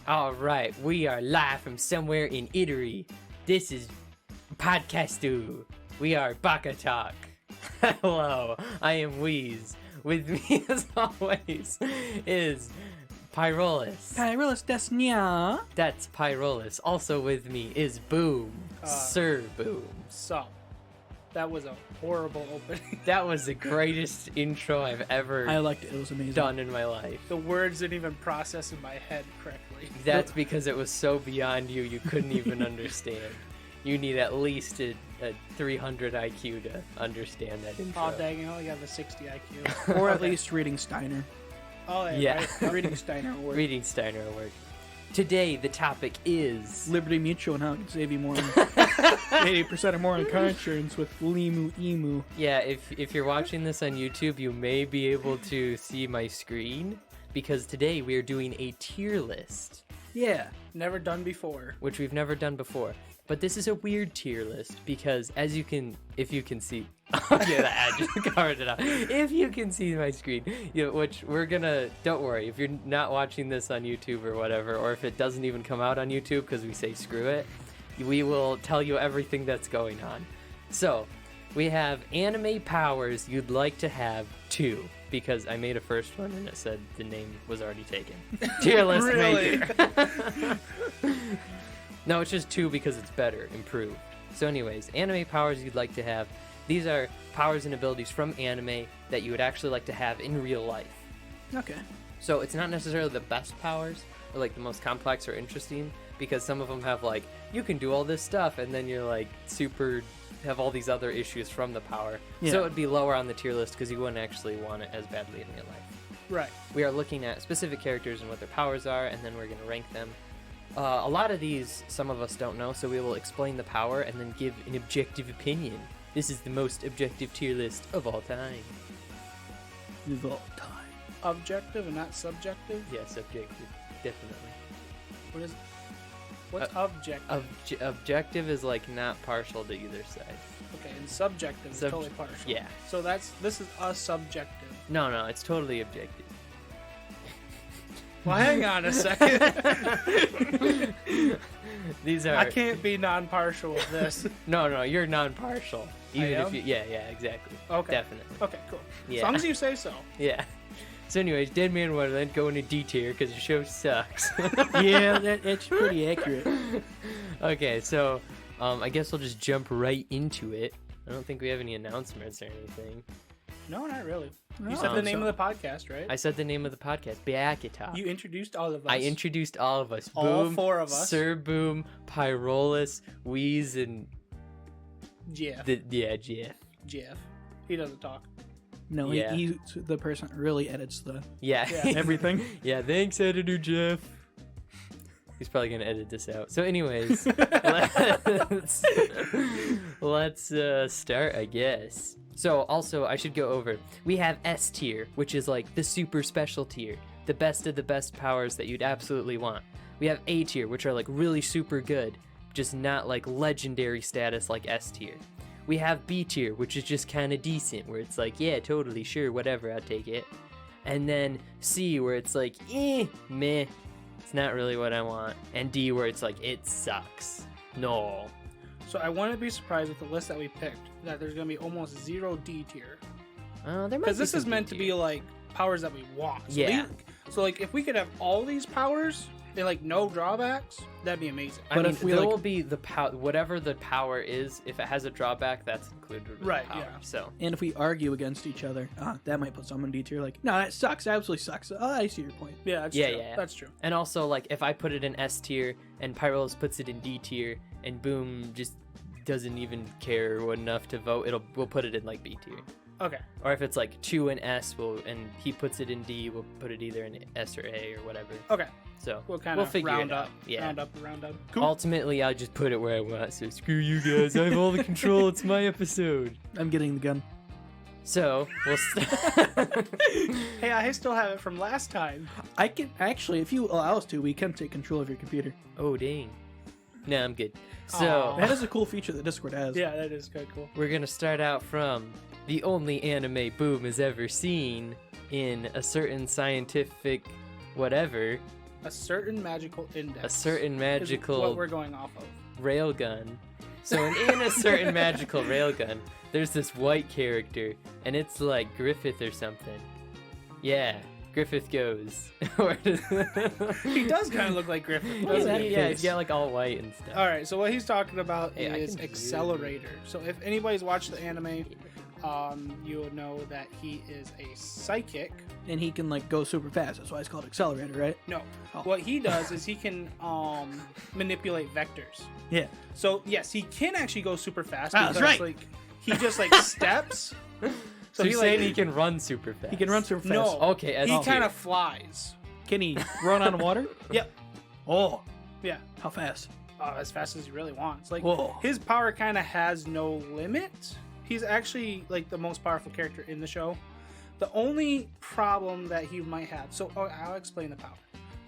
All right, we are live from somewhere in Italy. This is Podcastu. We are Baka-Talk. Hello, I am Wheeze. With me, as always, is Pyrolus. Pyrolus Desnia. That's Pyrolus. Also with me is Boom. Sir Boom. So, that was a horrible opening. That was the greatest intro I've ever I liked it. It was amazing. done in my life. The words didn't even process in my head correctly. That's because it was so beyond you, you couldn't even understand. You need at least a 300 IQ to understand that intro. Oh, dang, I only got a 60 IQ. Or at least reading Steiner. Oh, Yeah. Right. Reading Steiner will work. Reading Steiner will work. Today, the topic is... Liberty Mutual and how it can save you more than 80% or more on car insurance with Limu Emu. Yeah, if you're watching this on YouTube, you may be able to see my screen, because today we are doing a tier list, Yeah. Never done before. which we've never done before. But this is a weird tier list, because if you can see... yeah, the ad just covered it up. If you can see my screen, which we're gonna... Don't worry, if you're not watching this on YouTube or whatever, or if it doesn't even come out on YouTube because we say screw it, we will tell you everything that's going on. So, we have anime powers you'd like to have 2, because I made a first one and it said the name was already taken. Tier list Really? maker. No, it's just 2 because it's better, improved. So anyways, anime powers you'd like to have. These are powers and abilities from anime that you would actually like to have in real life. Okay. So it's not necessarily the best powers or like the most complex or interesting, because some of them have like, you can do all this stuff and then you're like super, have all these other issues from the power. Yeah. So it would be lower on the tier list because you wouldn't actually want it as badly in real life. Right. We are looking at specific characters and what their powers are, and then we're going to rank them. A lot of these, some of us don't know, so we will explain the power and then give an objective opinion. This is the most objective tier list of all time. Of all time. Objective and not subjective? Yes, objective, definitely. What is... What's objective? Objective is like not partial to either side. Okay, and subjective is totally partial. Yeah. So this is a subjective. No, it's totally objective. Well, hang on a second. These are... I can't be non-partial with this. No, you're non-partial. Even I if am? Yeah, exactly. Okay. Definitely. Okay, cool. Yeah. As long as you say so. Yeah. So anyways, Dead Man Wonderland, go into D tier because the show sucks. Yeah, that's pretty accurate. Okay, so I guess we'll just jump right into it. I don't think we have any announcements or anything. No, not really. You No, said the name so- of the podcast, right? I said the name of the podcast, Baka-Talk. You introduced all of us. I introduced all of us. All Boom, 4 of us. Sir Boom, Pyrolus, Wheeze, and Jeff. Jeff. Jeff. He doesn't talk. No, Yeah. he's the person that really edits the Yeah. Yeah. everything. Yeah, thanks, editor Jeff. He's probably gonna edit this out. So, anyways, let's start, I guess. So, also, I should go over. We have S tier, which is like the super special tier, the best of the best powers that you'd absolutely want. We have A tier, which are like really super good, just not like legendary status like S tier. We have B tier, which is just kind of decent, where it's like, yeah, totally, sure, whatever, I'll take it. And then C, where it's like, meh, it's not really what I want. And D, where it's like, it sucks. No. So I wouldn't be surprised with the list that we picked that there's going to be almost 0 D tier. There might Because be this some is meant D to be tier. like powers that we want. So Yeah. So like if we could have all these powers and like no drawbacks, that'd be amazing. I But mean, if we, there like- will be the whatever the power is. If it has a drawback, that's included with Right, the power. yeah. So And if we argue against each other, that might put someone in D tier. Like, no, that sucks. Absolutely sucks. Oh, I see your point. Yeah, that's Yeah, true. yeah. That's true. And also, like, if I put it in S tier and Pyrolus puts it in D tier and Boom just doesn't even care enough to vote, we'll put it in like B tier. Okay. Or if it's like 2 in S, and he puts it in D, we'll put it either in S or A or whatever. Okay. So We'll kind of figure round it up. out. Yeah. Round up. Round up. Cool. Ultimately, I'll just put it where I want. So screw you guys. I have all the control. It's my episode. I'm getting the gun. So we'll start. Hey, I still have it from last time. I can actually, if you allow us to, we can take control of your computer. Oh dang. No, I'm good. So Aw. That is a cool feature that Discord has. Yeah, that is kind of cool. we're gonna start out from the only anime Boom has ever seen in a certain scientific whatever a certain magical index. A certain is magical what we're going off of. railgun. So in a certain magical railgun, there's this white character, and it's like Griffith or something. Yeah, Griffith goes. He does kind of look like Griffith, doesn't he? Yeah, he's got like all white and stuff. All right, so what he's talking about Hey, I is can Accelerator. So if anybody's watched the anime, you'll know that he is a psychic. And he can like go super fast. That's why it's called Accelerator, right? No, Oh. what he does is he can manipulate vectors. Yeah. So yes, he can actually go super fast. Ah, that's because, right. Like he just like steps. So he you're like saying he can run super fast? He can run super fast. No. Okay, as he tier. kind of flies. Can he run on water? Yep. Oh, Yeah. how fast? As fast as he really wants. Like Whoa. his power kind of has no limit. He's actually like the most powerful character in the show. The only problem that he might have, so I'll explain the power.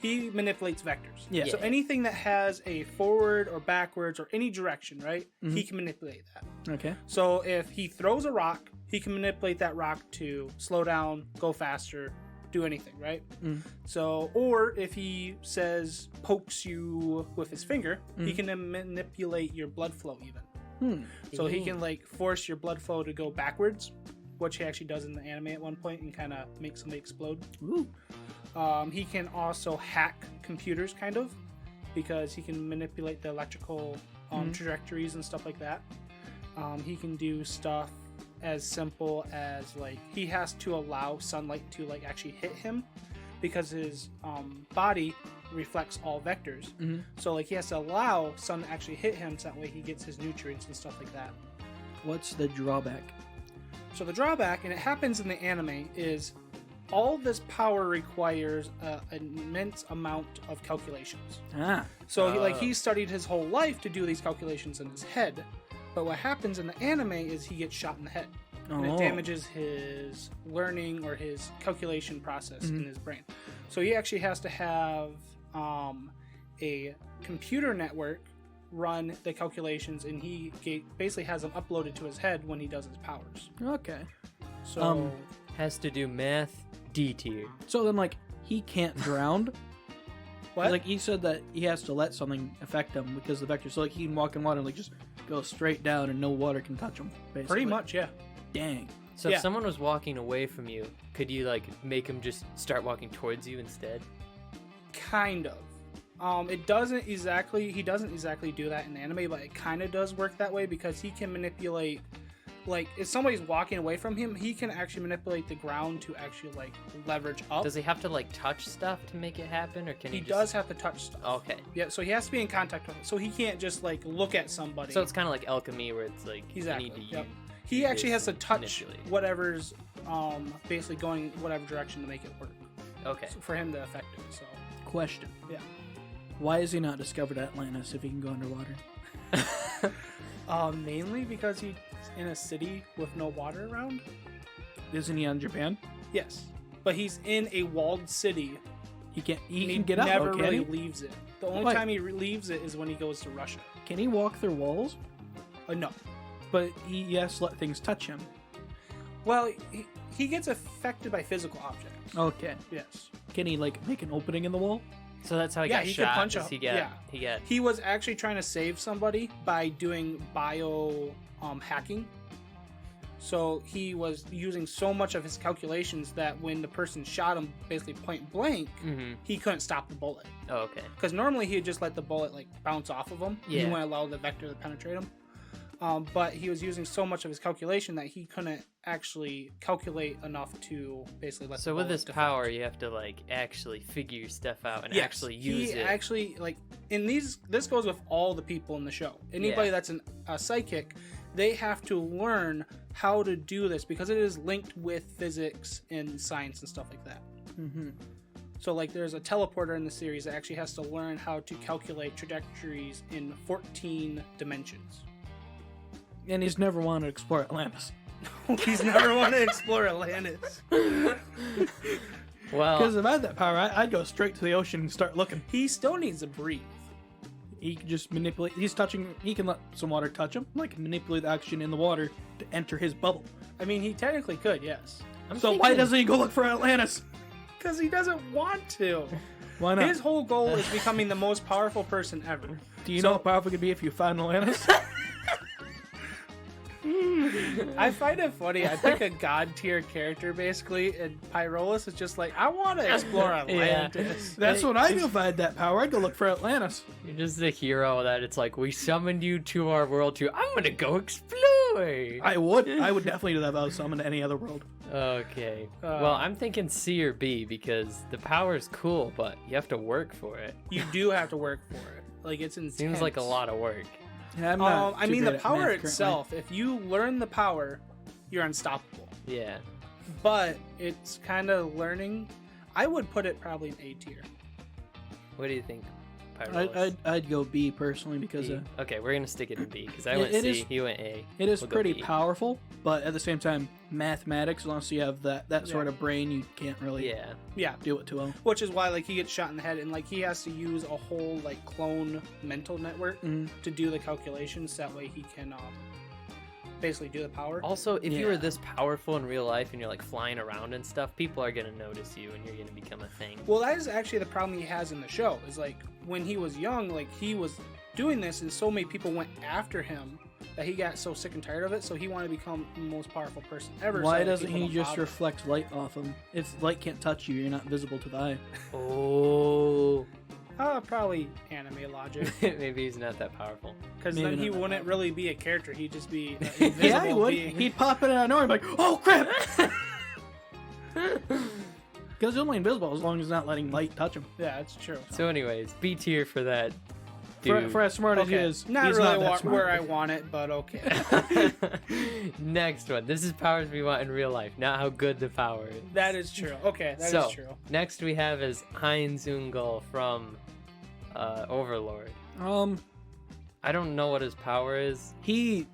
He manipulates vectors. Yeah. So anything that has a forward or backwards or any direction, right? He can manipulate that. Okay. So if he throws a rock, he can manipulate that rock to slow down, go faster, do anything, right? So, or if he says pokes you with his finger, he can then manipulate your blood flow even. So he can like force your blood flow to go backwards, which he actually does in the anime at one point and kind of makes somebody explode. Ooh. He can also hack computers, kind of, because he can manipulate the electrical trajectories and stuff like that. He can do stuff as simple as like he has to allow sunlight to like actually hit him because his body reflects all vectors. So like he has to allow sun to actually hit him so that way he gets his nutrients and stuff like that. What's the drawback? So the drawback, and it happens in the anime, is all this power requires an immense amount of calculations. Ah. So he studied his whole life to do these calculations in his head. But what happens in the anime is he gets shot in the head. And it damages his learning or his calculation process in his brain. So he actually has to have a computer network run the calculations, and he basically has them uploaded to his head when he does his powers. Okay. So Has to do math, D tier. So then, like, he can't drown. what? Like, he said that he has to let something affect him because of the vector. So, like, he can walk in water and, like, just go straight down and no water can touch him, basically. Pretty much, yeah. Dang. So Yeah. if someone was walking away from you, could you like make him just start walking towards you instead? Kind of. He doesn't exactly do that in anime, but it kind of does work that way because he can manipulate, like, if somebody's walking away from him, he can actually manipulate the ground to actually, like, leverage up. Does he have to like touch stuff to make it happen, or can he He just... does have to touch stuff. Okay. Yeah, so he has to be in contact with it. So he can't just, like, look at somebody. So it's kind of like alchemy, where it's like Exactly, you need to yep. use He actually has to this touch manipulate. whatever's basically going whatever direction to make it work. Okay. So for him to affect it, so. Question. Yeah. Why has he not discovered Atlantis if he can go underwater? Mainly because he's in a city with no water around. Isn't he on Japan? Yes, but he's in a walled city. He can't. He and can get out. Never though, can really he? leaves it. The only Why? time he leaves it is when he goes to Russia. Can he walk through walls? No. But he has to let things touch him. Well, he gets affected by physical objects. Okay. Yes. Can he like make an opening in the wall? So that's how he Yeah, got he could shot. punch is a- he got yeah. he got He was actually trying to save somebody by doing bio hacking. So he was using so much of his calculations that when the person shot him basically point blank, he couldn't stop the bullet. Oh, okay. Because normally he would just let the bullet like bounce off of him. Yeah. He wouldn't allow the vector to penetrate him. But he was using so much of his calculation that he couldn't actually calculate enough to basically let. So the with bullet this deflect. power, you have to like actually figure stuff out and Yes, actually use he it. actually like in these. This goes with all the people in the show. Anybody Yeah. that's a psychic, they have to learn how to do this because it is linked with physics and science and stuff like that. So like there's a teleporter in the series that actually has to learn how to calculate trajectories in 14 dimensions. And he's never wanted to explore Atlantis. He's never wanted to explore Atlantis. Well, Because if I had that power, I'd go straight to the ocean and start looking. He still needs to breathe. He can just manipulate. He's touching. He can let some water touch him, like manipulate the oxygen in the water to enter his bubble. I mean, he technically could, yes. So why doesn't he go look for Atlantis? Because he doesn't want to. Why not? His whole goal is becoming the most powerful person ever. Do you know how powerful it could be if you found Atlantis? I find it funny. I think a god tier character basically, and Pyrolis is just like, I want to explore Atlantis. That's what I'd do if I had that power. I'd go look for Atlantis. You're just the hero that it's like, we summoned you to our world too. I'm gonna go explore. I would definitely do that if I was summoned to any other world. Okay. Well, I'm thinking C or B because the power's cool, but you have to work for it. You do have to work for it. Like, it's intense. Seems like a lot of work. Yeah, I'm not I too mean, great the at power math itself, if you learn the power, you're unstoppable. Yeah. But it's kind of learning. I would put it probably in A tier. What do you think, currently. Pyrolis? I'd go B personally because B. Okay, we're gonna stick it in B because I It- went it C, is- he went A. it is We'll go pretty B. powerful, but at the same time, mathematics, unless you have that sort of brain, you can't really Yeah. Yeah. do it too well. Which is why, like, he gets shot in the head, and like he has to use a whole like clone mental network Mhm. to do the calculations. That way, he can basically do the power. Also, if you were Yeah. this powerful in real life and you're like flying around and stuff, people are gonna notice you and you're gonna become a thing. Well, that is actually the problem he has in the show. Is like when he was young, like he was doing this, and so many people went after him that he got so sick and tired of it. So he wanted to become the most powerful person ever. Why so that doesn't people he don't just bother. reflect light off him? If light can't touch you, you're not visible to the eye. Oh. Probably anime logic, Maybe he's not that powerful. because Maybe then he not that wouldn't powerful. really be a character. He'd just be an invisible Yeah, he would. being. He'd pop in out of nowhere and be like, "Oh crap!" Because he's only invisible as long as he's not letting light touch him. Yeah, that's true. So, anyways, B tier for that For, dude. for as smart as he Okay, is, not he's really not that smart. where I want it, but okay. Next one. This is powers we want in real life, not how good the power is. That is true. Okay, that is So, true. next we have is Heinz Ungol from Overlord. I don't know what his power is. He.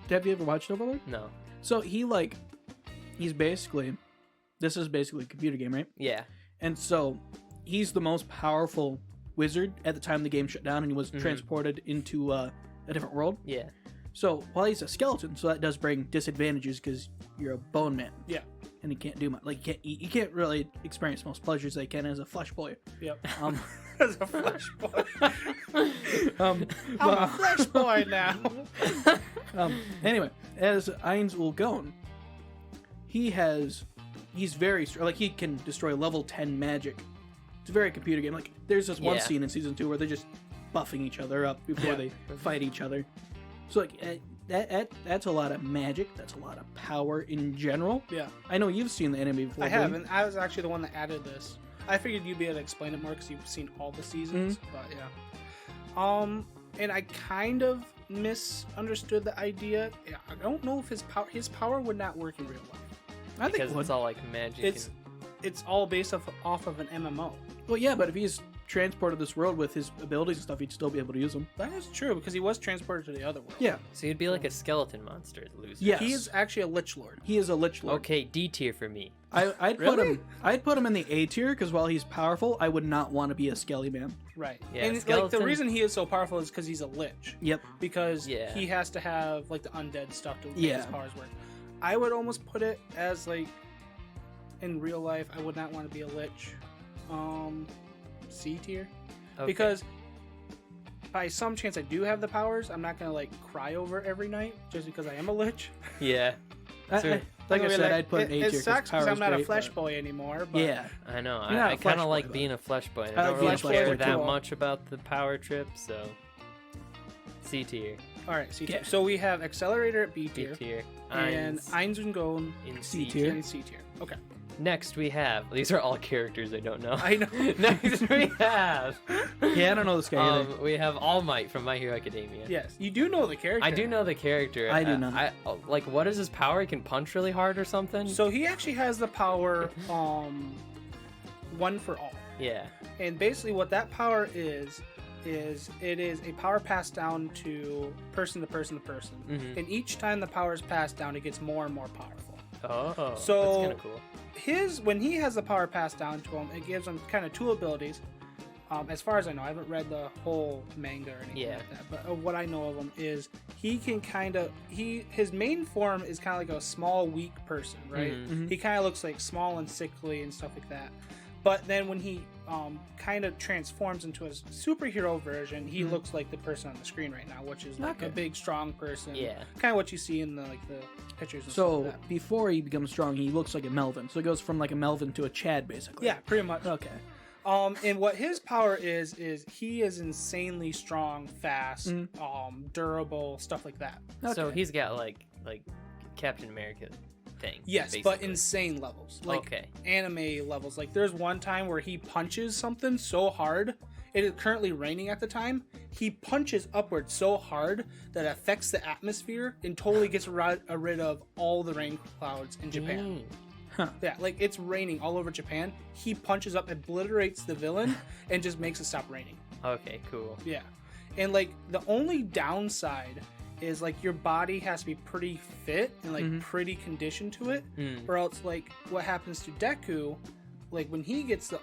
Have you ever watched Overlord? No. So he's basically. This is basically a computer game, right? Yeah. And so he's the most powerful wizard at the time the game shut down, and he was transported into a different world. Yeah. So while he's a skeleton, so that does bring disadvantages because you're a bone man. Yeah. And you can't do much. Like you can't eat. You can't really experience most pleasures they can as a flesh boy. Yep. Um, As a flesh boy. um, I'm a flesh boy now. Anyway, as Ainz Ulgon, he's very like he can destroy level 10 magic. It's a very computer game. Like there's this one Yeah. scene in season 2 where they're just buffing each other up before Yeah. they fight each other. So like that's a lot of magic. That's a lot of power in general. Yeah, I know you've seen the anime before. I Billy. have, and I was actually the one that added this. I figured you'd be able to explain it more because you've seen all the seasons, but yeah. And I kind of misunderstood the idea. Yeah, I don't know if his power would not work in real life. I think Because it would. it's all like magic. It's all based off of an MMO. Well, yeah, but if he's transported this world with his abilities and stuff, he'd still be able to use them. That is true because he was transported to the other world. Yeah. So you'd be like a skeleton monster, loser. Yes. He is actually a Lich Lord. He is a Lich Lord. Okay, D tier for me. I'd Really? put him in the A tier because while he's powerful, I would not want to be a skelly man. Right. Yeah, and like skeleton- the reason he is so powerful is because he's a Lich. Yep. Because Yeah. he has to have like the undead stuff to make Yeah. his powers work. I would almost put it as like in real life, I would not want to be a Lich. C tier. Okay. Because by some chance I do have the powers, I'm not gonna like cry over every night just because I am a Lich. Yeah. So- Like I mean, said, I'd put an A tier. it sucks because power I'm is not a great, flesh but- boy anymore. But Yeah. I know. You're not I a kind flesh of boy, like though. being a flesh boy. And I I like don't being really a flesh care boy, that too. much about the power trip, so C tier. all right, C tier. Yeah. So we have Accelerator at B B tier, tier. and Ainz Einzungon in C C tier. tier. in C tier. Okay. Next we have. These are all characters I don't know. I know. Next we have. Yeah, I don't know this guy either. We have All Might from My Hero Academia. Yes, you do know the character. I do know the character. I do not. Like, what is his power? He can punch really hard or something? So he actually has the power, one for all. Yeah. And basically what that power is it is a power passed down to person to person to person. Mhm. And each time the power is passed down, it gets more and more powerful. Oh, So- that's kind of cool. When he has the power passed down to him, it gives him kind of two abilities. As far as I know, I haven't read the whole manga or anything Yeah. like that. But what I know of him is he can his main form is kind of like a small, weak person, right? Mhm. He kind of looks like small and sickly and stuff like that. But then when he kind of transforms into a superhero version, he looks like the person on the screen right now, which is like a big, strong person. Yeah. Kind of what you see in the pictures and stuff So like that. before he becomes strong, he looks like a Melvin. So it goes from like a Melvin to a Chad, basically. Yeah, pretty much. Okay. And what his power is he is insanely strong, fast, durable, stuff like that. Okay. So he's got like Captain America thing. Yes, basically. but insane levels. Like Okay. anime levels. Like there's one time where he punches something so hard. It is currently raining at the time. He punches upward so hard that it affects the atmosphere and totally gets rid of all the rain clouds in Japan. Yeah, like it's raining all over Japan. He punches up, obliterates the villain, and just makes it stop raining. Okay, cool. Yeah. And like the only downside is like your body has to be pretty fit and like pretty conditioned to it, or else like what happens to Deku, like when he gets the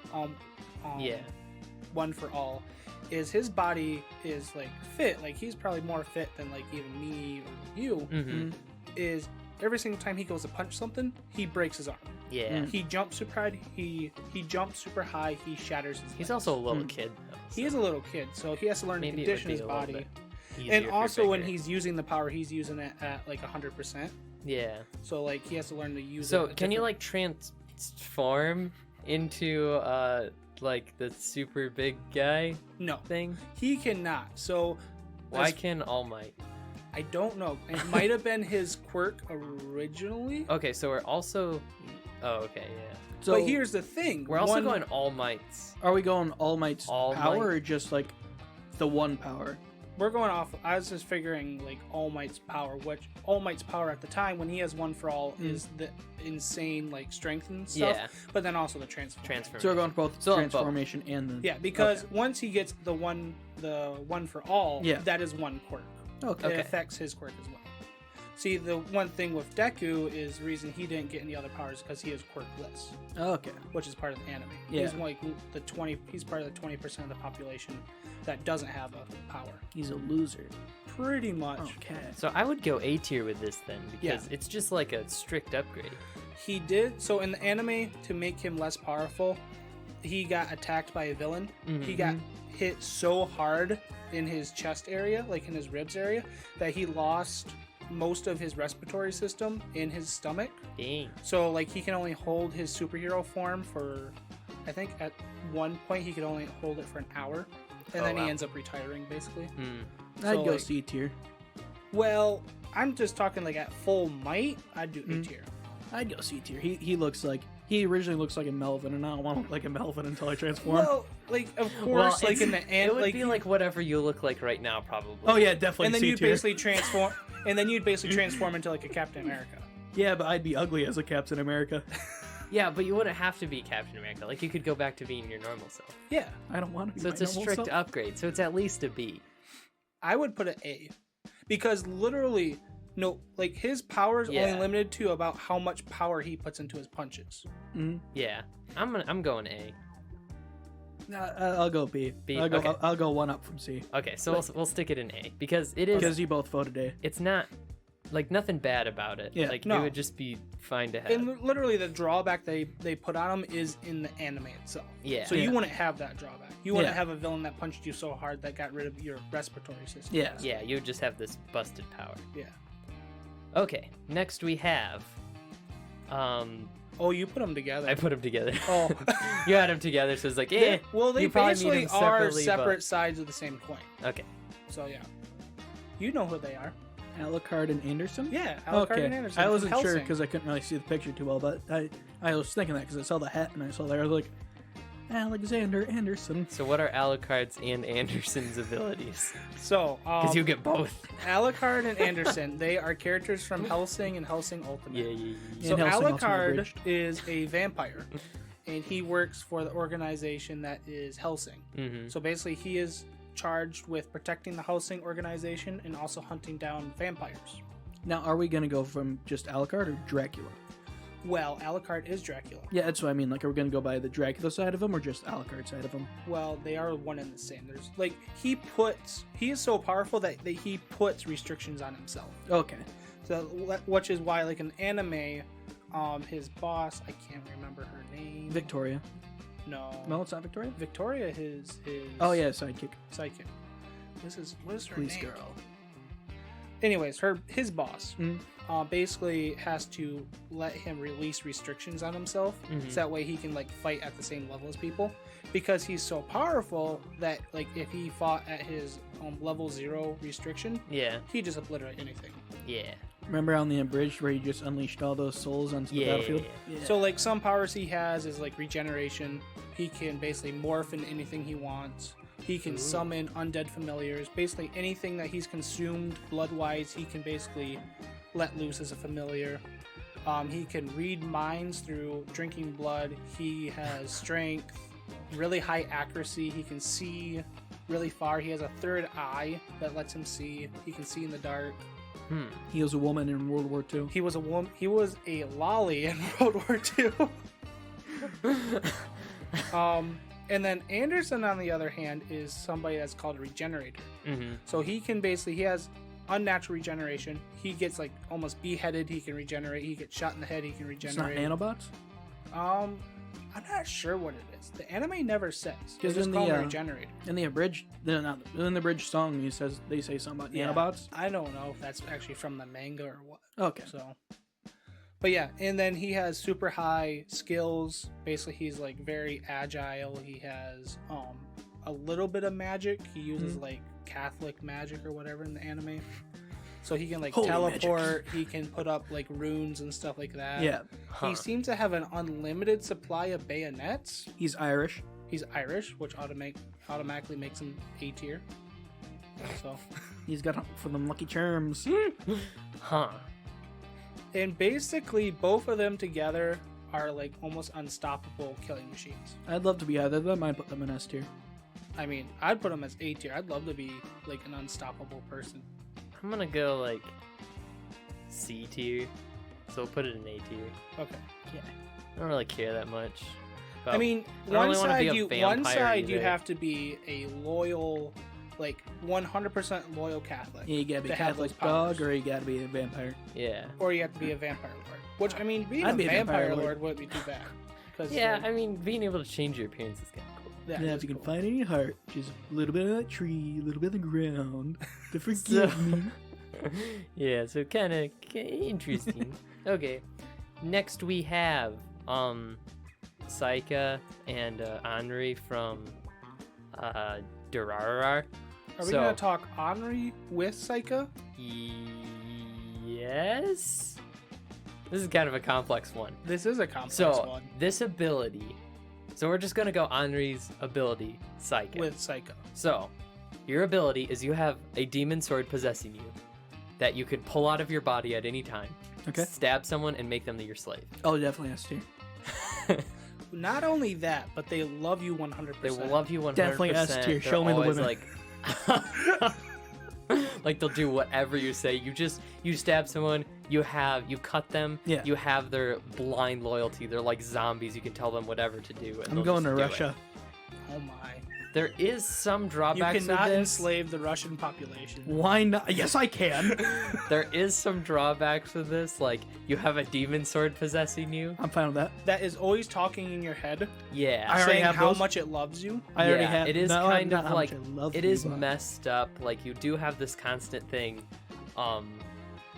one for all, is his body is like fit, like he's probably more fit than like even me or you. Is every single time he goes to punch something, he breaks his arm. Yeah. He jumps super high. He jumps super high. He shatters his He's legs. also a little kid. Though, He is a little kid, so he has to learn Maybe to it would condition be his a little body. bit easier And if also you're when bigger. he's using the power, he's using it at like 100%. Yeah. So like he has to learn to use it. So a can you different- like transform into like the super big guy No, thing? he cannot. So Why as- can All Might? I don't know. It might have been his quirk originally. Okay, so we're also. Oh, okay, yeah. So But here's the thing. We're also one- going All Might's. are we going All Might's All power Might. or just like the one power? We're going off. I was just figuring like All Might's power, which All Might's power at the time when he has one for all is the insane like strength and stuff. Yeah. But then also the transformation. Transformation. So we're going for both So on both. transformation and the Yeah, because once he gets the one for all, Yeah. that is one quirk. Okay. It affects his quirk as well. See, the one thing with Deku is the reason he didn't get any other powers because he is quirkless, Okay. which is part of the anime. Yeah. He's like the 20. He's part of the 20% of the population that doesn't have a power. He's a loser. Pretty much. Okay. So I would go A tier with this then because Yeah. it's just like a strict upgrade. He did so in the anime to make him less powerful. He got attacked by a villain. He got hit so hard in his chest area, like in his ribs area, that he lost most of his respiratory system in his stomach. Dang. So like he can only hold his superhero form for, I think at one point he could only hold it for an hour, and then wow. he ends up retiring basically. I'd So, go like- C tier. Well, I'm just talking like at full might, I'd do A tier. I'd go C tier. He looks like he originally looks like a Melvin, and I don't want to look like a Melvin until I transform. Well, like of course, like in the end, it would like be like whatever you look like right now, probably. Oh yeah, definitely and then C you'd tier. basically transform, and then you'd basically transform into like a Captain America. Yeah, but I'd be ugly as a Captain America. Yeah, but you wouldn't have to be Captain America. Like you could go back to being your normal self. Yeah, I don't want to be. So it's my a normal strict self. upgrade. So it's at least a B. I would put an A, because literally, no, like his power is Yeah. only limited to about how much power he puts into his punches. Yeah, I'm going A. I'll go B. B, I'll go. okay. I'll go one up from C. Okay, so we'll stick it in A because it is. Because you both voted A. It's not like nothing bad about it. Yeah. Like No. it would just be fine to have. And literally, the drawback they put on him is in the anime itself. Yeah. So Yeah. you wouldn't have that drawback. You wouldn't Yeah. have a villain that punched you so hard that got rid of your respiratory system. Yeah. Yeah, you would just have this busted power. Yeah. Okay, next we have. Oh, you put them together. I put them together. Oh. You had them together, so it's like, eh. Well, they you probably mean basically them are separately, separate sides of the same coin. but- Okay. So yeah, you know who they are. Alucard and Anderson. Yeah, Alucard Okay. and Anderson. I from wasn't sure Hellsing. because I couldn't really see the picture too well, but I was thinking that because I saw the hat and I saw there I was like, Alexander Anderson. So what are Alucard's and Anderson's abilities? So, Because you get both. Alucard and Anderson, they are characters from Hellsing and Hellsing Ultimate. Yeah. So And Hellsing also Alucard abridged. is a vampire, and he works for the organization that is Hellsing. Mm-hmm. So basically, he is charged with protecting the Hellsing organization and also hunting down vampires. Now, are we gonna go from just Alucard or Dracula? Well, Alucard is Dracula. Yeah, that's what I mean. Like, are we gonna go by the Dracula side of him or just Alucard side of him? Well, they are one and the same. There's like he is so powerful that he puts restrictions on himself. Okay. So which is why, like in anime, his boss, I can't remember her name. Victoria. No, it's not Victoria. Victoria his Oh yeah, sidekick. sidekick. What is her Police name? girl. Anyways, his boss Mhm. basically has to let him release restrictions on himself, Mhm. so that way he can like fight at the same level as people. Because he's so powerful that like if he fought at his level 0 restriction, Yeah. he just obliterate anything. Yeah. Remember on the bridge where you just unleashed all those souls onto the Yeah. battlefield? Yeah. So like some powers he has is like regeneration. He can basically morph into anything he wants. He can Ooh. summon undead familiars. Basically anything that he's consumed blood-wise, he can basically let loose as a familiar. He can read minds through drinking blood. He has strength, really high accuracy. He can see really far. He has a third eye that lets him see. He can see in the dark. He was a woman in World War II. He was a woman. He was a lolly in World War II. And then Anderson, on the other hand, is somebody that's called a regenerator. Mm-hmm. So he has unnatural regeneration. He gets like almost beheaded. He can regenerate. He gets shot in the head. He can It's not regenerate. nanobots? I'm not sure what it is. The anime never says. They Because just in call him the a regenerator. in the abridged, in the bridge song, they say something about Yeah. nanobots. I don't know if that's actually from the manga or what. Okay. So, but yeah, and then he has super high skills. Basically, he's like very agile. He has a little bit of magic. He uses like Catholic magic or whatever in the anime. So he can like Holy teleport. He can put up like runes and stuff like that. Yeah. Huh. He seems to have an unlimited supply of bayonets. He's Irish. He's Irish, which automatically makes him A tier. So, He's got for them lucky charms. Huh. and basically both of them together are like almost unstoppable killing machines. I'd love to be either of them. I'd put them in S tier. I mean, I'd put him as A tier. I'd love to be like an unstoppable person. I'm gonna go like C tier. So we'll put it in A tier. Okay. Yeah. I don't really care that much. I about- mean, I don't really wanna be a you vampire either. have to be a loyal, like 100% loyal Catholic, Yeah, you gotta be to a have those Catholic dog, powers. or you gotta be a vampire. Yeah. or you have to be a vampire lord. Which I mean, being I'd a be a vampire, vampire lord lord. wouldn't be too bad. 'Cause, Yeah, like, I mean, being able to change your appearance is kind of cool. that Yeah, is if you can cool. find it in your heart, just a little bit of that tree, a little bit of the ground, to forgive So- me. Yeah, so kind of interesting. Okay. Next we have Saika and Henri from Durarar. Are we gonna talk Henri with Saika? Yes. This is kind of a complex one. This is a complex So one this ability. So we're just gonna go Henri's ability, Saika. with Saika. So your ability is you have a demon sword possessing you that you could pull out of your body at any time. Okay. Stab someone and make them your slave. Oh, definitely S tier. Not only that, but they love you 100%. They will love you 100%. Definitely S tier. They're Show me the always women. like they'll do whatever you say. You stab someone, you cut them, Yeah. you have their blind loyalty. They're like zombies. You can tell them whatever to do. And I'm they'll going just to do it. Russia. Oh my. There is some You drawbacks with cannot this. enslave the Russian population. Why not? Yes, I can. There is some drawbacks with this. Like you have a demon sword possessing you. I'm fine with that. That is always talking in your head, Yeah. I already saying have how those. much it loves you. I already Yeah, have. it is no, kind not of how like much I love it you, is but- messed up. Like you do have this constant thing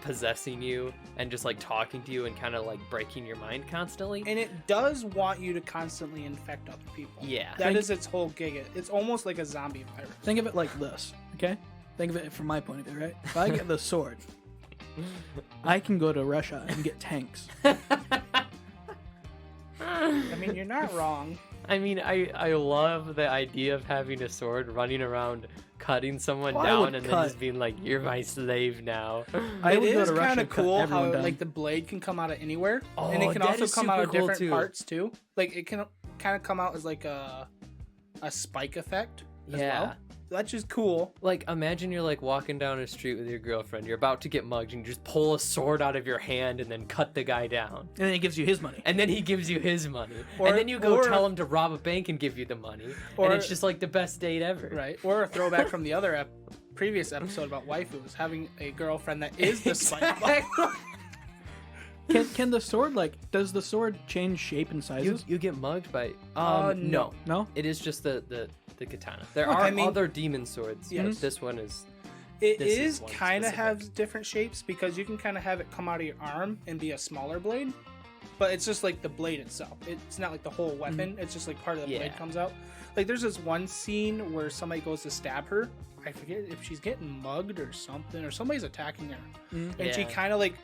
possessing you and just like talking to you and kind of like breaking your mind constantly. And it does want you to constantly infect other people. Yeah. That is its whole gig. It's almost like a zombie virus. Think of it like this, okay? Think of it from my point of view, right? If I get the sword, I can go to Russia and get tanks. I mean, you're not wrong. I mean, I love the idea of having a sword running around cutting someone Well, I down would and cut- then just being like, "You're my slave now." I It would go is to Russia kind of and cut cool how everyone down. like the blade can come out of anywhere, Oh, and it can that also is come out of super cool, different too. parts too. Like it can kind of come out as like a spike effect as Yeah. well. That's just cool. Like, imagine you're like walking down a street with your girlfriend. You're about to get mugged, and you just pull a sword out of your hand and then cut the guy down. And then it gives you his money. And then he gives you his money. Or- and then you go or- tell him to rob a bank and give you the money. Or- and it's just like the best date ever. Right. Or a throwback from the other previous episode about waifus, having a girlfriend that is the spike. Exactly. Can the sword does the sword change shape and sizes? You get mugged by no. No. It is just the katana. There Okay, are I mean- other demon swords. Yes. But this one is It This is is one kind of specific. has different shapes because you can kind of have it come out of your arm and be a smaller blade, but it's just like the blade itself. It's not like the whole weapon. It's just like part of the Yeah. blade comes out. Like there's this one scene where somebody goes to stab her. I forget if she's getting mugged or something, or somebody's attacking her, and she Yeah. kind of like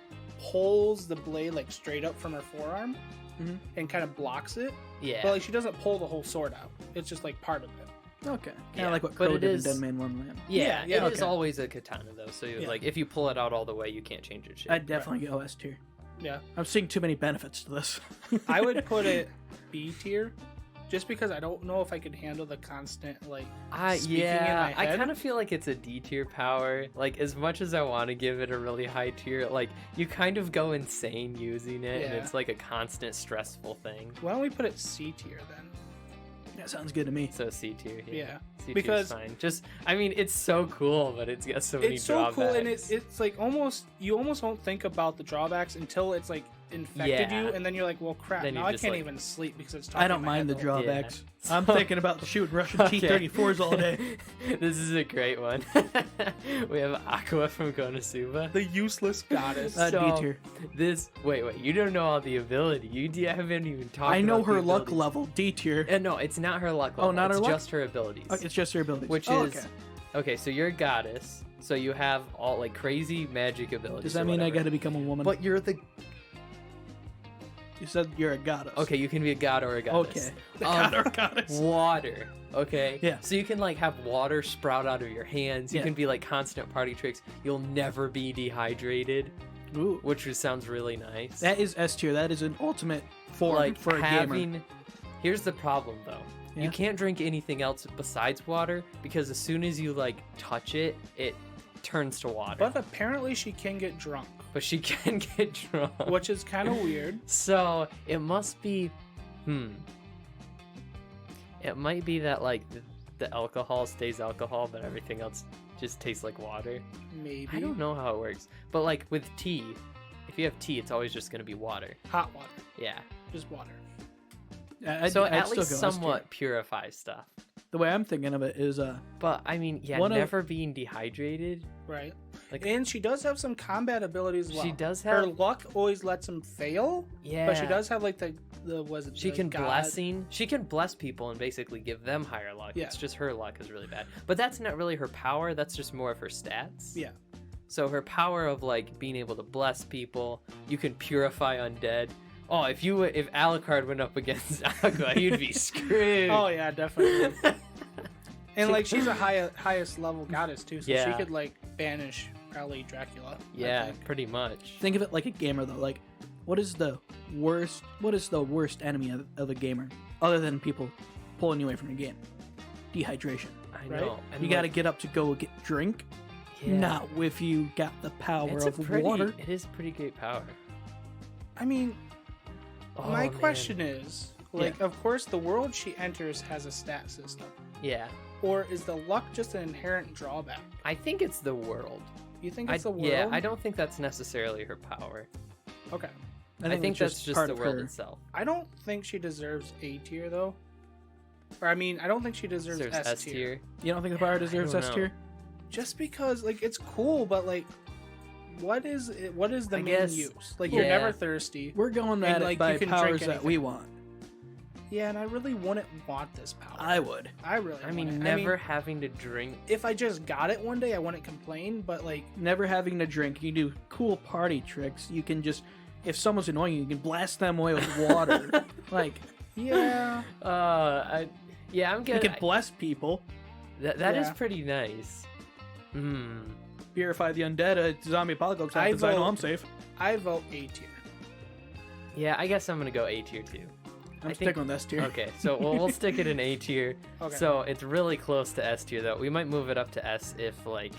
pulls the blade like straight up from her forearm Mhm. and kind of blocks it. yeah. But like she doesn't pull the whole sword out. It's just like part of it. Okay. Kind of Yeah, like what but Crow it did is- in Dead Man Wonderland. yeah, yeah, it is okay. always a katana though. So Yeah. like if you pull it out all the way, you can't change its shape. I'd definitely go S tier. Yeah, I'm seeing too many benefits to this. I would put it B tier, just because I don't know if I could handle the constant like speaking in my I head. kind of feel like it's a D tier power. Like as much as I want to give it a really high tier, like you kind of go insane using it, and Yeah. it's like a constant stressful thing. Why don't we put it C tier then? That sounds good to me. So C tier, Yeah, C tier's because- fine. Just I mean, it's so cool, but it's got so many It's so drawbacks. cool, and it's like you almost don't think about the drawbacks until it's like infected Yeah. you, and then you're like, well, crap. Then Now you I just, can't like- even sleep because it's. talking I don't in my mind the head drawbacks. Yeah. I'm thinking about shooting Russian Okay. T-34s all day. This is a great one. We have Aqua from Konosuba. The useless goddess. D tier. This wait, you don't know all the ability. You haven't even talked. I know about her the luck abilities. level, D tier. No, it's not her luck level. Oh, not her it's luck? just her abilities. Oh, it's just her abilities. Which Oh, is okay. okay. So you're a goddess. So you have all like crazy magic abilities. Does that or mean I whatever. got to become a woman? But you're the You said you're a goddess. okay. You can be a god or a goddess. Okay. God or Um, goddess. Water. Okay. Yeah. So you can like have water sprout out of your hands. You Yeah. can be like constant party tricks. You'll never be dehydrated, Ooh. which just sounds really nice. That is S tier. That is an ultimate form like for a having. gamer. Here's the problem though. Yeah. You can't drink anything else besides water because as soon as you like touch it, it turns to water. But apparently she can get drunk, But she can get drunk. which is kind of weird. So it must be, It might be that like the alcohol stays alcohol, but everything else just tastes like water. Maybe I don't know how it works, but like with tea, if you have tea, it's always just gonna be water. hot water, Yeah. just water. So I'd at still least go S tier. somewhat purifies stuff. The way I'm thinking of it is, But I mean, yeah, One of- never being dehydrated. Right. Like- And she does have some combat abilities as well. She does Her have- luck always lets him fail. Yeah. But she does have like the was it She the can god- She can bless people and basically give them higher luck. Yeah. It's just her luck is really bad. But that's not really her power. That's just more of her stats. Yeah. So her power of like being able to bless people, you can purify undead. Oh, if Alucard went up against Aqua, you'd be screwed. Oh yeah, definitely. And like she's a highest level goddess too, so she Yeah. could like banish probably Dracula. I Yeah, think. pretty much. think of it like a gamer though. Like, what is the worst enemy of a gamer other than people pulling you away from your game? Dehydration. I Right? know. And You got to like, get up to go get drink. yeah. Not if you got the power It's of a water. It is pretty great power. I mean, Oh, my man. question is, like, of course, the world she enters has a stat system, Yeah, or is the luck just an inherent drawback? I think it's the world. You think it's the world? Yeah, I don't think that's necessarily her power. Okay. I think it's that's just part the of world her. itself. I don't think she deserves A tier though. Or I mean, I don't think she deserves There's S S tier. tier. You don't think the power deserves don't S know. tier? Just because like it's cool, but like what is the I main guess- use? Like you're yeah. never thirsty. We're going And, at like, it by you can drink powers that anything. we want. Yeah, and I really wouldn't want this power. I would. I really I mean, want it. never having to drink. if I just got it one day, I wouldn't complain, but like Never having to drink. You do cool party tricks. You can just, if someone's annoying you, you can blast them away with water. Like, yeah. I'm you gonna. can bless people. That is Yeah. pretty nice. Hmm. Purify the undead. Zombie apocalypse happens. I know vote- I'm safe. I vote A tier. Yeah, I guess I'm gonna go A tier too. I'm I sticking think- with S tier. Okay, so we'll stick it in A tier. Okay. So it's really close to S tier though. We might move it up to S if like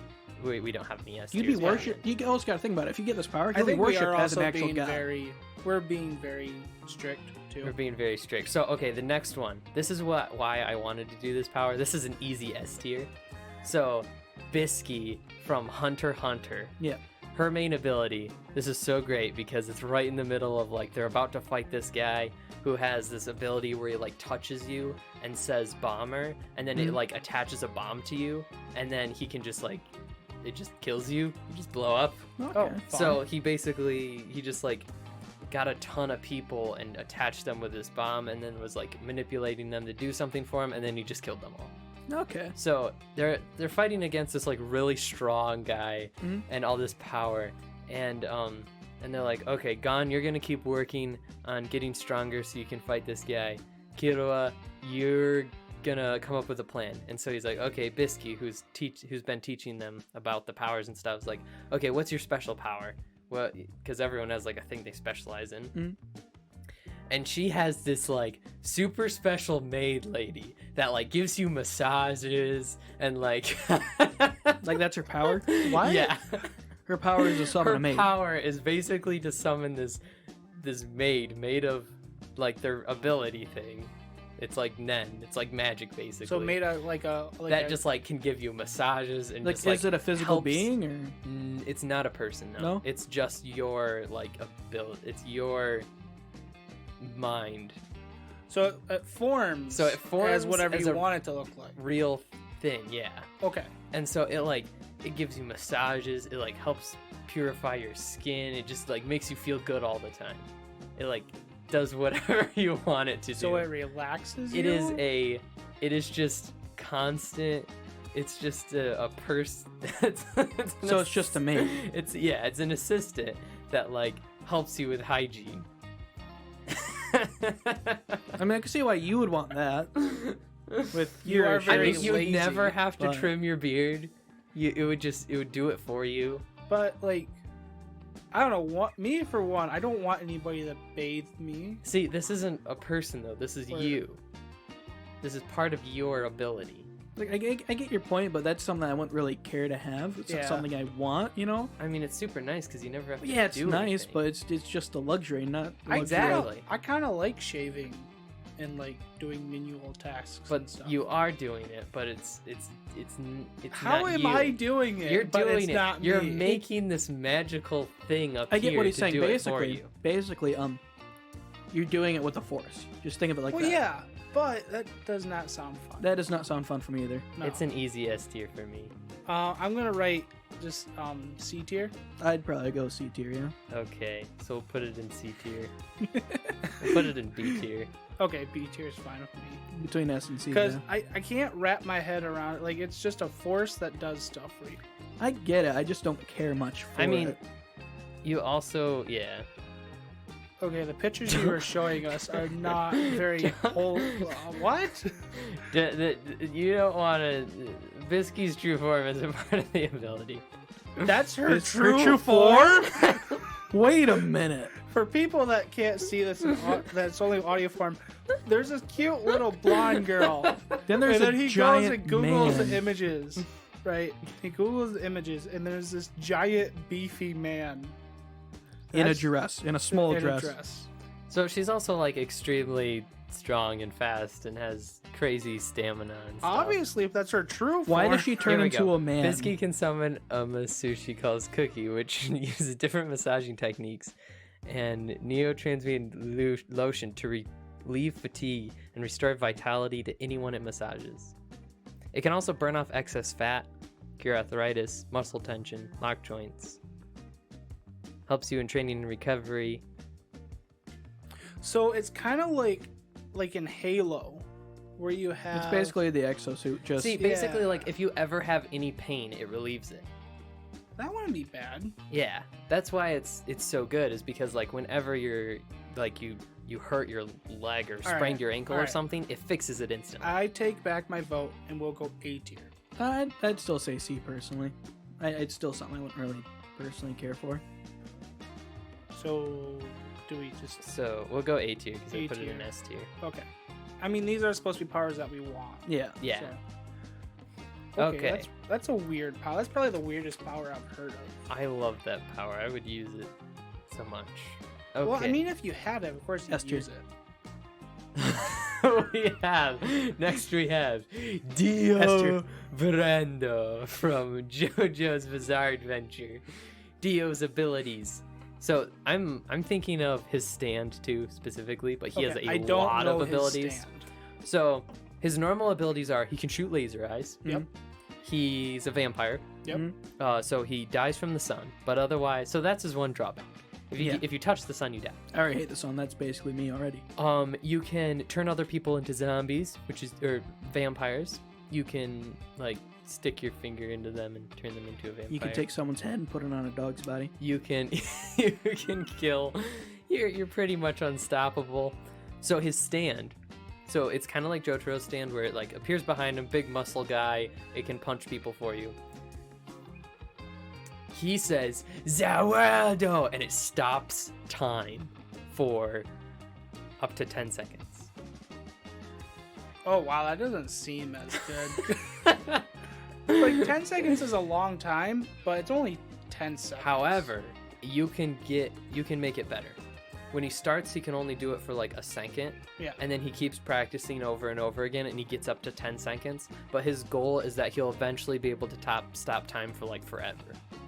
we don't have any S You'd tiers be yet. worshipped. You always got to think about it. If you get this power, I you'll be think we worshipped are as an also actual being god. we're being very strict too. We're being very strict. So okay, the next one. This is why I wanted to do this power. This is an easy S tier. So Bisky from Hunter x Hunter. Yeah. her main ability, this is so great because it's right in the middle of like they're about to fight this guy who has this ability where he like touches you and says bomber, and then it like attaches a bomb to you, and then he can just like it just kills you, you just blow up. Okay. So he just like got a ton of people and attached them with this bomb, and then was like manipulating them to do something for him, and then he just killed them all. Okay. So they're fighting against this like really strong guy and all this power, and they're like, okay, Gon, you're gonna keep working on getting stronger so you can fight this guy. Killua, you're gonna come up with a plan. And so he's like, okay, Bisky, who's been teaching them about the powers and stuff, is like, okay, what's your special power? Well, because everyone has like a thing they specialize in. And she has this like super special maid lady that like gives you massages and like Like that's her power? What? Yeah. Her power is to summon a maid. Her power is basically to summon this maid made of like their ability thing. It's like Nen. It's like magic basically. So made a like that just like can give you massages and Like, just, like, is it a physical helps- being or? It's not a person. No? It's just your like ability. It's your mind. So it forms. So it forms as whatever as you a- want it to look like. Real thing, yeah. Okay. And so it gives you massages. It like helps purify your skin. It just like makes you feel good all the time. It like does whatever you want it to do. So it relaxes you. It is just constant. It's just a person. So it's just a maid. It's an assistant that like helps you with hygiene. I mean, I can see why you would want that. With You your are very I mean, you lazy, never have to but- trim your beard. It would do it for you. But like, I don't know. Me for one, I don't want anybody to bathe me. See, this isn't a person though. This is Or- you. This is part of your ability. Like, I get your point, but that's something I wouldn't really care to have. It's not Yeah. something I want, you know? I mean, it's super nice because you never have to Yeah, it's do nice, anything. but it's just a luxury, not a luxury. Exactly. I kind of like shaving and like doing manual tasks. and But stuff. you are doing it, but it's How not am you. I doing it? You're but doing it's it. Not You're me. making this magical thing up I get here what he's to saying. do it for you. Basically, you're doing it with the force. Just think of it like Well, that. yeah, but that does not sound fun. That does not sound fun for me either. No. It's an easy S tier for me. I'm gonna write just C tier. I'd probably go C tier, yeah. Okay, so we'll put it in C tier. We'll put it in B tier. Okay, B tier is fine with me Between S and C. because Yeah. I can't wrap my head around it. Like it's just a force that does stuff for you. I get it. I just don't care much for I mean, it. you also, yeah. Okay, the pictures you were showing us are not very whole. What? You don't want to. Bisky's true form isn't part of the ability. That's her It's her true true form. Wait a minute. For people that can't see this, that's only audio form. There's this cute little blonde girl, Then there's and then a he giant goes and Googles man. the images. Right? He Googles the images, and there's this giant beefy man in a That's- dress, in a small in dress. a dress. So she's also like extremely strong and fast and has crazy stamina and stuff. Obviously, if that's her true form. Why does she Here turn we into go. a man? Bisky can summon a masseuse she calls Cookie, which uses different massaging techniques and neotransmute lotion to relieve fatigue and restore vitality to anyone it massages. It can also burn off excess fat, cure arthritis, muscle tension, lock joints. Helps you in training and recovery. So it's kind of like in Halo, where you have. It's basically the exosuit. Just See, basically, Yeah. like if you ever have any pain, it relieves it. That wouldn't be bad. Yeah, that's why it's so good. Is because like whenever you're like you hurt your leg or sprained right, your ankle all or right. something, it fixes it instantly. I take back my vote, and we'll go A tier. I'd still say C personally. It's still something I wouldn't really personally care for. So, do we just So we'll go A tier because I A put it in tier. S tier. okay? I mean, these are supposed to be powers that we want. Yeah. Yeah. So, Okay. That's a weird power. That's probably the weirdest power I've heard of. I love that power. I would use it so much. Okay. Well, I mean, if you had it, of course S you'd tier. use it. next we have S Dio tier. Brando from JoJo's Bizarre Adventure. Dio's abilities. So I'm thinking of his stand too specifically, but he has a I don't lot know of abilities. His stand. So his normal abilities are he can shoot laser eyes. Yep. He's a vampire. Yep. So he dies from the sun, but otherwise, so that's his one drawback. Yeah. If you touch the sun, you die. I already hate the sun. That's basically me already. You can turn other people into zombies, or vampires. You can like stick your finger into them and turn them into a vampire. You can take someone's head and put it on a dog's body. You can kill. You're pretty much unstoppable. So his stand. So it's kind of like Jotaro's stand, where it like appears behind him, big muscle guy. It can punch people for you. He says Zawado, and it stops time for up to 10 seconds. Oh wow, that doesn't seem as good. Like 10 seconds is a long time, but it's only 10 seconds. However, you can make it better. When he starts, he can only do it for like a second. Yeah. And then he keeps practicing over and over again, and he gets up to 10 seconds. But his goal is that he'll eventually be able to stop time for like forever.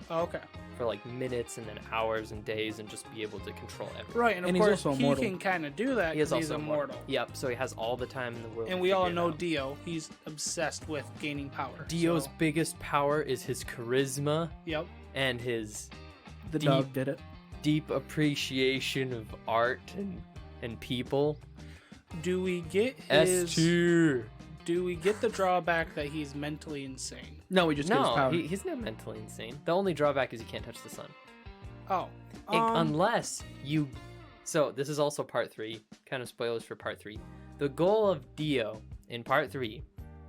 Oh, okay. For like minutes and then hours and days, and just be able to control everything. Right, and of And he's course also he immortal. can kind of do that because he's immortal. Yep, so he has all the time in the world. And to we all figure it know out. Dio. He's obsessed with gaining power. Dio's so- biggest power is his charisma Yep. and his The Deep. dog did it. deep appreciation of art and people. Do we get S his? tier. Do we get the drawback that he's mentally insane? No, we just get his No, power. he's not mentally insane. The only drawback is you can't touch the sun. Oh. Unless you... So, this is also part 3. Kind of spoilers for part 3. The goal of Dio in part 3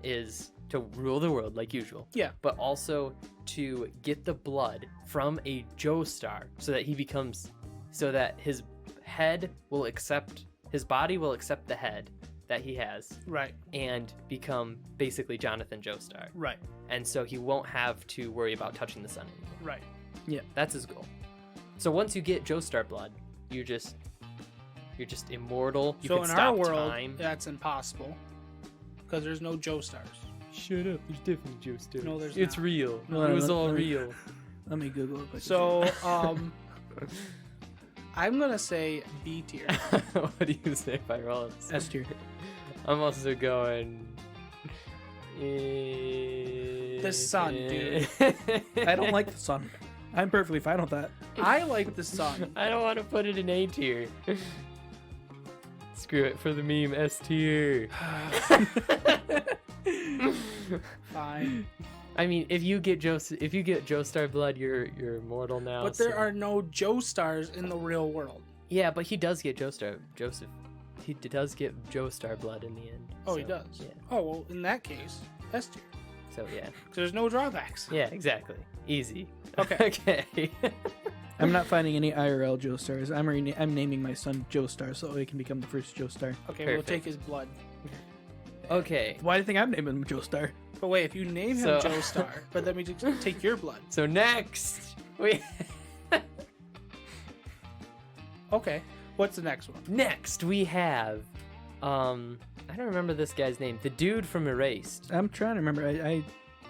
is to rule the world like usual. Yeah. But also to get the blood from a Joestar so that he becomes... So that his head will accept... His body will accept the head that he has Right. and become basically Jonathan Joestar. Right. And so he won't have to worry about touching the sun anymore. Right. That's his goal. So once you get Joestar blood, you're just immortal. You So can in stop our world, time. that's impossible because there's no Joestars. Shut up. There's definitely Joestar. No, there's It's not. real. No, It was let- all let me- real. Let me Google it quick. So, I'm gonna say B tier. What do you say if I roll this? S tier. I'm also going. The sun, dude. I don't like the sun. I'm perfectly fine with that. I like the sun. I don't want to put it in A tier. Screw it for the meme. S tier. Fine. I mean, if you get Joestar blood, you're immortal now. But there so- are no Joestars in the real world. Yeah, but he does get Joseph. He does get Joestar blood in the end. Oh, so, he does. Yeah. Oh well, in that case, S tier. So yeah. 'Cause there's no drawbacks. Yeah, exactly. Easy. Okay. Okay. I'm not finding any IRL Joestars. I'm naming my son Joestar so he can become the first Joestar. Okay, we'll Perfect. take his blood. Okay. Why do you think I'm naming him Joestar? But wait, if you name him So- Joestar, but let me just take your blood. So next we Okay. What's the next one? have I don't remember this guy's name. The dude from Erased. I'm trying to remember. I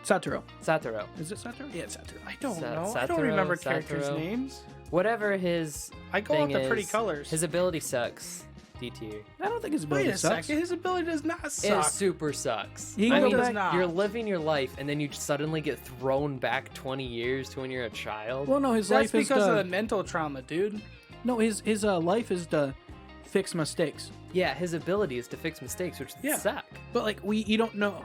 Satoru. Satoru. Is it Satoru? Yeah, it's Satoru. I don't Sa- know. I don't Satoru, remember characters' Satoru. names. Whatever his I go thing with the pretty is, colors. His ability sucks. D tier. I don't think his Wait ability a sucks. second. His ability does not It suck. super sucks. He No, can it go does back. not. You're living your life, and then you suddenly get thrown back 20 years to when you're a child. Well, no, his That's life is because of to, the mental trauma, dude. no, his life is to fix mistakes. Yeah, his ability is to fix mistakes, which Yeah. suck. But like you don't know.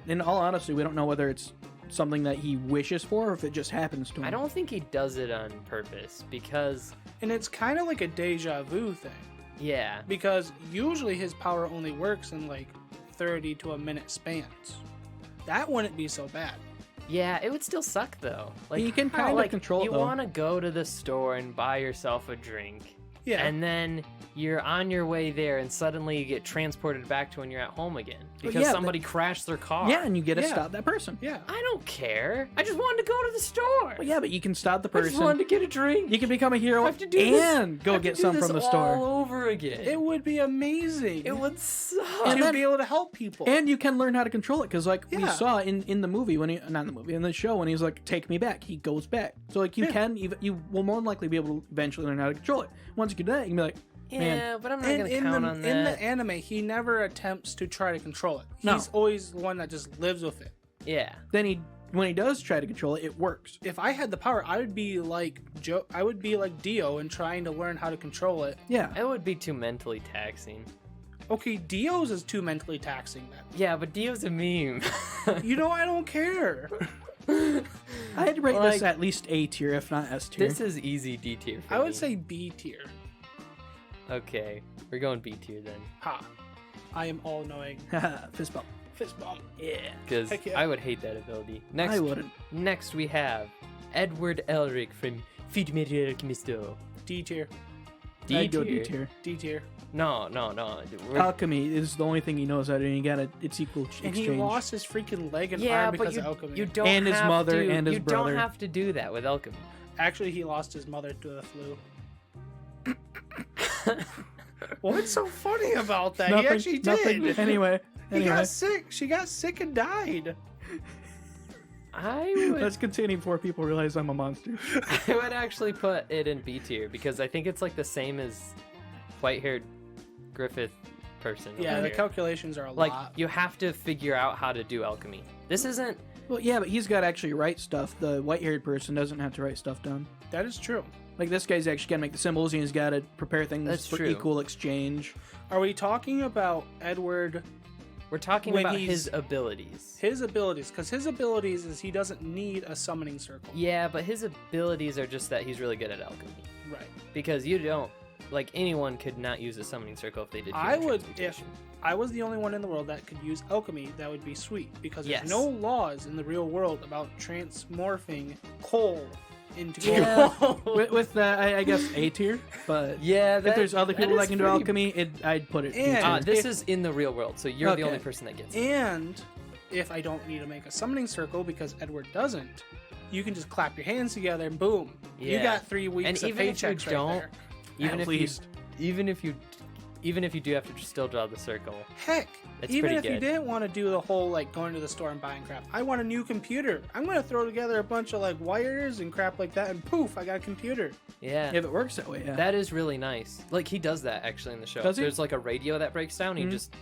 In all honesty, we don't know whether it's something that he wishes for or if it just happens to him. I don't think he does it on purpose because, And it's kind of like a deja vu thing. yeah, Because usually his power only works in like 30 to a minute spans. That wouldn't be so bad. yeah, it would still suck though. Like You can how? kinda Like, control it, You though. want to go to the store and buy yourself a drink, Yeah. and then you're on your way there and suddenly you get transported back to when you're at home again because yeah, somebody crashed their car. Yeah, and you get to Yeah. stop that person. Yeah. I don't care. I just wanted to go to the store. Well, yeah, but you can stop the I just person. wanted to get a drink. You can become a hero I have to do this- and I go have to get do some this from the all store. over again. It would be amazing. It would suck. And to then- be able to help people. And you can learn how to control it because, like, we Yeah. saw in the movie when he, not in the movie, in the show when he's like, "Take me back," he goes back. So like, you will more than likely be able to eventually learn how to control it. Once you do that, you can be like, "Man, Yeah, but I'm not in, gonna in count the on in that. the anime, he never attempts to try to control it. No. He's always the one that just lives with it. Yeah. then when he does try to control it, it works." If I had the power, I would be like I would be like Dio and trying to learn how to control it. Yeah, It would be too mentally taxing. Okay, Dio's is too mentally taxing then. Yeah, but Dio's a meme. You know, I don't care. I had to rate this Like- at least A tier, if not S tier. This is easy D tier for I me. would say B tier. Okay, we're going B tier then. Ha. I am all knowing. Fist bump. Fist bump. Yeah, Because Heck yeah. I would hate that ability. Next, I wouldn't. Next we have Edward Elric from Fidmir Alchemisto. D tier. I'd go D tier. D tier. No. Alchemy is the only thing he knows how to do. And you gotta, it's equal And exchange. he lost his freaking leg and Yeah, arm but because of alchemy. you don't And his have mother to, and his you brother. don't have to do that with alchemy. Actually, he lost his mother to the flu. What's so funny about that? He actually did. Anyway, He got sick. She got sick and died. I would, let's continue before people realize I'm a monster. I would actually put it in B tier because I think it's like the same as white-haired Griffith person. Yeah, over the here. calculations are a Like lot. you have to figure out how to do alchemy. This isn't. Well, yeah, but he's got to actually write stuff. The white-haired person doesn't have to write stuff down. That is true. Like, this guy's actually got to make the symbols, and he's got to prepare things That's for true. equal exchange. Are we talking about Edward, We're talking When about he's- his abilities. his abilities? Because his abilities is he doesn't need a summoning circle. Yeah, but his abilities are just that he's really good at alchemy. Right. Because you don't, like, anyone could not use a summoning circle if they did. I human would, if transmutation. I was the only one in the world that could use alchemy, that would be sweet. Because there's Yes. no laws in the real world about transmorphing coal into gold. Yeah. with that, I guess A tier. But Yeah, if there's other people that can do alchemy, I'd put it. B And- tier. This if- is in the real world, so you're the Okay. only person that gets it. And if I don't need to make a summoning circle because Edward doesn't, you can just clap your hands together and boom. You Yeah. got 3 weeks And of even if you paychecks right don't, there. Even At if least. even if you do have to still draw the circle. Heck, That's even pretty if you good. didn't want to do the whole like going to the store and buying crap, I want a new computer. I'm gonna throw together a bunch of like wires and crap like that, and poof, I got a computer. Yeah. If it works that way, yeah. That is really nice. Like he does that actually in the show. Does he? There's like a radio that breaks down. He Mhm. just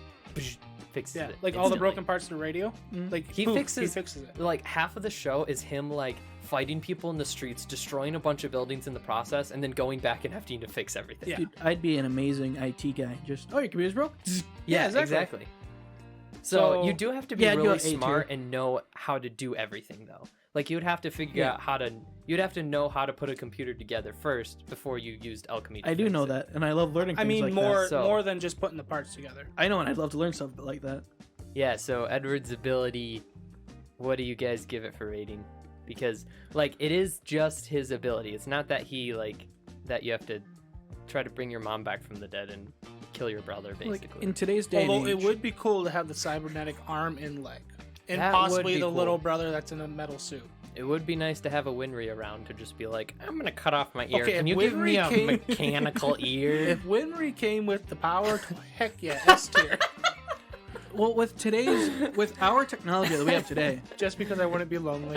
fixes Yeah, it. like all the instantly. broken parts of the radio. Mhm. Like He poof, fixes- He fixes it. Like half of the show is him like fighting people in the streets, destroying a bunch of buildings in the process, and then going back and having to fix everything. Yeah. Dude, I'd be an amazing IT guy. Just, oh, your computer's broke? Yeah, exactly. exactly. So So- you do have to be Yeah, I'd go really A tier. smart and know how to do everything though. Like you'd have to figure Yeah. out how to. You'd have to know how to put a computer together first before you used alchemy. To I do fix know it. that, and I love learning I things mean, like more that. So- more than just putting the parts together. I know, and I'd love to learn stuff like that. Yeah. So Edward's ability. What do you guys give it for rating? Because like it is just his ability. It's not that he like that you have to try to bring your mom back from the dead and kill your brother basically. Like, in today's day Although and age, it would be cool to have the cybernetic arm and leg, and That would possibly be the cool. little brother that's in a metal suit. It would be nice to have a Winry around to just be like, I'm gonna cut off my ear. Okay, Can if you give me Winry a came- mechanical ear? If Winry came with the power, to heck yeah, S tier. well, with our technology that we have today, Just because I wouldn't be lonely.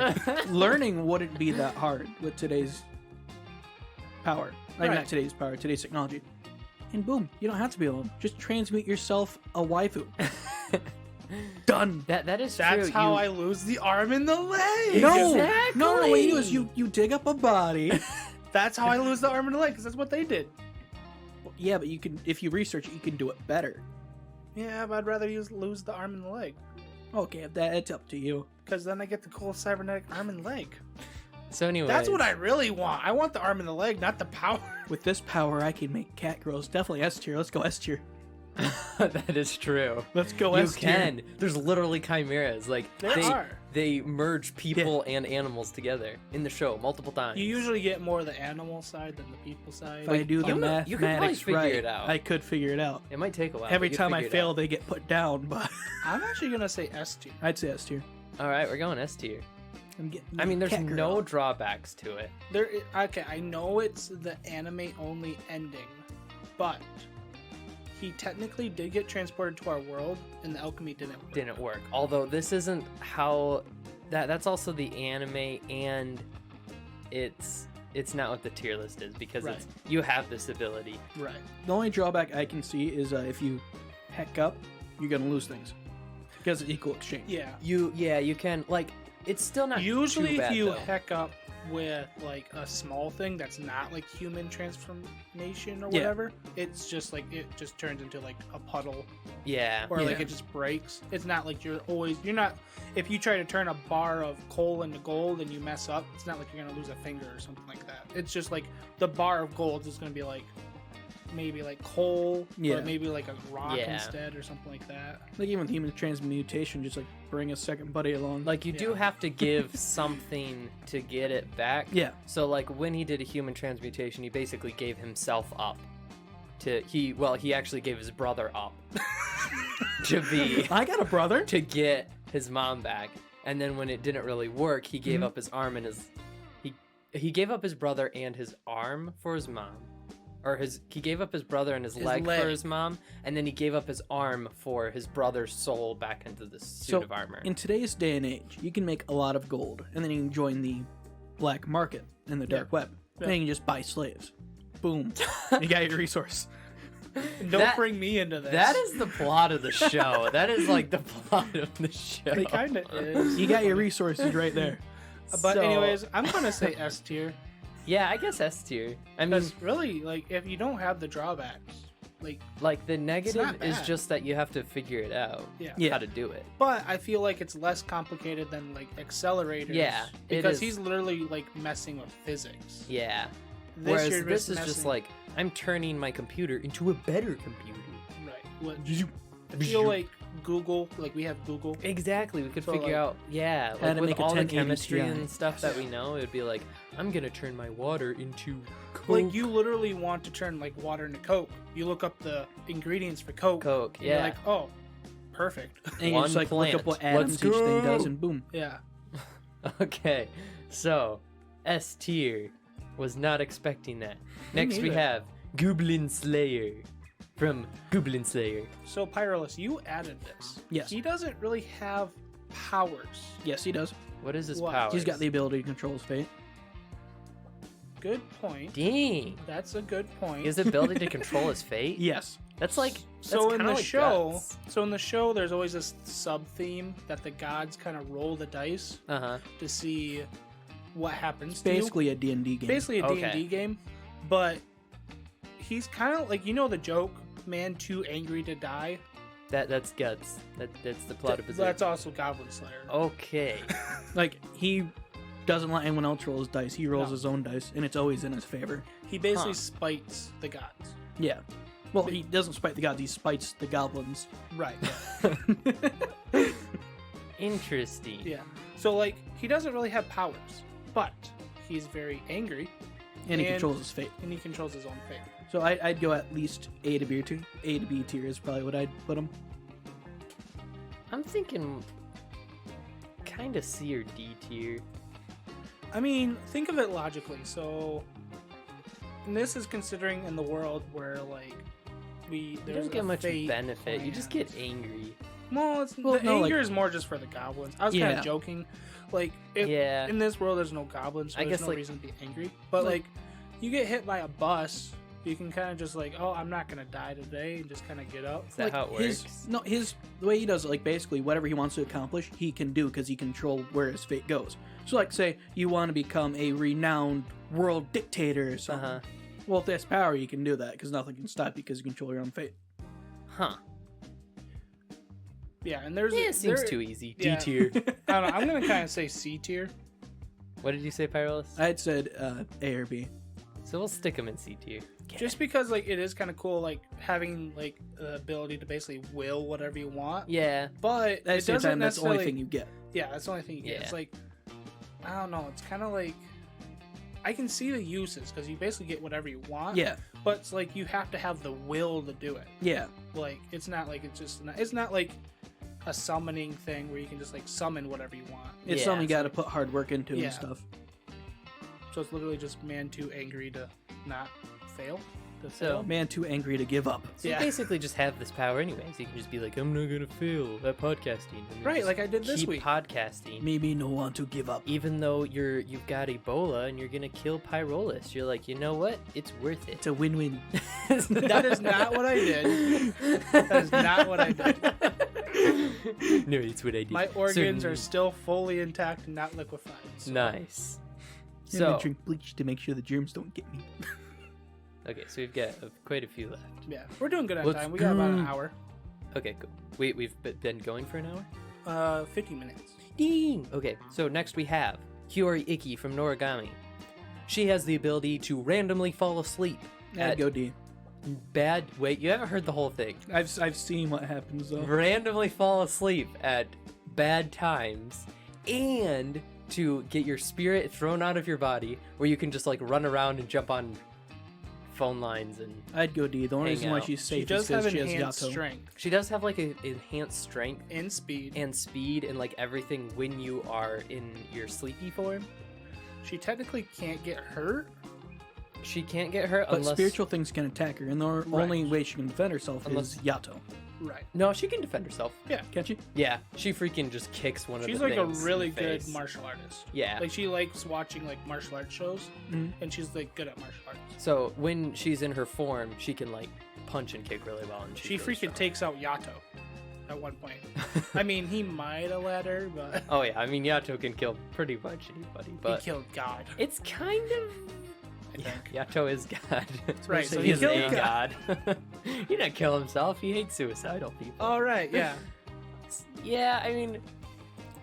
learning wouldn't be that hard with today's power. Like, Right. not today's power, today's technology. And boom, you don't have to be alone. Just transmute yourself a waifu. Done. That is That's true. how You- I lose the arm and the leg. No, Exactly. no, what you do is you dig up a body. That's how I lose the arm and the leg, because that's what they did. Yeah, but you can, if you research it, you can do it better. Yeah, but I'd rather lose the arm and the leg, Okay, that's up to you. because then I get the cool cybernetic arm and leg. So anyway, That's what I really want. I want the arm and the leg, not the power. With this power, I can make cat girls. Definitely S tier. Let's go S tier. That is true. Let's go You S tier. can. There's literally chimeras. Like There are. they merge people and animals together in the show multiple times. You usually get more the animal side than the people side. If I do the you could probably mathematics figure right, it out. I could figure it out. It might take a while. Every but you'd time I figure it fail, out. they get put down, but I'm actually gonna say S tier. I'd say S tier. All right, we're going S tier. I'm getting I mean, there's cat no girl. drawbacks to it. Okay, I know it's the anime only ending, but he technically did get transported to our world, and the alchemy didn't work. Although this isn't how that's also the anime, and it's not what the tier list is because Right. it's you have this ability. Right. The only drawback I can see is if you heck up, you're gonna lose things because it's equal exchange. Yeah. You can like it's still not Usually, too bad, if you though. heck up with like a small thing that's not like human transformation or Yeah. whatever, it's just like it just turns into like a puddle, Yeah. or like Yeah. it just breaks. It's not like you're not. If you try to turn a bar of coal into gold and you mess up, it's not like you're gonna lose a finger or something like that. It's just like the bar of gold is gonna be like maybe like coal, Yeah. or maybe like a rock Yeah. instead or something like that. Like even with human transmutation, just like bring a second buddy along. Like you do Yeah. have to give something to get it back. yeah, So like when he did a human transmutation, he basically gave himself up he actually gave his brother up to be I got a brother. to get his mom back. And then when it didn't really work, he gave Mhm. up his arm and he gave up his brother and his arm for his mom. Or he gave up his brother and his leg leg. for his mom, and then he gave up his arm for his brother's soul back into the suit So, of armor. In today's day and age, you can make a lot of gold, and then you can join the black market and the dark web. Yeah. Then you can just buy slaves. Boom, you got your resource. Don't That- bring me into this. That is the plot of the show. That is like the plot of the show. It kind of is. You got your resources right there. But So- anyways, I'm gonna say S tier. Yeah, I guess S tier. I mean, Because really, like, if you don't have the drawbacks, like, the negative not is bad. just that you have to figure it out. yeah. Yeah. How to do it. But I feel like it's less complicated than like accelerators. Yeah, it because is. he's literally like messing with physics. Yeah. This Whereas you're this is just messing- like I'm turning my computer into a better computer. right. What I feel like Google, like we have Google. Exactly. We could So, figure like, out, yeah, how like to with make a all the 1080 chemistry Ti. and stuff that we know, it would be like, I'm gonna turn my water into Coke. Like you literally want to turn like water into Coke. You look up the ingredients for Coke. Coke, and yeah. You're like, oh, perfect. And you One just like look up what plant. atoms Let's each thing go. does, and boom. Yeah. Okay, so S tier was not expecting that. Next we neither. have Goblin Slayer from Goblin Slayer. So Pyrolus, you added this. Yes. He doesn't really have powers. Yes, he does. What is his What? power? He's got the ability to control his fate. Good point. Dang. That's a good point. He has the ability to control his fate. Yes. That's like So that's in kinda the like show, Guts. there's always this sub theme that the gods kind of roll the dice Uh-huh. to see what happens. It's to you. basically a D&D game. Basically a Okay. D&D game, but he's kind of like, you know, the joke, man too angry to die. That's Guts. That's the plot of his. That's also Goblin Slayer. Okay. Like, he doesn't let anyone else roll his dice. He rolls No. his own dice, and it's always in his favor. He basically Huh. spites the gods. Yeah. Well, he doesn't spite the gods. He spites the goblins. Right. Interesting. Yeah. So like, he doesn't really have powers, but he's very angry And he And- controls his fate. and he controls his own fate. So I'd go at least A to B tier. A to B tier is probably what I'd put him. I'm thinking kind of C or D tier. I mean, think of it logically. So, and this is considering in the world where like You there's don't get a much fate benefit. You just plan. get angry. Well, Well, the no, anger like- is more just for the goblins. I was kind Yeah. of joking. Like, if, Yeah. in this world, there's no goblins, so I there's guess, no like- reason to be angry. But like- like, you get hit by a bus, you can kind of just like, oh, I'm not gonna die today, and just kind of get up. Is that how it his, works? No, the way he does it, like basically whatever he wants to accomplish, he can do because he control where his fate goes. So like say you want to become a renowned world dictator or something. Uh-huh. Well, with this power, you can do that because nothing can stop you because you control your own fate. Huh. Yeah, and there's Yeah, it seems there- too easy. yeah. D tier. I don't know. I'm gonna kind of say C tier. What did you say, Pyrolus? I'd said A or B. So we'll stick him in C tier. Just because like it is kind of cool, like having like the ability to basically will whatever you want. Yeah. But At the it same doesn't time, that's the only necessarily. thing you get. Yeah, that's the only thing you get. Yeah. It's like, I don't know. It's kind of like, I can see the uses because you basically get whatever you want. Yeah. But it's like you have to have the will to do it. Yeah. Like it's not like it's not like a summoning thing where you can just like summon whatever you want. It's Yeah. something you got to put hard work into Yeah. and stuff. So it's literally just man too angry to not fail. To So- fail. Man too angry to give up. So Yeah. you basically just have this power anyways. You can just be like, I'm not gonna fail at podcasting. And then Right, just like I did this keep week. podcasting. Maybe no one to give up. Even though you've got Ebola and you're gonna kill Pyrolus, you're like, you know what? It's worth it. It's a win-win. That is not what I did. That is not what I did. No, it's what I did. My organs So- are still fully intact and not liquefied. So. nice. And then So drink bleach to make sure the germs don't get me. okay, so we've got quite a few left. Yeah, we're doing good on Let's time. We got about an go. hour. Okay, cool. We've been going for an hour. 50 minutes. Ding. Okay, so next we have Kyori Iki from Noragami. She has the ability to randomly fall asleep I'd go D. bad. Wait, you haven't heard the whole thing. I've seen what happens though. Randomly fall asleep at bad times, and to get your spirit thrown out of your body, where you can just like run around and jump on phone lines. And I'd go D. The only Hang reason why out. she's She safe is does have because she has enhanced Yato. strength she does have like a enhanced strength and speed. and speed and like everything when you are in your sleepy form. She technically can't get hurt. She can't get hurt But unless spiritual things can attack her, and the only way she can defend herself Unless- is Yato. Right. No, she can defend herself. Can't she? Yeah, she freaking just kicks one She's of the like a things in really the good face. martial artist. Yeah. Like she likes watching like martial arts shows, Mhm. and she's like good at martial arts. So when she's in her form, she can like punch and kick really well, and She she's really freaking strong. takes out Yato at one point. I mean, he might have let her, but Oh yeah, I mean Yato can kill pretty much anybody, but he killed God. it's kind of I think. Yato is God. Right, so so he he's killed a God. He didn't kill himself. He hates suicidal people. All right, yeah. Yeah, I mean,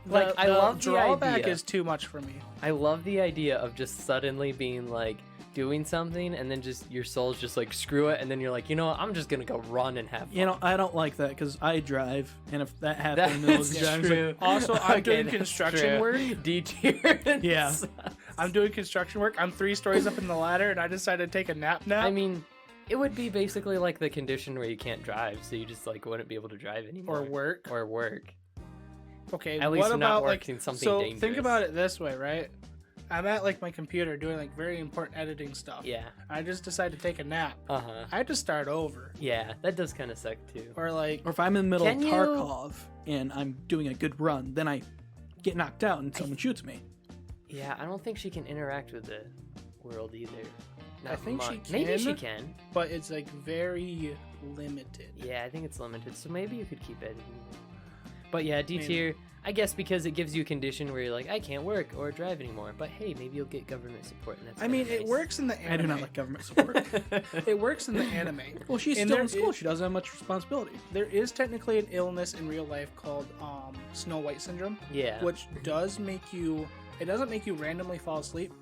Like I love the drawback idea. is too much for me. I love the idea of just suddenly being like doing something, and then just your soul's just like screw it, and then you're like, you know what? I'm just gonna go run and have fun. You know, I don't like that because I drive, and if that happened, in the middle of That's the driving, it's like, true. Also, I'm doing that's construction true. work. D tier. Yeah. I'm doing construction work. I'm 3 stories up in the ladder, and I decided to take a nap now. I mean, it would be basically like the condition where you can't drive, so you just like wouldn't be able to drive anymore. or work. Or work. Okay, At least what not about like working something so? dangerous. Think about it this way, right? I'm at like my computer doing like very important editing stuff. Yeah. I just decided to take a nap. Uh huh. I had to start over, Yeah, that does kind of suck too. or like or if I'm in the middle Can of you- Tarkov and I'm doing a good run, then I get knocked out and someone shoots me. Yeah, I don't think she can interact with the world either. Not I think she much. Maybe can. she can. but it's like very limited. Yeah, I think it's limited, so maybe you could keep editing it. But yeah, D Maybe. tier, I guess because it gives you a condition where you're like, I can't work or drive anymore. But hey, maybe you'll get government support, and that's I mean, kinda it nice. works in the anime. I do not like government support. It works in the anime. Well, she's And still there in school. is- She doesn't have much responsibility. There is technically an illness in real life called Snow White syndrome, Yeah. which does make you. It doesn't make you randomly fall asleep,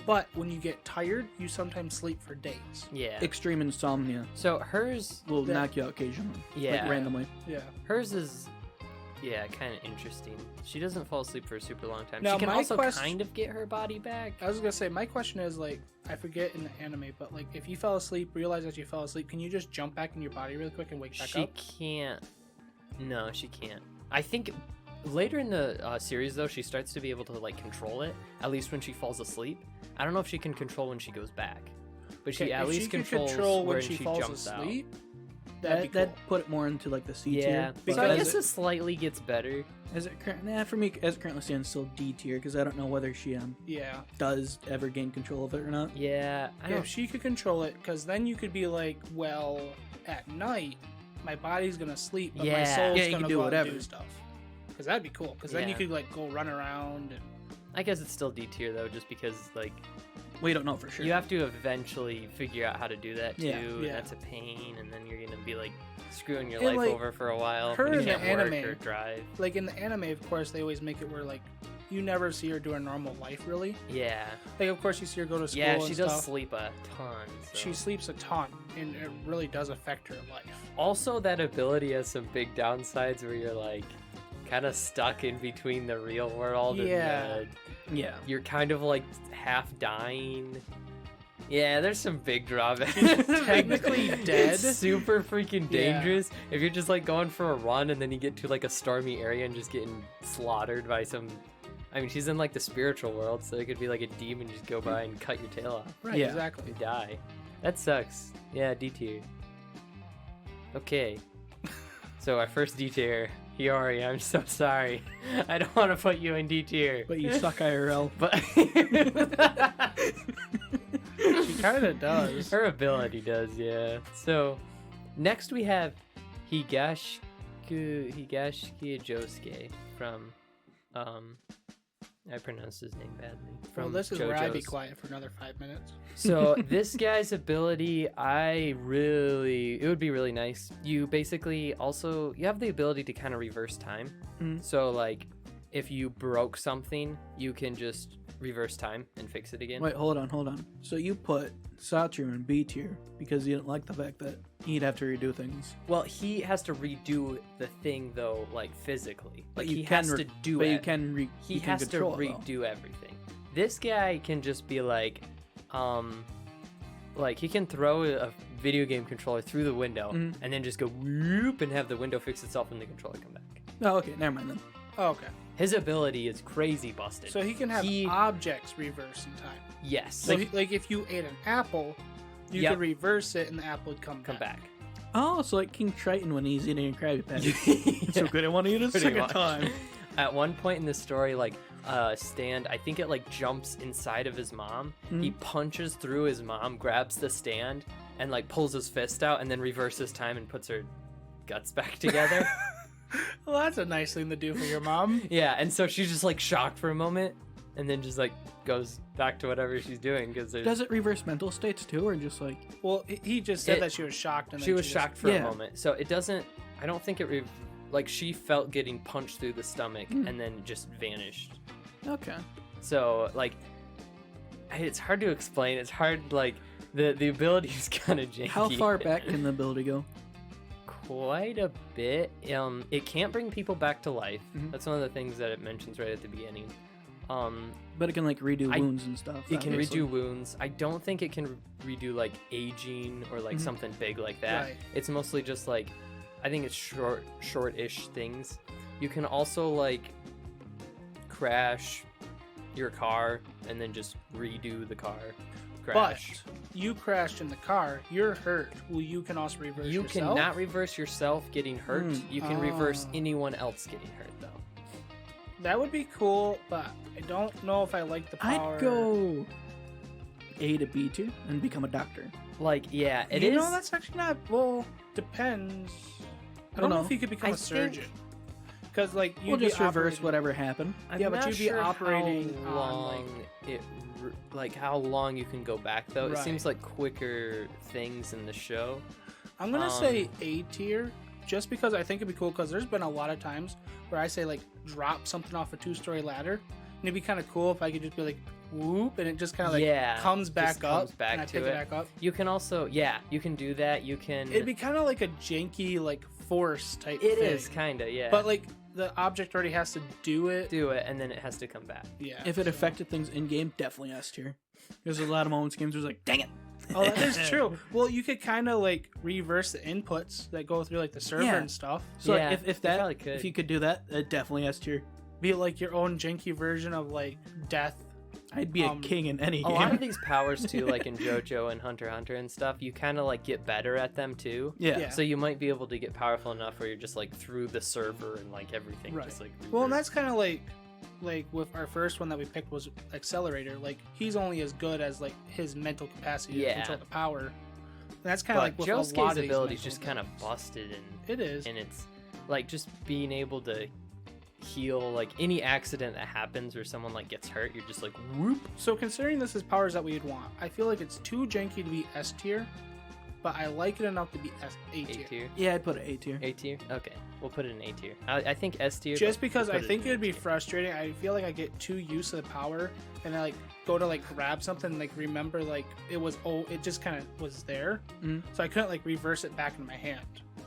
but when you get tired, you sometimes sleep for days. Yeah. Extreme insomnia So hers, will That- knock you out occasionally. Yeah. Like randomly. Yeah. hers is, yeah, kind of interesting. She doesn't fall asleep for a super long time. Now, she can my also quest- kind of get her body back. I was gonna say my question is like I forget in the anime, but like if you fell asleep, realize that you fell asleep, can you just jump back in your body really quick and wake back She up? can't. No, she can't. I think later in the series, though, she starts to be able to like control it. At least when she falls asleep. I don't know if she can control when she goes back, but she Okay, at if least she could controls control when when she she falls jumps asleep. That That'd be cool. put it more into like the C out. Yeah, tier. so Because I as guess it, it slightly gets better. as it for me as it currently stands, still D tier because I don't know whether she Yeah. does ever gain control of it or not. Yeah, I If don't. she could control it, because then you could be like, well, at night, my body's gonna sleep, but my Yeah. soul's Yeah, you gonna can do go out and whatever. do stuff. Because that'd be cool. Because then you Yeah. could like go run around and I guess it's still D tier though, just because like We don't know for sure. you have to eventually figure out how to do that too, Yeah. and Yeah. that's a pain. And then you're gonna be like screwing your And, life like, over for a while. her when you in the can't work anime- or drive. like in the anime, of course, they always make it where like you never see her do her normal life really. Yeah. Like, of course, you see her go to school. Yeah, and she does stuff. sleep a ton. So. She sleeps a ton, and it really does affect her life. Also, that ability has some big downsides where you're like kind of stuck in between the real world Yeah. and Yeah. you're kind of like half dying. Yeah, there's some big drawbacks. Technically dead. It's super freaking Yeah. dangerous if you're just like going for a run and then you get to like a stormy area and just getting slaughtered by some. I mean, she's in like the spiritual world, so it could be like a demon just go by and cut your tail off. Right, Yeah. exactly. You die. That sucks. Yeah, D tier. Okay. So our first D tier, Kyori, I'm so sorry. I don't want to put you in D tier. But you suck IRL. But She kind of does. her ability does, yeah. So next we have Higashiki Josuke from I pronounced his name badly. Well, From this is where I be JoJo's. quiet for another 5 minutes. So this guy's ability, it would be really nice. You basically also, you have the ability to kind of reverse time. Mhm. So like, if you broke something, you can just reverse time and fix it again. Wait, hold on. So you put Satoru in B tier because you didn't like the fact that he'd have to redo things. Well, he has to redo the thing though, like physically. But Like you he can has to do But it. you can He you can has to control it, though. redo everything. This guy can just be like he can throw a video game controller through the window Mhm. and then just go whoop and have the window fix itself and the controller come back. Oh, okay, never mind then. Oh, okay. His ability is crazy busted. So he can have He- objects reverse in time. Yes. So, like if you ate an apple, you Yep. could reverse it and the apple would come come back. Oh, so like King Triton when he's eating a Krabby Patty. Yeah. So good, I want to eat it a Pretty second much. time. At one point in the story, like stand, I think it like jumps inside of his mom. He punches through his mom, grabs the stand, and like pulls his fist out, and then reverses time and puts her guts back together. Well, that's a nice thing to do for your mom. Yeah, and so she's just like shocked for a moment, and then just like goes back to whatever she's doing because Does it reverse mental states too, or just like Well, he just said It- that she was shocked. And she then was just- shocked for a Yeah. moment. So it doesn't. I don't think it. Like she felt getting punched through the stomach and then just vanished. okay? So like, it's hard to explain. It's hard like the ability is kind of janky. How far back can the ability go? Quite a bit. It can't bring people back to life. Mhm. That's one of the things that it mentions right at the beginning. But it can like redo I- wounds and stuff. It can obviously. redo wounds. I don't think it can redo like aging or like Mhm. something big like that. Right. It's mostly just like, I think it's short-ish things. You can also like crash your car and then just redo the car crash. But you crashed in the car. You're hurt. Well, you can also reverse You yourself. cannot reverse yourself getting hurt. You can reverse Ah. anyone else getting hurt though. That would be cool, but I don't know if I like the power. I'd go A to B tier and become a doctor. Like, yeah, it is. You know, that's actually not. Well, depends. I don't know if you could become I a surgeon. think- Because like We'll you'd just be reverse operating- whatever happened. I'm Yeah, but not you'd be sure operating how on, long how long you can go back though. It Right. seems like quicker things in the show. I'm gonna say A tier, just because I think it'd be cool. Because there's been a lot of times where I say like drop something off a 2-story ladder, and it'd be kind of cool if I could just be like whoop, and it just kind of like Yeah, comes just back up, comes back and I to pick it. it back up. You can also, you can do that. You can. It'd be kind of like a janky like force type. It thing. is kinda, yeah. But like the object already has to do it. do it and then it has to come back. Yeah. If it affected things in game, definitely S tier. There's a lot of moments in games where it's like, dang it. Oh, that is true. Well, you could kind of like reverse the inputs that go through like the server Yeah. and stuff. So Yeah, like, you probably could. if you could do that, definitely S tier. Be like your own janky version of like death. I'd be a king in any A game. lot of these powers too, like in JoJo and Hunter x Hunter and stuff, you kind of like get better at them too. yeah. Yeah. So you might be able to get powerful enough where you're just like through the server and like everything Right. just like. Well, and reversed. that's kind of like with our first one that we picked was Accelerator. Like he's only as good as like his mental capacity to Yeah. control the power. And that's kind of But like with a lot Josuke's of these ability is mental just kind of abilities. busted and It is. and it's like just being able to heal like any accident that happens where someone like gets hurt, you're just like whoop. So considering this is powers that we'd want, I feel like it's too janky to be S tier. but I like it enough to be A A tier. tier. Yeah, I'd put it A tier. A tier. Okay, we'll put it in A tier. I think S tier. Just but because we'll I put think in it would be A tier. frustrating. I feel like I get too used to the power, and I like go to like grab something, and, like remember like it just kind of was there, so I couldn't like reverse it back in my hand.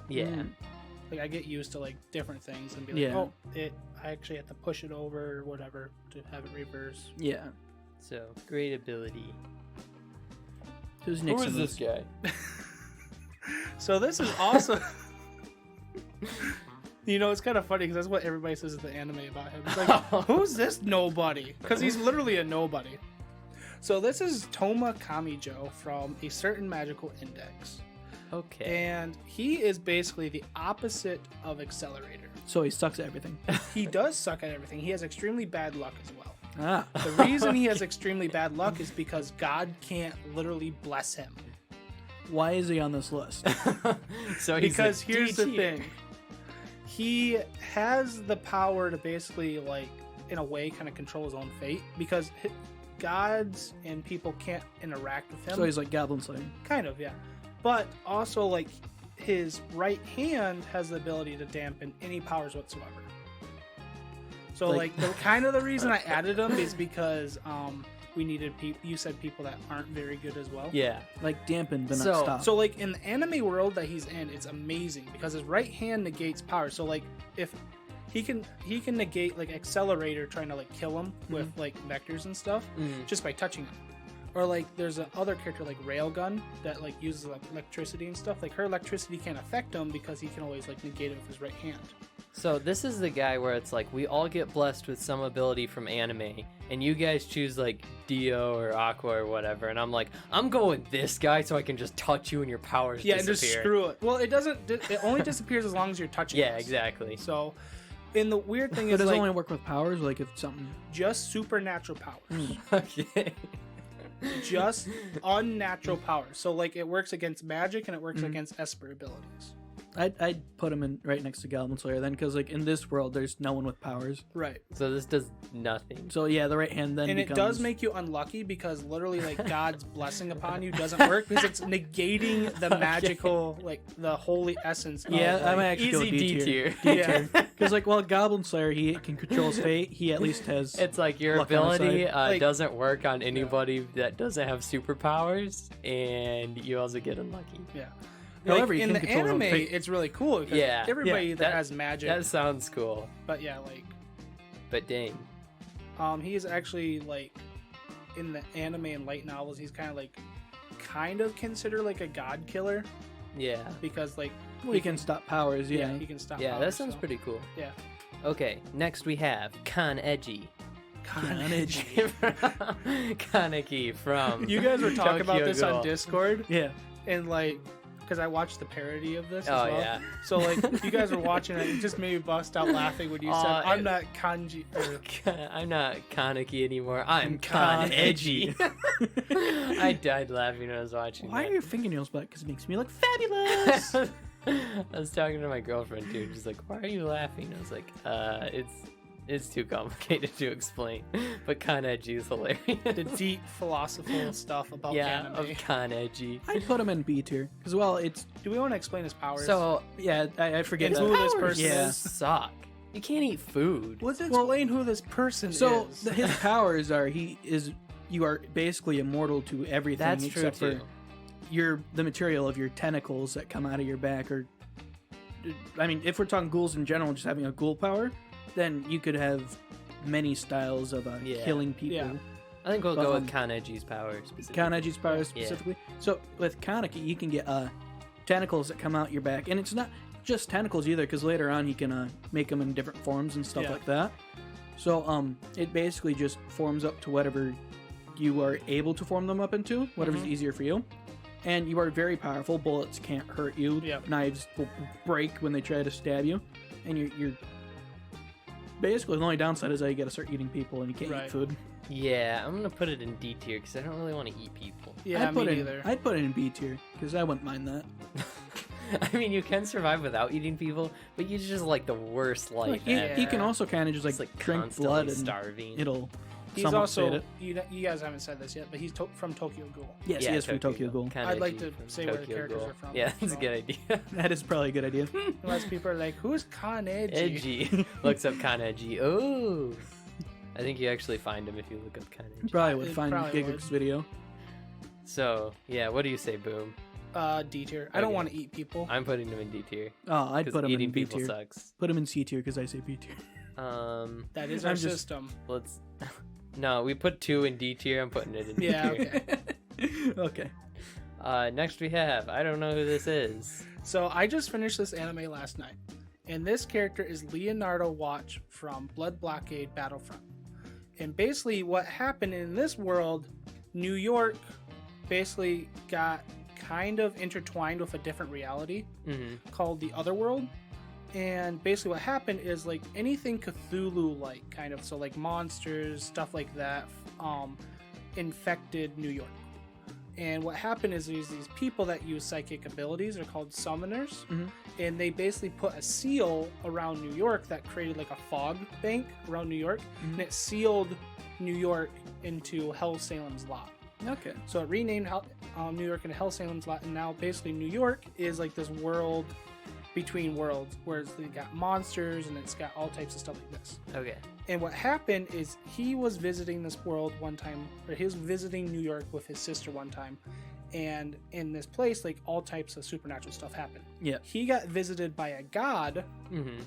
Yeah. Like I get used to like different things and be like, Yeah. I actually have to push it over or whatever to have it reverse. Yeah. So great ability. Who's Who next? is this guy? So this is also, you know, it's kind of funny because that's what everybody says in the anime about him. It's like, who's this nobody? Because he's literally a nobody. So this is Toma Kamijo from a certain magical index. Okay. And he is basically the opposite of Accelerator. So he sucks at everything. He does suck at everything. He has extremely bad luck as well. Ah. The reason he has extremely bad luck is because God can't literally bless him. Why is he on this list? So he's Because a here's D the tier. thing. He has the power to basically, like, in a way, kind of control his own fate. Because gods and people can't interact with him. So he's like Goblin Slayer. Kind of, yeah. But also, like, his right hand has the ability to dampen any powers whatsoever. So, Like- the kind of the reason I added him is because we needed people. You said people that aren't very good as well. Yeah. Like dampened but So- not stopped. So, like, in the anime world that he's in, it's amazing because his right hand negates power. So, like, if he can negate like Accelerator trying to like kill him with like vectors and stuff just by touching him. Or like there's another character like Railgun that like uses like electricity and stuff. Like her electricity can't affect him because he can always like negate it with his right hand. So this is the guy where it's like we all get blessed with some ability from anime, and you guys choose like Dio or Aqua or whatever, and I'm like, I'm going this guy so I can just touch you and your powers Yeah, and disappear. just screw it. Well, it doesn't. It only disappears as long as you're touching. Yeah, us. exactly. So, and the weird thing But is does it like only work with powers? Like if something. just supernatural powers, Okay. just unnatural powers. So like it works against magic and it works against Esper abilities. I'd put him in right next to Goblin Slayer then, because like in this world there's no one with powers. Right. So this does nothing. So yeah, the right hand then And becomes... it does make you unlucky because literally like God's blessing upon you doesn't work because it's negating the magical, like the holy essence. Yeah, of, I might like, actually go Easy D D tier. tier. Yeah. Because like while Goblin Slayer he can control his fate, he at least has. It's like your Luck on his ability side. Like- doesn't work on anybody that doesn't have superpowers, and you also get unlucky. Yeah. However, Like, you in can the control your own anime, fate. it's really cool because Yeah. everybody Yeah, that has magic. That sounds cool, But yeah, like but dang. he is actually like in the anime and light novels, he's kind of considered like a god killer Yeah. because like He can stop powers. Yeah. he can stop. Yeah, powers, that sounds so, pretty cool. Yeah. Okay, next we have Edgy Kaneki. Kaneki from You guys were talking about Tokyo this Ghoul. on Discord, Yeah. and like, because I watched the parody of this as Oh well. yeah. So like, you guys were watching it, it just made me bust out laughing when you said, "I'm it- not kanji." Or, I'm not Kaneki anymore. I'm Edgy. I died laughing when I was watching. Why that. are your fingernails black? Because it makes me look fabulous. I was talking to my girlfriend too. She's like, "Why are you laughing?" I was like, it's too complicated to explain." But Kaneki is hilarious. the deep philosophical stuff about Yeah, anime. of Kaneki. I'd put him in B tier because well, it's Do we want to explain his powers? So yeah. I forget And that. who this powers person Yeah. is. suck. You can't eat food. Let's explain who this person So is. his powers are you are basically immortal to everything That's true except too. for the material of your tentacles that come out of your back. Or I mean, if we're talking ghouls in general, just having a ghoul power, then you could have many styles of Yeah. killing people. Yeah. I think we'll But, go with Kaneji's power specifically. Kaneji's power Yeah. specifically. So with Kaneki, you can get tentacles that come out your back, and it's not just tentacles either, because later on he can make them in different forms and stuff Yeah. like that. So it basically just forms up to whatever you are able to form them up into, whatever's easier for you. And you are very powerful. Bullets can't hurt you. Yep. Knives will break when they try to stab you, and you're basically the only downside is that you got to start eating people and you can't Right. eat food. Yeah, I'm gonna put it in D tier because I don't really want to eat people. yeah, I'd put me it neither. I'd put it in B tier because I wouldn't mind that. I mean, you can survive without eating people, but you just like the worst life Like, you ever. can also kind of just It's like like drink constantly blood and starving. it'll He's Someone also said it. you guys haven't said this yet, but he's from Tokyo Ghoul. Yes, he is from Tokyo Ghoul. I'd like Kaneki to from say where the Tokyo characters Ghoul. are from. Yeah, that's a so- good idea. That is probably a good idea. Unless people are like, who's Kaneki? Edgy. Looks up Kaneki. Oh. I think you actually find him if you look up Kaneki. Probably would It find probably Giga's would. video. So, yeah, what do you say, Boom? D tier. I don't Okay. want to eat people. I'm putting him in D tier. Oh, I'd Because put him eating in B people tier. sucks. Put him in C tier because I say B tier. That is I'm our just- system. Let's. No, we put 2 in D tier. I'm putting it in D Yeah, tier. Okay. Next we have. I don't know who this is. So I just finished this anime last night, and this character is Leonardo Watch from Blood Blockade Battlefront. And basically, what happened in this world, New York basically got kind of intertwined with a different reality Mm-hmm. called the Otherworld. And basically, what happened is like anything Cthulhu-like, kind of, so like monsters, stuff like that, infected New York. And what happened is there's these people that use psychic abilities. They're called summoners. Mhm. And they basically put a seal around New York that created like a fog bank around New York. And it sealed New York into Hell Salem's Lot. Okay. So it renamed New York into Hell Salem's Lot. And now basically New York is like this world between worlds, where it's got monsters and it's got all types of stuff like this. Okay. And what happened is he was visiting this world one time, or he was visiting New York with his sister one time, and in this place, like all types of supernatural stuff happened. Yeah. He got visited by a god Mm-hmm.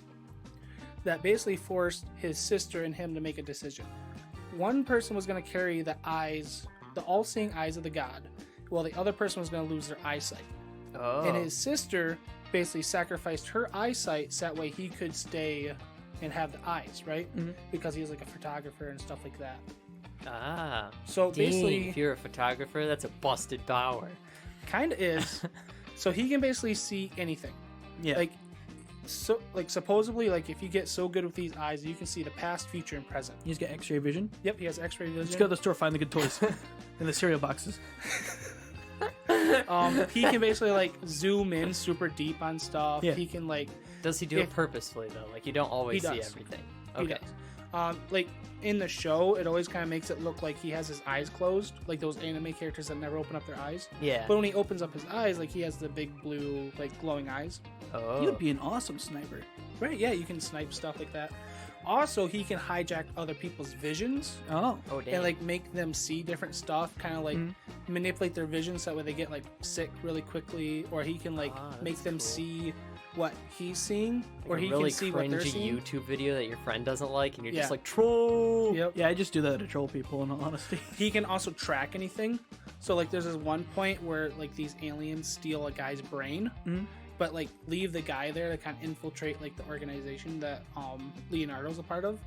that basically forced his sister and him to make a decision. One person was going to carry the eyes, the all-seeing eyes of the god, while the other person was going to lose their eyesight. Oh. And his sister basically sacrificed her eyesight so that way he could stay and have the eyes, right? Mhm. Because he was like a photographer and stuff like that. Ah. So Dang, basically, if you're a photographer, that's a busted power. kind of is. So he can basically see anything. Yeah. Like, so like supposedly, like if you get so good with these eyes, you can see the past, future, and present. He's got X-ray vision. Yep, he has X-ray vision. Let's go to the store, find the good toys in the cereal boxes. He can basically like zoom in super deep on stuff. Yeah. He can like Does he do it If- purposefully though? Like you don't always He see does. everything. he Okay. does. Like in the show, it always kind of makes it look like he has his eyes closed, like those anime characters that never open up their eyes. Yeah. But when he opens up his eyes, like he has the big blue, like glowing eyes. Oh. He would be an awesome sniper. Right? Yeah, you can snipe stuff like that. Also, he can hijack other people's visions Oh. Oh damn. and like make them see different stuff, kind of like Mhm. manipulate their vision so that way they get like sick really quickly, or he can like Ah, make that's them cool. see what he's seeing, Like or a he really can see what they're cringy seeing. YouTube video that your friend doesn't like, and you're Yeah. just like troll. Yep. Yeah, I just do that to troll people, in all honesty. He can also track anything. So like there's this one point where like these aliens steal a guy's brain, Mhm. but like leave the guy there to kind of infiltrate like the organization that Leonardo's a part of.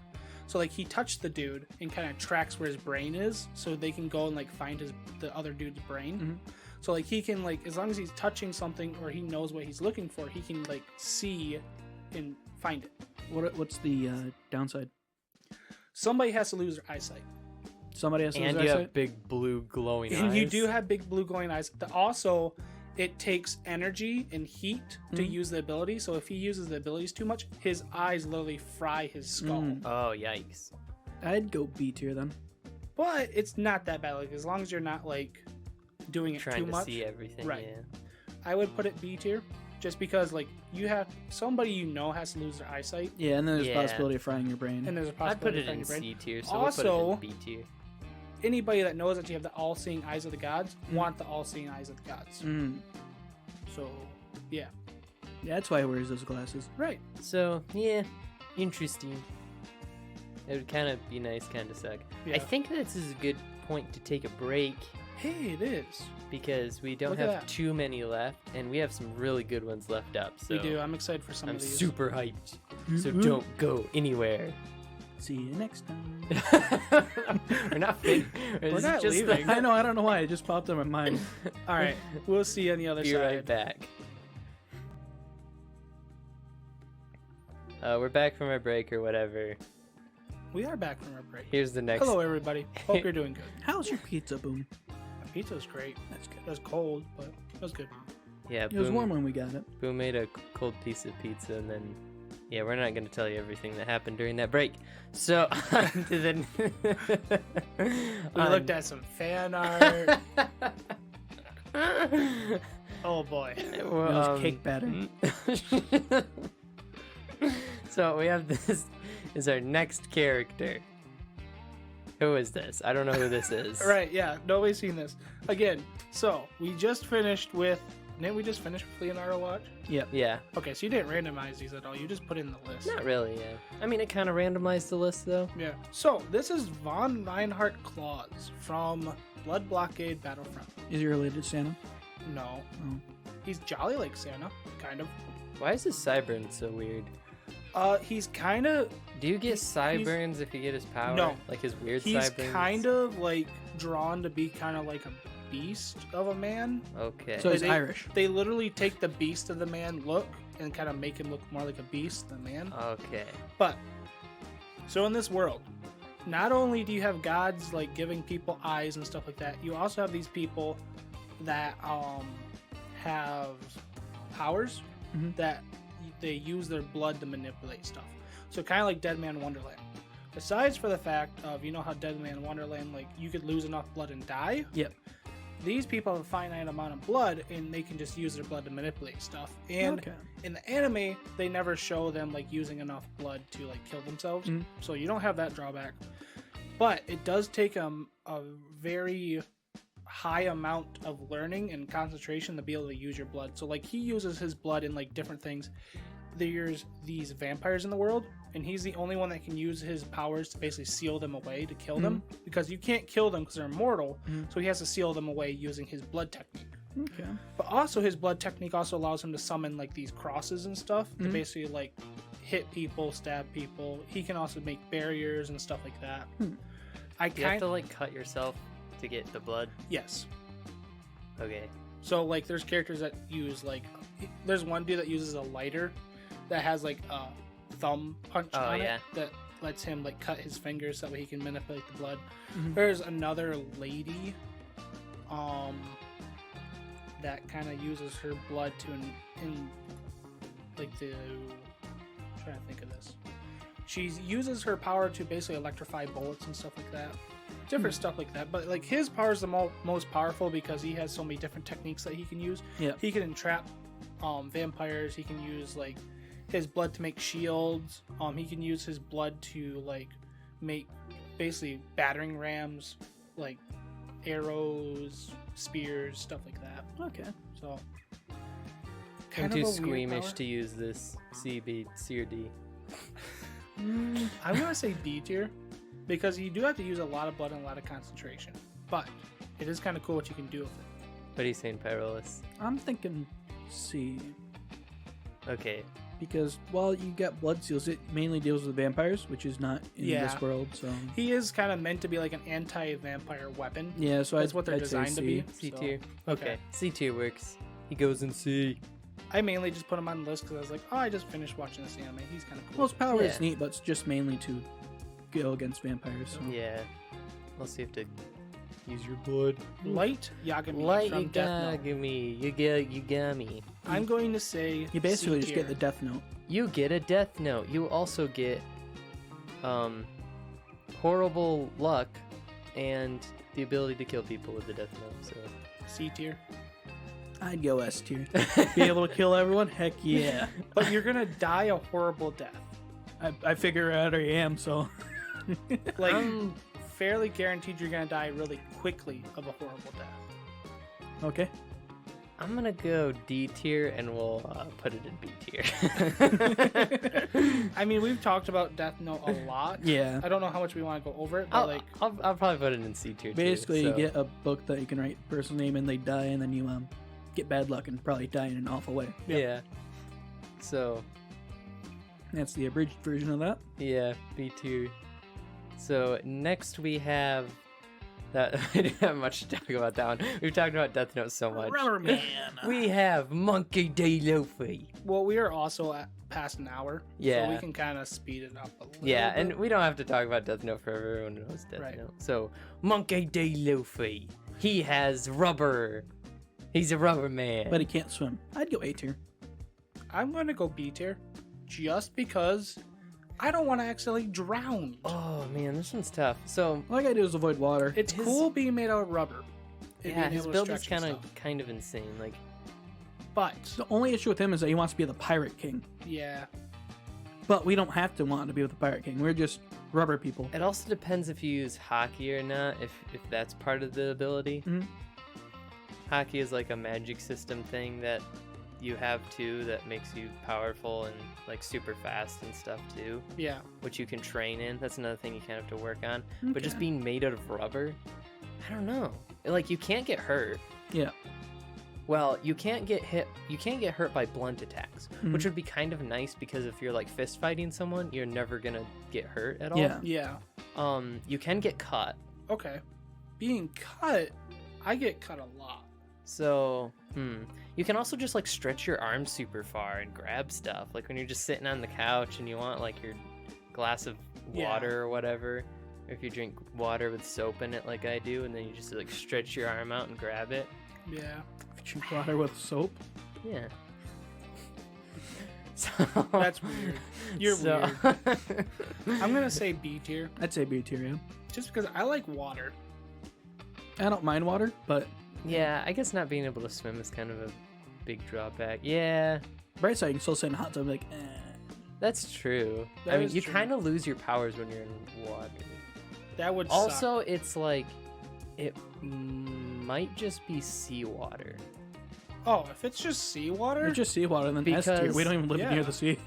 So like he touched the dude and kind of tracks where his brain is, so they can go and like find the other dude's brain. Mhm. So like he can like, as long as he's touching something or he knows what he's looking for, he can like see and find it. What's the downside? Somebody has to lose their eyesight. Somebody has to lose And their you eyesight? have big blue glowing eyes. And you do have big blue glowing eyes. Also, it takes energy and heat to Mhm. use the ability. So if he uses the abilities too much, his eyes literally fry his skull. Mm. Oh yikes. I'd go B tier then. But it's not that bad. Like as long as you're not like doing it Trying too to much, see everything. Right. Yeah. I would put it B tier. Just because like you have somebody you know has to lose their eyesight, Yeah, and then there's Yeah. a possibility of frying your brain. and there's a I'd put possibility it of in finding your brain. C tier, so Also- we'll put it in B tier. Anybody that knows that you have the all-seeing eyes of the gods want the all-seeing eyes of the gods. Mm. So yeah, Yeah, that's why he wears those glasses. right. So yeah, interesting. It would kind of be nice, kind of suck. Yeah. I think this is a good point to take a break Hey, it is. because we don't Look at have that. too many left, and we have some really good ones left up. So We do. I'm excited for some I'm of these. super hyped. So Mhm. don't go anywhere. See you next time. We're not fin- We're it's not just leaving. I know, I don't know why. It just popped in my mind. All right, we'll see you on the other Be side. right back. We're back from our break or whatever. We are back from our break. Here's the next. Hello, everybody. Hope you're doing good. How's your pizza, Boom? My pizza was great. That's good. It was cold, but it was good. Yeah, It was Boom, warm when we got it. Boom made a cold piece of pizza and then Yeah, we're not going to tell you everything that happened during that break. So, on to the... We looked at some fan art. Oh boy. Well, It was cake batter. So we have this is our next character. Who is this? I don't know who this is. Right, yeah. Nobody's seen this. Again, so we just finished with... Didn't we just finish with Leonardo Watch? Yep. Yeah. Okay, so you didn't randomize these at all. You just put in the list. Not really, yeah. I mean, it kind of randomized the list, though. Yeah. So, this is Von Reinhardt Claus from Blood Blockade Battlefront. Is he related to Santa? No. Oh. He's jolly like Santa, kind of. Why is his sideburn so weird? He's kind of... Do you get sideburns if you get his power? No. Like his weird He's sideburns? kind of, like, drawn to be kind of like a beast of a man. Okay. So he's They- Irish. They literally take the beast of the man look and kind of make him look more like a beast than a man. Okay. But, so in this world, not only do you have gods like giving people eyes and stuff like that, you also have these people that have powers Mhm. that they use their blood to manipulate stuff. So kind of like Dead Man Wonderland. Besides for the fact of, you know how Dead Man Wonderland, like you could lose enough blood and die? Yep. These people have a finite amount of blood and they can just use their blood to manipulate stuff. And Okay. in the anime, they never show them like using enough blood to like kill themselves. Mhm. So you don't have that drawback. But it does take a very high amount of learning and concentration to be able to use your blood. So like he uses his blood in like different things. There's these vampires in the world, and he's the only one that can use his powers to basically seal them away to kill them, because you can't kill them because they're immortal. So he has to seal them away using his blood technique. Okay. But also his blood technique also allows him to summon like these crosses and stuff to basically like hit people, stab people. He can also make barriers and stuff like that. I You have kind to, like, cut yourself to get the blood? yes. Okay. So like there's characters that use like there's one dude that uses a lighter that has like a thumb punch on yeah. it that lets him like cut his fingers so that way he can manipulate the blood. Mhm. There's another lady that kind of uses her blood to in like the I'm trying to think of this. She uses her power to basically electrify bullets and stuff like that. Different stuff like that, but like his power is the most powerful because he has so many different techniques that he can use. Yeah. He can entrap vampires. He can use like his blood to make shields. He can use his blood to like make basically battering rams, like arrows, spears, stuff like that. Okay. So I'm kind too of a weird squeamish power. to use this C, B, C, or D. I'm gonna say D tier because you do have to use a lot of blood and a lot of concentration, but it is kind of cool what you can do with it. What are you saying, Pyrolus? I'm thinking C, Okay. because while you get blood seals, it mainly deals with vampires, which is not in Yeah. this world. So He is kind of meant to be like an anti-vampire weapon. yeah, so That's what they're I'd say designed to C. be. C So, tier. okay. Okay. C tier works. He goes in C. I mainly just put him on the list because I was like, oh, I just finished watching this anime. He's kind of cool. Well, his power is Yeah. neat, but it's just mainly to go against vampires. So. Yeah. Unless you have to use your blood. Light Yagami Light from Death Note. Yagami. You got me. I'm going to say You basically C just get the tier. Death Note. You get a death note. You also get horrible luck and the ability to kill people with the death note. So C tier. I'd go S tier. Be able to kill everyone? Heck yeah. But you're gonna die a horrible death. I figure out I am, so. Like, fairly guaranteed you're gonna die really quickly of a horrible death. Okay. I'm gonna go D tier and we'll put it in B tier. I mean, we've talked about Death Note a lot. Yeah. I don't know how much we want to go over it, but like, I'll probably put it in C tier. Basically, too, you so- get a book that you can write a person's name and they die, and then you get bad luck and probably die in an awful way. Yeah. So That's the abridged version of that. yeah, B tier. So next we have that. I didn't have much to talk about that one. We've talked about Death Note so much. Rubber Man. We have Monkey D. Luffy. well, we are also at past an hour, Yeah. so we can kind of speed it up a little. Yeah, bit. and we don't have to talk about Death Note forever. Everyone knows Death Right. Note. So Monkey D. Luffy. He has rubber. He's a rubber man. But he can't swim. I'd go A tier. I'm gonna go B tier, just because I don't want to accidentally drown. Oh man, this one's tough. So All I gotta do is avoid water. It's cool being made out of rubber. and yeah, being his able to build is stretch and stuff. kind of insane. Like, But The only issue with him is that he wants to be the Pirate King. yeah, But we don't have to want to be with the Pirate King. We're just rubber people. it also depends if you use hockey or not. If that's part of the ability. Mhm. Hockey is like a magic system thing that you have too that makes you powerful and like super fast and stuff too, yeah. which you can train in. That's another thing you kind of have to work on. But just Okay. being made out of rubber, I don't know. Like, you can't get hurt. Yeah. Well, you can't get hit. You can't get hurt by blunt attacks, Mhm. which would be kind of nice because if you're like fist fighting someone, you're never gonna get hurt at all. Yeah. Yeah. You can get cut. Okay. Being cut, I get cut a lot. So, you can also just like stretch your arms super far and grab stuff. Like when you're just sitting on the couch and you want like your glass of Yeah. water or whatever. Or if you drink water with soap in it like I do, and then you just like stretch your arm out and grab it. Yeah. Drink water with soap. Yeah. So, That's weird. You're weird. I'm gonna say B tier I'd say B tier, yeah. just because I like water. I don't mind water, but Yeah, I guess not being able to swim is kind of a big drawback. Yeah, bright side, you can still sit in hot tub like, that's true. That I mean, is you true. kind of lose your powers when you're in water. That would Also, it's like, it might just be seawater. suck. Oh, if it's just seawater, It's just seawater, and then S tier. Because- We don't even live yeah. near the sea.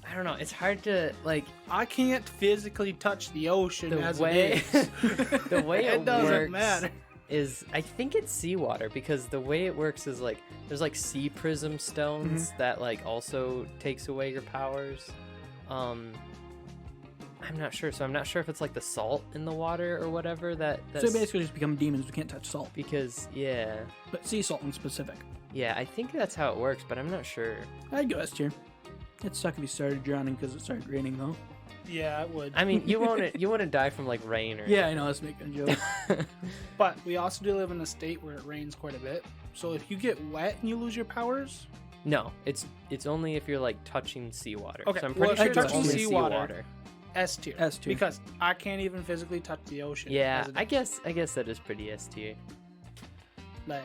I don't know. It's hard to, like, I can't physically touch the ocean the as way, it is. the way it doesn't works matter. is, I think it's seawater because the way it works is like, there's like sea prism stones that like also takes away your powers. I'm not sure. So I'm not sure if it's like the salt in the water or whatever that's So basically just become demons. We can't touch salt. because yeah, But sea salt in specific. I think that's how it works, but I'm not sure. I'd go S tier. It'd suck if you started drowning because it started raining, though. Yeah, it would. I mean, you wouldn't die from like rain or Yeah, I know. I was making a joke. But we also do live in a state where it rains quite a bit. So if you get wet and you lose your powers, No, it's only if you're like touching seawater. Okay, So I'm well, pretty if sure you're it's touching only seawater, seawater. S tier. S tier. Because I can't even physically touch the ocean. Yeah, as it I guess that is pretty S tier. like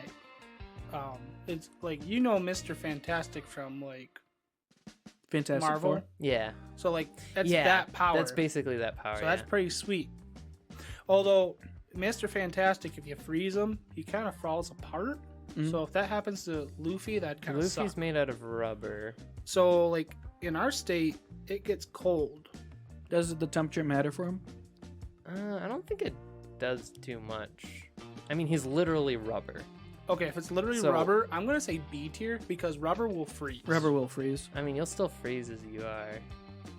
it's like Mr. Fantastic from like Fantastic Marvel. Four. Yeah. So like that's Yeah, that power. That's basically that power. So that's pretty sweet. Although Mr. Fantastic, if you freeze him, he kind of falls apart. Mhm. So if that happens to Luffy, that kind of Luffy's sucks. made out of rubber. So like in our state, it gets cold. Does the temperature matter for him? I don't think it does too much. I mean, he's literally rubber. Okay, if it's literally So- rubber, I'm gonna say B tier because rubber will freeze. Rubber will freeze. I mean, you'll still freeze as you are.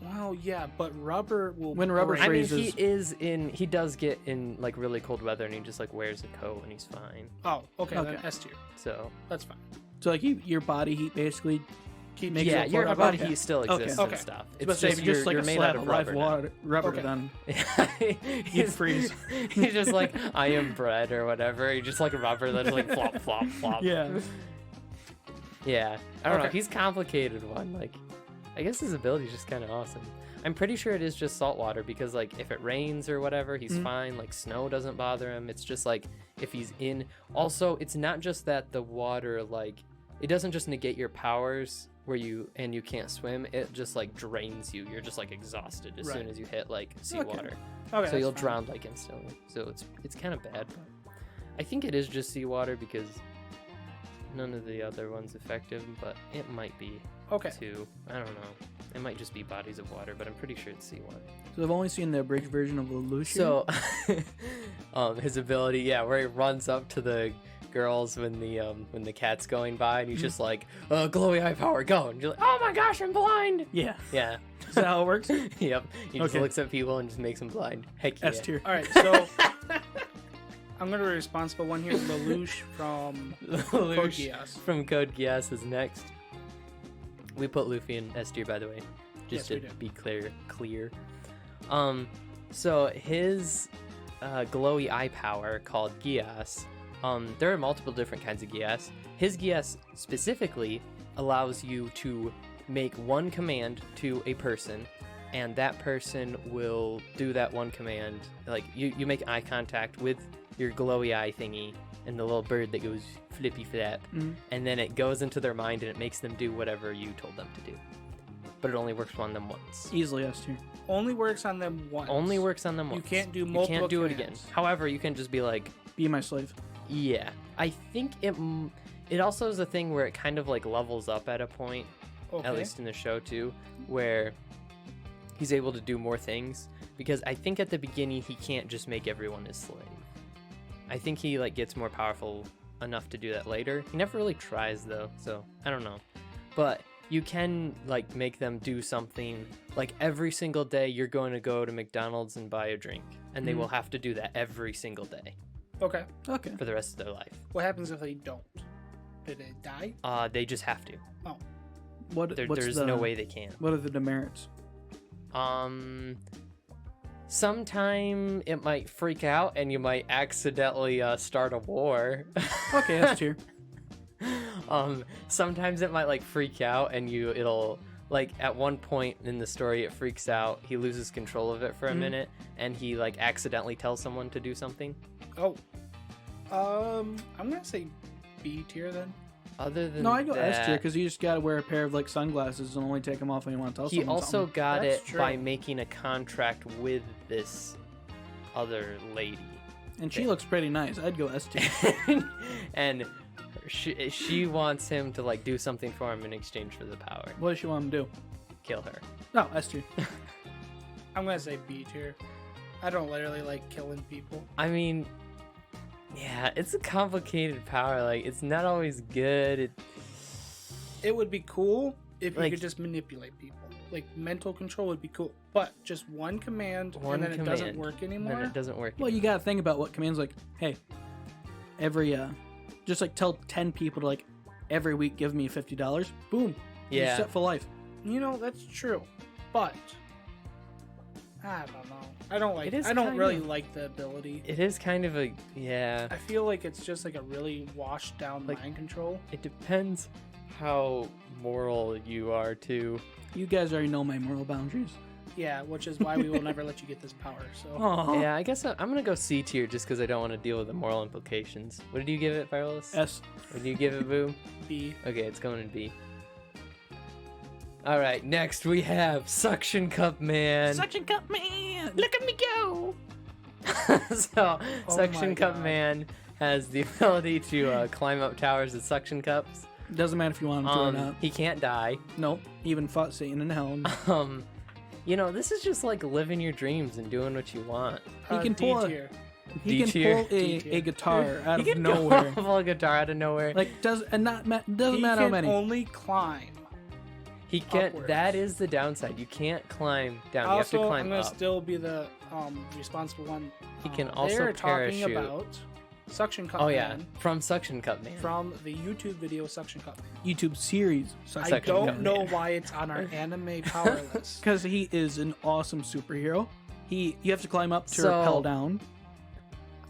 Well, yeah, but rubber will. When rubber break. I mean, freezes. he does get in like really cold weather and he just like wears a coat and he's fine. Oh, okay, then Okay. S tier. So That's fine. So like your body heat basically Keep Makes yeah, it your float up. body Okay. heat still Okay. exists Okay. and stuff. But It's just just like you're a made slab out of of live rubber. rubber Okay. then. You'd freeze. He's just like, I am bread or whatever. He's just like rubber that's like flop, flop, flop. Yeah. Yeah. I don't know. Okay. He's complicated one. Like, I guess his ability is just kind of awesome. I'm pretty sure it is just salt water because, like, if it rains or whatever, he's Mhm. fine. Like, snow doesn't bother him. It's just like if he's in. Also, it's not just that the water, like, it doesn't just negate your powers where you can't swim. It just like drains you. You're just like exhausted as soon Right. as you hit like seawater. Okay, So that's you'll fine. drown like instantly. So it's kind of bad. But I think it is just seawater because none of the other ones effective, but it might be Okay. too. I don't know. It might just be bodies of water, but I'm pretty sure it's seawater. So I've only seen the abridged version of Lucian. So his ability, yeah, where he runs up to the girls when the cat's going by and he's just like, glowy eye power, go, and you're like, oh my gosh, I'm blind. yeah. Yeah. Is that how it works? Yep. He just Okay. looks at people and just makes them blind. Heck yeah. S tier. All right, so I'm gonna be responsible one here. Lelouch from Code Lelouch Geass. from Code Geass is next. We put Luffy in S tier, by the way, just Yes, we to did. be clear. So his glowy eye power called Geass. There are multiple different kinds of Geass. His Geass specifically allows you to make one command to a person, and that person will do that one command. Like, you make eye contact with your glowy eye thingy and the little bird that goes flippy flap, and then it goes into their mind and it makes them do whatever you told them to do. But it only works on them once. Easily S tier. Only works on them once. Only works on them once. You can't do multiple You can't do it commands. again. However, you can just be like, Be my slave. yeah. I think it also is a thing where it kind of like levels up at a point, Okay. at least in the show too, where he's able to do more things, because I think at the beginning he can't just make everyone his slave. I think he like gets more powerful enough to do that later. He never really tries though, so I don't know. But you can like make them do something like every single day you're going to go to McDonald's and buy a drink, and they will have to do that every single day Okay. Okay. for the rest of their life. What happens if they don't? Do they die? They just have to. What's There's the, no way they can. What are the demerits? Sometime it might freak out and you might accidentally start a war. Okay, S tier. Sometimes it might like freak out and it'll like at one point in the story it freaks out, he loses control of it for a minute, and he like accidentally tells someone to do something. Oh. I'm gonna say B tier then. Other than No, I go that, S tier because you just gotta wear a pair of like sunglasses and only take them off when you want to tell he someone also something. got That's it true. by making a contract with this other lady. And she looks pretty nice. I'd go S tier. And she wants him to like do something for him in exchange for the power. What does she want him to do? Kill her. No, S tier. I'm gonna say B tier. I don't literally like killing people. I mean, yeah, it's a complicated power. Like, it's not always good. It would be cool if you Like- could just manipulate people. Like, mental control would be cool. But just one command One and then it doesn't command, work Then anymore. it doesn't work. Well, you gotta think about what commands like, hey, every just like tell 10 people to like every week give me $50. Boom. You're Yeah. set for life. You know, that's true. But I don't know. I don't like It is I don't kind really of- like the ability. It is kind of a, yeah. I feel like it's just like a really washed down Like- mind control. It depends how moral you are, too. You guys already know my moral boundaries. Yeah, which is why we will never let you get this power. So Oh. Yeah, I guess I'm going to go C tier just because I don't want to deal with the moral implications. What did you give it, Virus? S. What did you give it, Boo? B. Okay, it's going in B. All right, next we have Suction Cup Man. Suction cup man. Look at me go! So, Oh Suction my Cup God. Man has the ability to climb up towers with suction cups. Doesn't matter if you want him to or not. He can't die. Nope. Even fought Satan in hell. You know, this is just like living your dreams and doing what you want. He can D pull a- tier. He can D-tier. pull a D-tier. guitar out He of can nowhere. pull a guitar out of nowhere. Like doesn't matter He how can many. only climb. He can't. upwards. That is the downside. You can't climb down. You have to Also, climb I'm gonna up. still be the responsible one. He can also they're talking parachute. about Suction Cup Oh yeah, Man from Suction Cup Man. from the YouTube video Suction Cup Man. YouTube series. I Suction don't Cup know Man. why it's on our anime power list. Because he is an awesome superhero. You have to climb up to So- rappel down.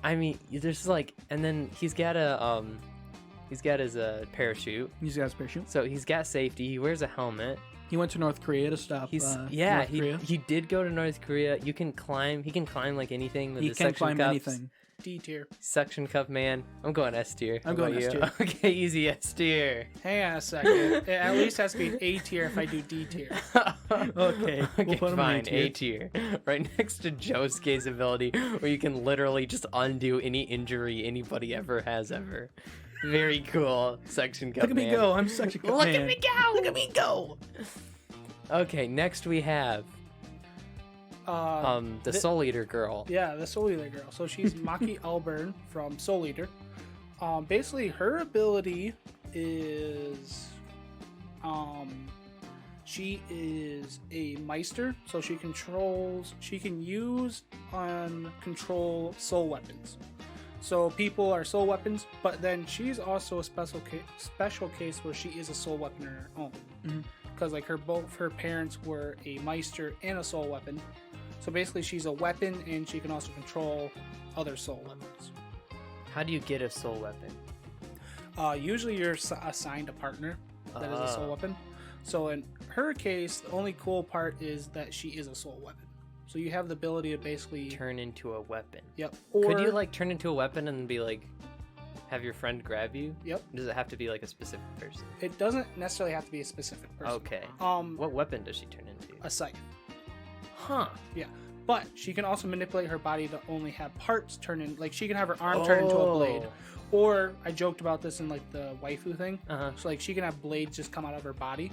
I mean, there's like, and then he's got his parachute. He's got his parachute. So he's got safety. He wears a helmet. He went to North Korea to stop. He's North he Korea. he did go to North Korea. You can climb. He can climb like anything with He his can suction climb cups. anything. D tier. Suction Cup Man. I'm going S tier. How I'm going about S you? tier. Okay, easy S tier. Hang on a second. It at least has to be an A tier if I do D tier. Okay, we'll Okay, put him in fine. A A tier. Right next to Josuke's ability, where you can literally just undo any injury anybody ever has ever. Very cool. Suction Cup Look at me Man. go! I'm suction cup Look man. at me go! Look at me go! Okay, next we have the Soul Eater girl. Yeah, the Soul Eater girl. So she's Maki Alburn from Soul Eater. Basically, her ability is, she is a Meister, so she can use and control soul weapons. So people are soul weapons, but then she's also a special case where she is a soul weapon on her own. Mhm. Because like both her parents were a Meister and a soul weapon. So basically, she's a weapon, and she can also control other soul weapons. How do you get a soul weapon? Usually, you're assigned a partner that is a soul Ah. weapon. So in her case, the only cool part is that she is a soul weapon. So you have the ability to basically Turn into a weapon. Yep. Could you like turn into a weapon and be like, have your friend grab you? Yep. Does it have to be like a specific person? It doesn't necessarily have to be a specific person. Okay. Um, What weapon does she turn into? a scythe. Huh. Yeah. But she can also manipulate her body to only have parts turn in. Like, she can have her arm turn into a blade. Or, I joked about this in, like, the waifu thing. Uh-huh. So, like, she can have blades just come out of her body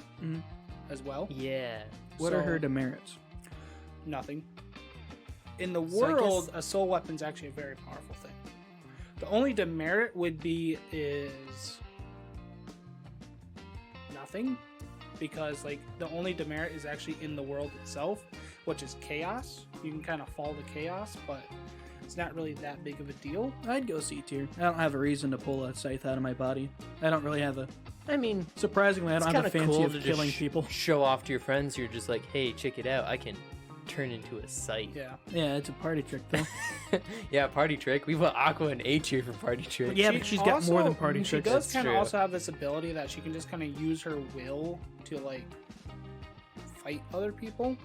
as well. Yeah. What are her demerits? Nothing. In the So I world, guess- a soul weapon is actually a very powerful thing. The only demerit would be is nothing, because like the only demerit is actually in the world itself, which is chaos. You can kind of fall to chaos, but it's not really that big of a deal. I'd go C tier. I don't have a reason to pull a scythe out of my body. I don't really have a. I mean, Surprisingly, I it's don't have a kinda fancy cool of to killing just people. show off to your friends. You're just like, hey, check it out. I can turn into a scythe. Yeah. Yeah, it's a party trick though. Yeah, party trick. We put Aqua in A tier for party trick. Yeah, but she's got more than party She tricks. does That's kind of true. also have this ability that she can just kind of use her will to like fight other people.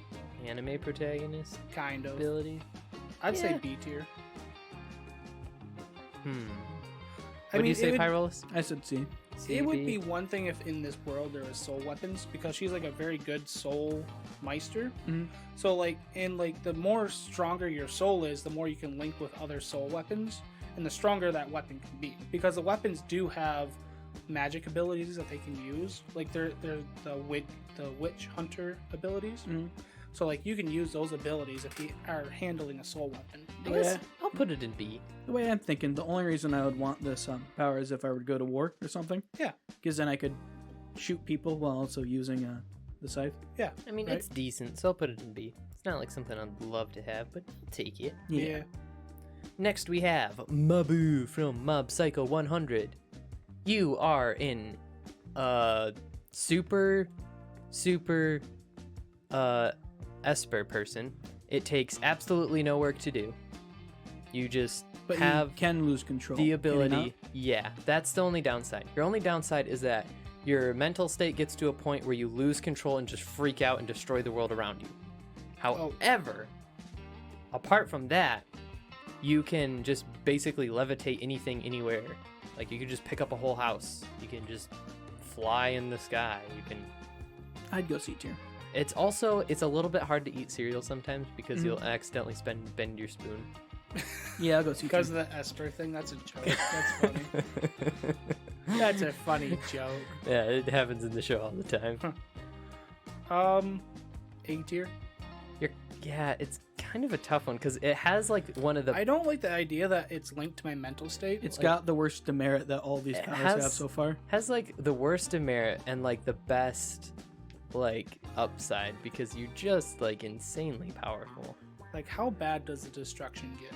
Anime protagonist Kind of. ability. I'd say Yeah. B tier. What do you say, it would- Pyrolus? I said C. It would CB? be one thing if in this world there was soul weapons, because she's like a very good soul meister. Mhm. So like, and like the more stronger your soul is, the more you can link with other soul weapons, and the stronger that weapon can be. Because the weapons do have magic abilities that they can use, like they're the witch hunter abilities. Mhm. So like you can use those abilities if you are handling a soul weapon. I guess Yeah. I'll put it in B. The way I'm thinking, the only reason I would want this power is if I would go to war or something. Yeah. Because then I could shoot people while also using the scythe. Yeah. I mean, Right. it's decent, so I'll put it in B. It's not like something I'd love to have, but I'll take it. Yeah. Next, we have Mabu from Mob Psycho 100. You are in super Esper person. It takes absolutely no work to do. You just But have you can lose control. the can you ability. not? Yeah, that's the only downside. Your only downside is that your mental state gets to a point where you lose control and just freak out and destroy the world around you. However, apart from that, you can just basically levitate anything anywhere. Like you can just pick up a whole house. You can just fly in the sky. You can. I'd go C tier. It's a little bit hard to eat cereal sometimes because you'll accidentally bend your spoon. Yeah, I'll go C tier. Because of the Esper thing, that's a joke. That's funny. That's a funny joke. Yeah, it happens in the show all the time. A tier. Yeah, it's kind of a tough one because it has like one of the. I don't like the idea that it's linked to my mental state. It's Like, got the worst demerit that all these It powers has- have so far. has like the worst demerit and like the best like upside because you're just like insanely powerful. like how bad does the destruction get?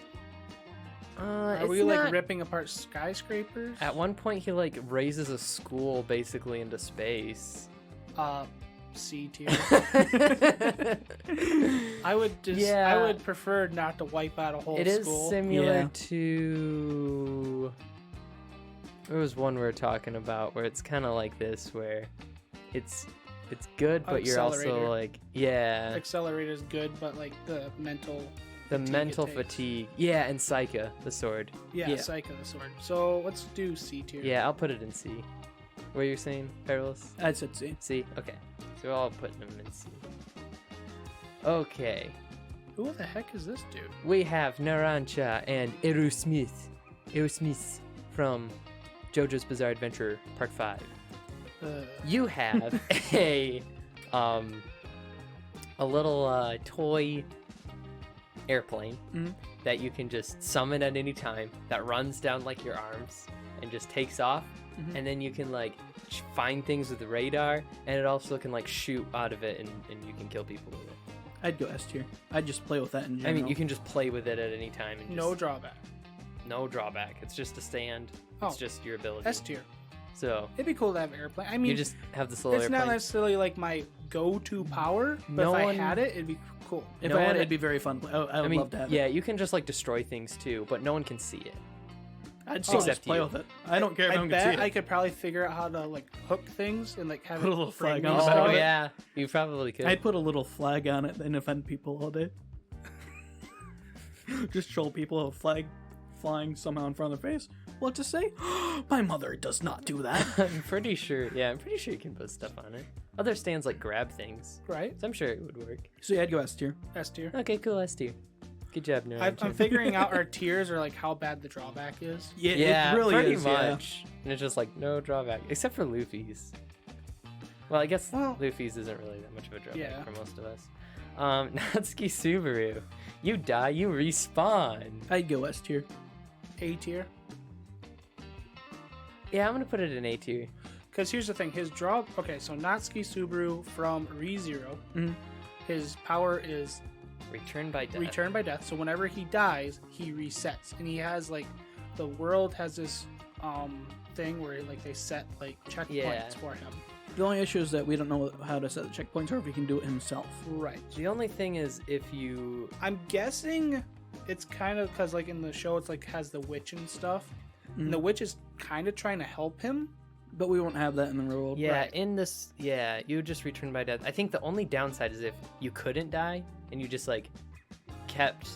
Are Are we like ripping apart skyscrapers? At one point, he like raises a school basically into space. C tier. I would just. Yeah. I would prefer not to wipe out a whole It is school. similar Yeah. to. There was one we were talking about where it's kind of like this, where it's good, but you're also Accelerator. like, yeah, Accelerator is good, but like the mental. the fatigue it mental takes. fatigue. Yeah, and Psycha, the sword. Yeah, Yeah. Psycho the sword. So let's do C tier. Yeah, I'll put it in C. What are you saying, Perilous? I said C. C? Okay. So we're all putting them in C. Okay. Who the heck is this dude? We have Narancha and Erosmith from JoJo's Bizarre Adventure Part 5. You have a little toy airplane that you can just summon at any time that runs down like your arms and just takes off, and then you can like find things with the radar, and it also can like shoot out of it, and you can kill people with it. I'd go S tier. I'd just play with that in general. I mean, you can just play with it at any time and No just, drawback. no drawback. It's just a stand. Oh. It's just your ability. S tier. So It'd be cool to have an airplane. I mean, you just have this little it's airplane. not necessarily like my go-to power, but No if one- I had it, it'd be cool. If no I had one- it, it'd be very fun. I would I mean, love to have yeah, it. you can just like destroy things too, but no one can see it. I'd still just Except play you. with it. I don't care if I I'm gonna see bet I it. could probably figure out how to like hook things and like have Put a it little bring flag me on the stuff. back Oh of it. yeah, you probably could. I'd put a little flag on it and offend people all day. Just troll people with a flag flying somehow in front of their face. What to say? My mother does not do that. I'm pretty sure. Yeah, I'm pretty sure you can put stuff on it. Other stands like grab things, Right? so I'm sure it would work. So yeah, I'd go S tier. S tier. Okay, cool. S tier. Good job, Noah. I'm figuring out our tiers or like how bad the drawback is. Yeah, Yeah, it really pretty is. Yeah. much. And it's just like no drawback, except for Luffy's. Well, I guess Well- Luffy's isn't really that much of a drawback Yeah. for most of us. Natsuki Subaru, you die, you respawn. I'd go S tier. A tier. Yeah, I'm gonna put it in A tier. Because here's the thing, his draw. Okay, so Natsuki Subaru from ReZero, Mhm. his power is Return by death. return by death. So whenever he dies, he resets, and he has like the world has this thing where like they set like checkpoints Yeah. for him. The only issue is that we don't know how to set the checkpoints or if he can do it himself. Right. The only thing is if you I'm guessing it's kind of because like in the show it's like has the witch and stuff. And the witch is kind of trying to help him. But we won't have that in the real world. yeah, Right. in this you would just return by death. I think the only downside is if you couldn't die and you just like kept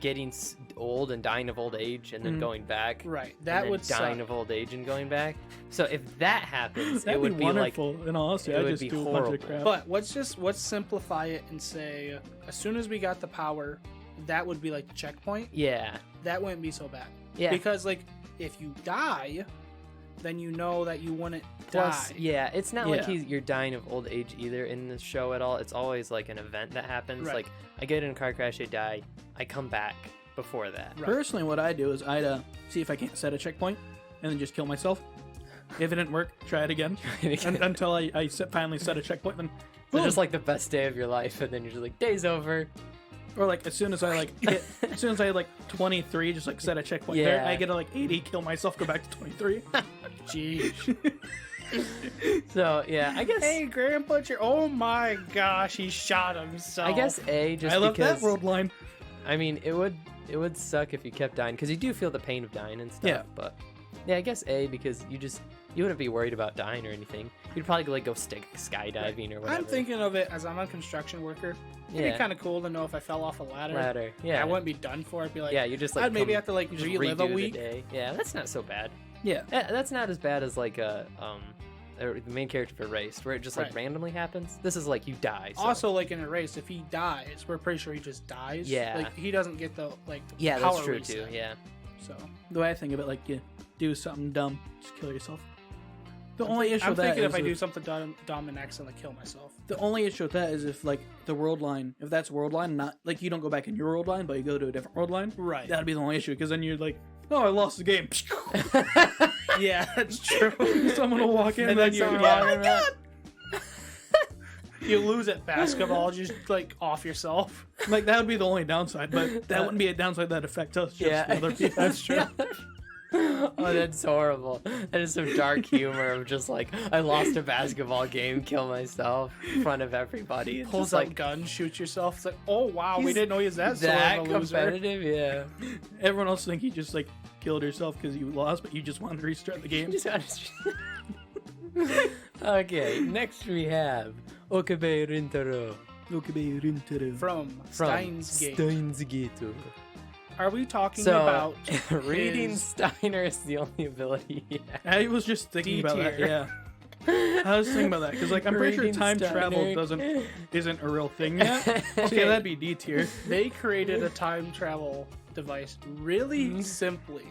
getting old and dying of old age and then Mhm. going back. Right. and That then would dying suck. of old age and going back. So if that happens, That'd it would be be like wonderful. In all honesty, it I'd would just be do a bunch horrible. of crap. But let's simplify it and say as soon as we got the power, that would be like the checkpoint. yeah, That wouldn't be so bad. yeah. Because like if you die, then you know that you wouldn't Plus, die. yeah, it's not like Yeah. you're dying of old age either in the show at all. It's always like an event that happens. Right. Like I get in a car crash, I die, I come back before that. Right. Personally, what I do is I'd see if I can't set a checkpoint and then just kill myself. If it didn't work, try it again until I finally set a checkpoint. Then, So boom. just like the best day of your life, and then you're just like, day's over. Or like as soon as I like hit, as soon as I hit like 23, just like set a checkpoint there. Yeah. I get to like 80, kill myself, go back to 23. Jeez. So yeah, I guess Hey, Grandpa, oh my gosh, he shot himself. I guess A just I love because that world line. I mean it would suck if you kept dying because you do feel the pain of dying and stuff. Yeah. But yeah, I guess A because you wouldn't be worried about dying or anything. You'd probably like go skydiving or whatever. I'm thinking of it as I'm a construction worker. It'd Yeah. be kind of cool to know if I fell off a ladder. Ladder. Yeah. I wouldn't be done for. I'd be like, yeah, you just like I'd maybe come- have to like just relive a redo the week. day. Yeah, that's not so bad. Yeah. That's not as bad as like the main character for Erased, where it just like Right. randomly happens. This is like you die. So. Also, like in a race, if he dies, we're pretty sure he just dies. Yeah. Like he doesn't get the like yeah, power that's true reset. too. Yeah. So The way I think of it, like you do something dumb, just kill yourself. The only issue I'm with that thinking is if I do something dumb and accidentally kill myself. the only issue with that is if like the world line, if that's world line, not like you don't go back in your world line, but you go to a different world line. Right. That'd be the only issue because then you're like, oh, I lost the game. Yeah, that's true. Someone will walk in And then you're you're like, oh my god. You lose at basketball, just like off yourself. Like that would be the only downside, but that wouldn't be a downside that affects us. Just Yeah. the other people. That's true. Oh, that's horrible. That is some dark humor of just like I lost a basketball game, kill myself in front of everybody. It's Pulls just out like gun, shoots yourself. It's like, oh wow, we He's didn't know he was that sort that of a loser. competitive. Yeah. Everyone else think you just like killed yourself because you lost, but you just wanted to restart the game. Just okay, next we have Okabe Rintaro From from Steins Gate. Steins Gate. Are we talking So, about reading his- Steiner is the only ability he has. I was just thinking D about that. tier. Yeah, I was thinking about that because like I'm pretty sure Reading time Steiner. travel isn't a real thing yet. So yeah, Okay. that'd be D tier. They created a time travel device really Mhm. simply.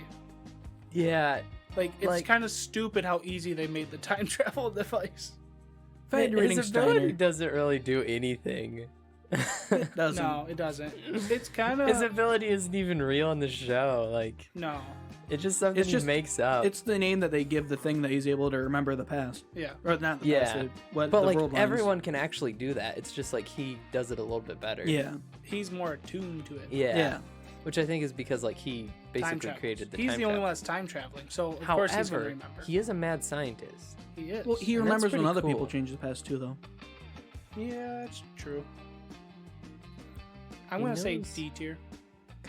Yeah, Like it's Like- kind of stupid how easy they made the time travel device. If I had reading his ability Steiner, doesn't really do anything. it doesn't. No, it doesn't. It's kind His of ability isn't even real in the show. Like, no. it's just something It's just- he makes up. It's the name that they give the thing that he's able to remember the past, Yeah. or not the Yeah. past. What but the like world lines. everyone can actually do that. It's just like he does it a little bit better. Yeah, He's more attuned to it. Yeah. yeah. Which I think is because like he Time basically travels. created the He's time the only travel. one that's time traveling, so of course he's gonna However, remember. he is a mad scientist. He is. Well, he And that's remembers when pretty other people cool. change the past too, though. Yeah, that's true. I'm He gonna say knows. D tier.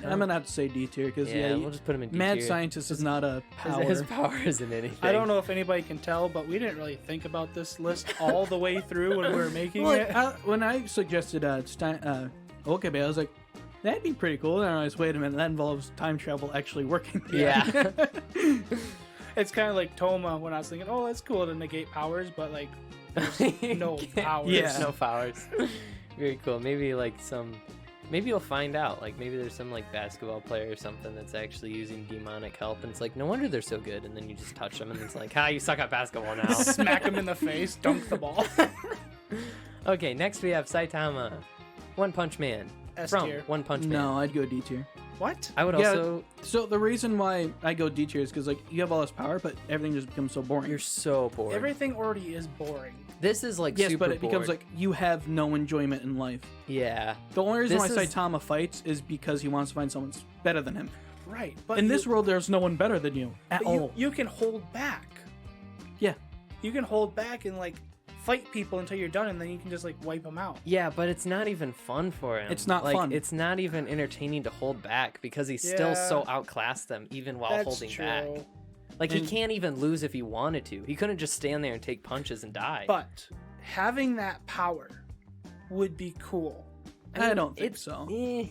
I'm gonna have to say D tier because we'll just put him in D mad tier. scientist is not a power. His power isn't anything. I don't know if anybody can tell, but we didn't really think about this list all the way through when we were making Well, it. when I suggested Okabe, I was like, that'd be pretty cool. And I was, wait a minute, that involves time travel actually working. Yeah. It's kind of like Toma when I was thinking, oh, that's cool to negate powers, but like, there's no powers. Yeah. There's no powers. Very cool. Maybe like maybe you'll find out. Like maybe there's some like basketball player or something that's actually using demonic help, and it's like no wonder they're so good. And then you just touch them, and it's like, you suck at basketball now. Smack him in the face, dunk the ball. Okay, next we have Saitama, One Punch Man. S From tier. One Punch Man. No, I'd go D tier. What? I would Yeah. also. So the reason why I go D tier is because like you have all this power, but everything just becomes so boring. You're so bored. Everything already is boring. This is like Yes, super but it becomes bored. like you have no enjoyment in life. Yeah. The only reason why This is- Saitama fights is because he wants to find someone better than him. Right. But In this world, there's no one better than you at all. you can hold back. Yeah. You can hold back and like fight people until you're done, and then you can just like wipe them out. Yeah, but it's not even fun for him. It's not like, fun. It's not even entertaining to hold back because he's still Yeah. so outclassed them even while That's holding true. back. Like he And- can't even lose if he wanted to. He couldn't just stand there and take punches and die. But having that power would be cool. I don't think so.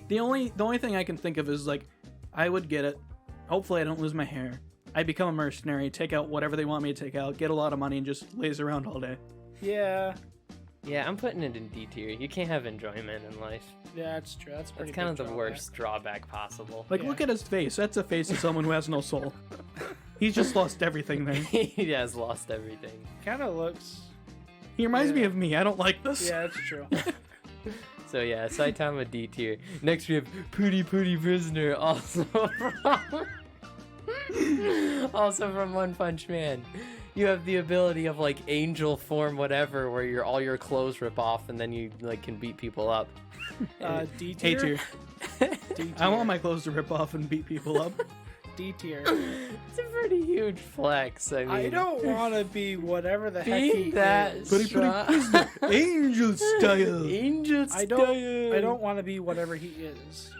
The only thing I can think of is like, I would get it. Hopefully, I don't lose my hair. I become a mercenary, take out whatever they want me to take out, get a lot of money, and just laze around all day. Yeah. Yeah, I'm putting it in D tier. You can't have enjoyment in life. Yeah, that's true. That's pretty. That's kind of big the drawback. worst drawback possible. Like, Yeah. look at his face. That's a face of someone who has no soul. He's just lost everything there. He has lost everything. Kind of looks. He reminds me Yeah. of me. I don't like this. Yeah, that's true. So yeah, Saitama D tier. Next we have Pooty Pooty Prisoner, also from One Punch Man. You have the ability of like angel form whatever, where all your clothes rip off and then you like can beat people up. D A tier. tier. D I want tier. my clothes to rip off and beat people up. D tier. It's a pretty huge flex. I mean, I don't want to be whatever the heck he beat that is. Pooty strong. Angel style. Angel I style. don't want to be whatever he is.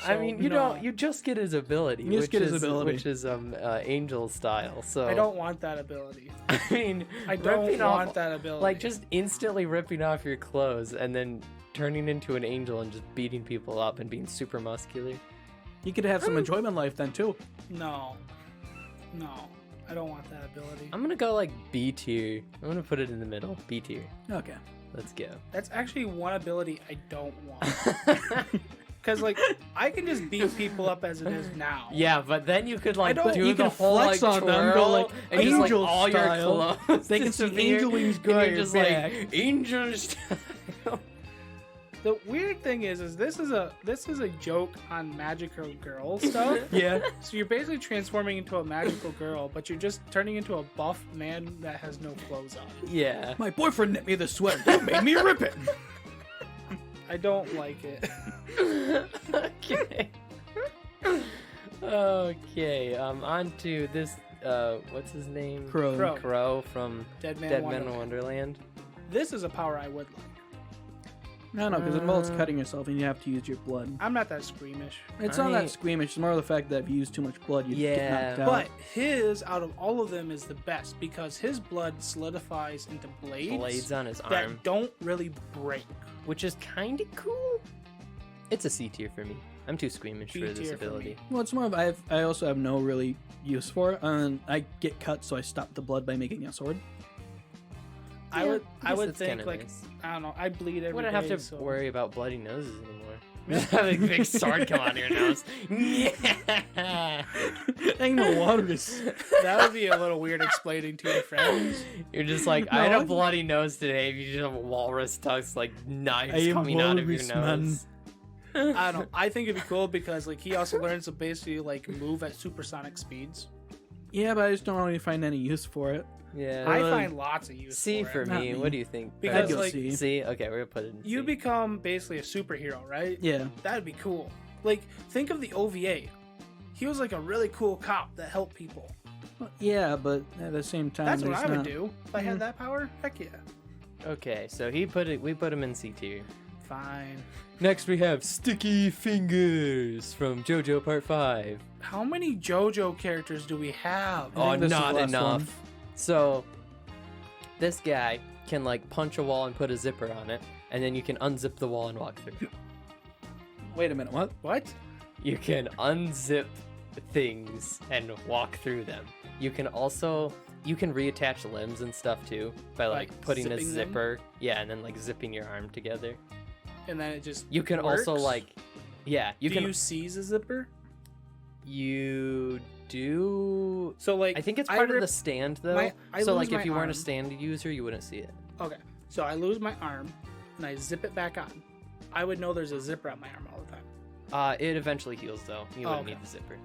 I So, mean, you no. don't. You just get his ability, You just get his ability. which is angel style. So I don't want that ability. I mean, I don't ripping want off, that ability. like just instantly ripping off your clothes and then turning into an angel and just beating people up and being super muscular. You could have some enjoyment in life then too. no, I don't want that ability. I'm gonna go like B tier. I'm gonna put it in the middle. B tier. Okay. Let's go. That's actually one ability I don't want. Because like I can just beat people up as it is now. Yeah, but then you could like don't- do you the can whole flex like on them, go, twirl like, and just like angel all style. your clothes. They can see disappear, angel wings and go you're on your just back. like angel style. The weird thing is this is a joke on magical girl stuff. Yeah. So you're basically transforming into a magical girl, but you're just turning into a buff man that has no clothes on. Yeah. My boyfriend knit me the sweater. That made me rip it. I don't like it. Okay. Okay. On to this. What's his name? Crow. Crow. Crow from Dead Man Dead Wonderland. Man Wonderland. This is a power I would like. No, because it involves cutting yourself and you have to use your blood. I'm not that squeamish. It's not I- that squeamish. It's more of the fact that if you use too much blood, you Yeah, get knocked out. But his, out of all of them, is the best because his blood solidifies into Blades on his that arm, don't really break. which is kind of cool. It's a C tier for me. I'm too squeamish B for this tier for ability. me. Well, it's more of I also have no really use for it, and I get cut, so I stop the blood by making a sword. I would that's think kinda like nice. I don't know. I bleed every day. Wouldn't have to so- worry about bloody noses anymore. Just have a big sword come out of your nose. Yeah. Ain't no waters. That would be a little weird explaining to your friends. You're just like, I had No, a bloody nose today. If you just have walrus tucks, like I knives am coming out of your walrus, man. nose. I don't know. I think it'd be cool because like he also learns to basically like move at supersonic speeds. Yeah, but I just don't really find any use for it. Yeah. I find lots of use C for for it. Not me. me. What do you think? Because, I'd go like, C. C. Okay, we're gonna put it in. You C. become basically a superhero, right? Yeah. That'd be cool. Like, think of the OVA. He was like a really cool cop that helped people. Well, yeah, but at the same time, That's what there's I would not- do if I had that power. Heck yeah. Okay, so we put him in C tier. Fine. Next we have Sticky Fingers from JoJo Part 5. How many JoJo characters do we have? I think this is the not last enough. one. So, this guy can like punch a wall and put a zipper on it, and then you can unzip the wall and walk through. Wait a minute, what? What? You can unzip things and walk through them. You can reattach limbs and stuff too by like putting a zipping them? zipper. Yeah, and then like zipping your arm together. And then it just You can works? also like, yeah, you do can. you seize a zipper? You do. So like I think it's part of rip- the stand though. I So lose like if my you weren't arm. a stand user, you wouldn't see it. Okay. So I lose my arm and I zip it back on. I would know there's a zipper on my arm all the time. It eventually heals though. You wouldn't okay. need the zipper.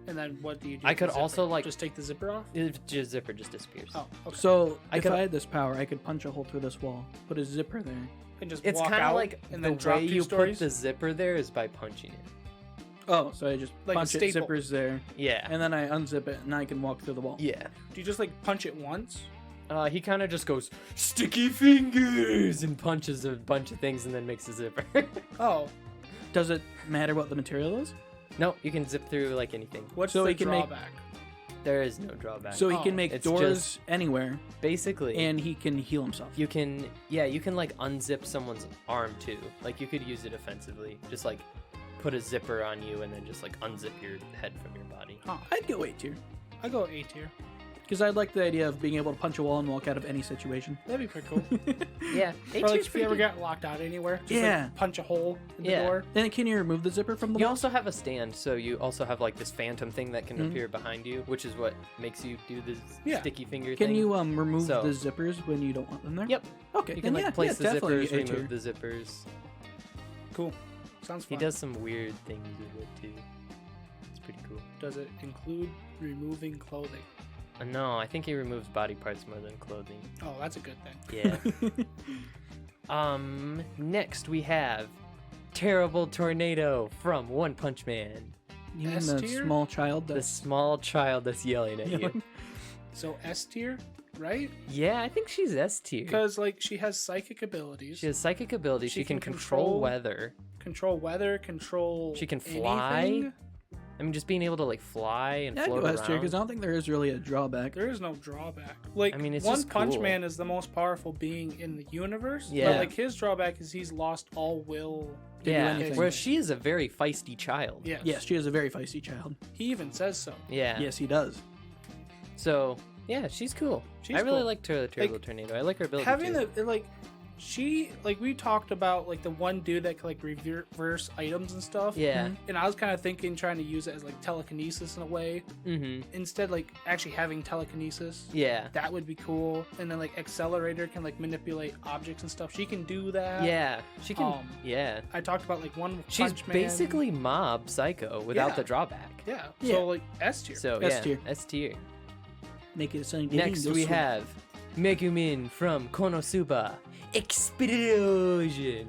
And then what do you do? I with could the zipper? also, like- just take the zipper off. Zipper just disappears. Oh, okay. So I if could- I had this power, I could punch a hole through this wall, put a zipper there. And just It's walk kind of out like and the then drop way two you stories. put the zipper there is by punching it. Oh, so I just Like a punch it, staple. zippers there, Yeah. and then I unzip it, and I can walk through the wall. Yeah. Do you just like punch it once? He kind of just goes sticky fingers and punches a bunch of things and then makes a zipper. Oh, Does it matter what the material is? No, you can zip through like anything. what's So the he can make- drawback? There is no drawback. So he Oh, can make it's doors just- anywhere, basically, and he can heal himself. you can like unzip someone's arm too. Like you could use it offensively. Just like put a zipper on you and then just like unzip your head from your body. Huh. I'd go A tier, I go A tier. because I'd like the idea of being able to punch a wall and walk out of any situation. That'd be pretty cool. Yeah. Or like if you ever got locked out anywhere, just Yeah. like punch a hole in the Yeah. door. Then can you remove the zipper from the You wall? also have a stand, so you also have like this phantom thing that can Mhm. appear behind you, which is what makes you do this Yeah. sticky finger Can thing. you remove So- the zippers when you don't want them there? Yep. Okay. You then can like yeah, place the definitely zippers, A tier. remove the zippers. Cool. Sounds He fun. does some weird things with it too. It's pretty cool. Does it include removing clothing? No, I think he removes body parts more than clothing. Oh, that's a good thing. Yeah. Next we have Terrible Tornado from One Punch Man. You mean S the tier? small child The that's small child that's yelling at you. So S tier, right? Yeah, I think she's S tier. Because like she has psychic abilities. She has psychic abilities. She can control weather. Control weather, control. She can fly. anything. I mean, just being able to like fly and Yeah, I'd float go S tier around. because I don't think there is really a drawback. There is no drawback. Like I mean, it's One just Punch cool. Man is the most powerful being in the universe. Yeah. But like his drawback is he's lost all will. do Yeah, anything. whereas she is a very feisty child. Yes. Yes, she is a very feisty child. He even says so. Yeah. Yes, he does. So yeah, she's cool. She's I really cool. like Terrible Tornado. I like her ability Having too. the like, she like we talked about like the one dude that could like reverse items and stuff. Yeah. And I was kind of thinking trying to use it as like telekinesis in a way. Mm-hmm. Instead, like actually having telekinesis. Yeah. That would be cool. And then like Accelerator can like manipulate objects and stuff. She can do that. Yeah. She can. Um, yeah. I talked about like One She's Punch Man. basically Mob Psycho without Yeah. the drawback. Yeah. Yeah. So like S tier. So S yeah, tier. S tier. Make it sound Next we have Megumin from Konosuba. Explosion.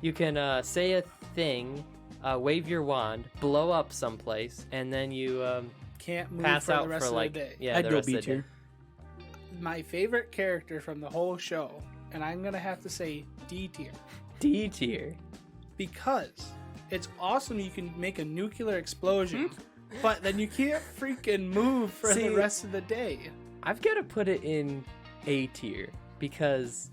You can say a thing, wave your wand, blow up someplace, and then you Can't move pass for out the rest for of like the day. yeah I'd the go rest B of the day. tier. My favorite character from the whole show, and I'm gonna have to say D tier. D tier. Because it's awesome you can make a nuclear explosion, but then you can't freaking move for See- the rest of the day. I've got to put it in A tier because,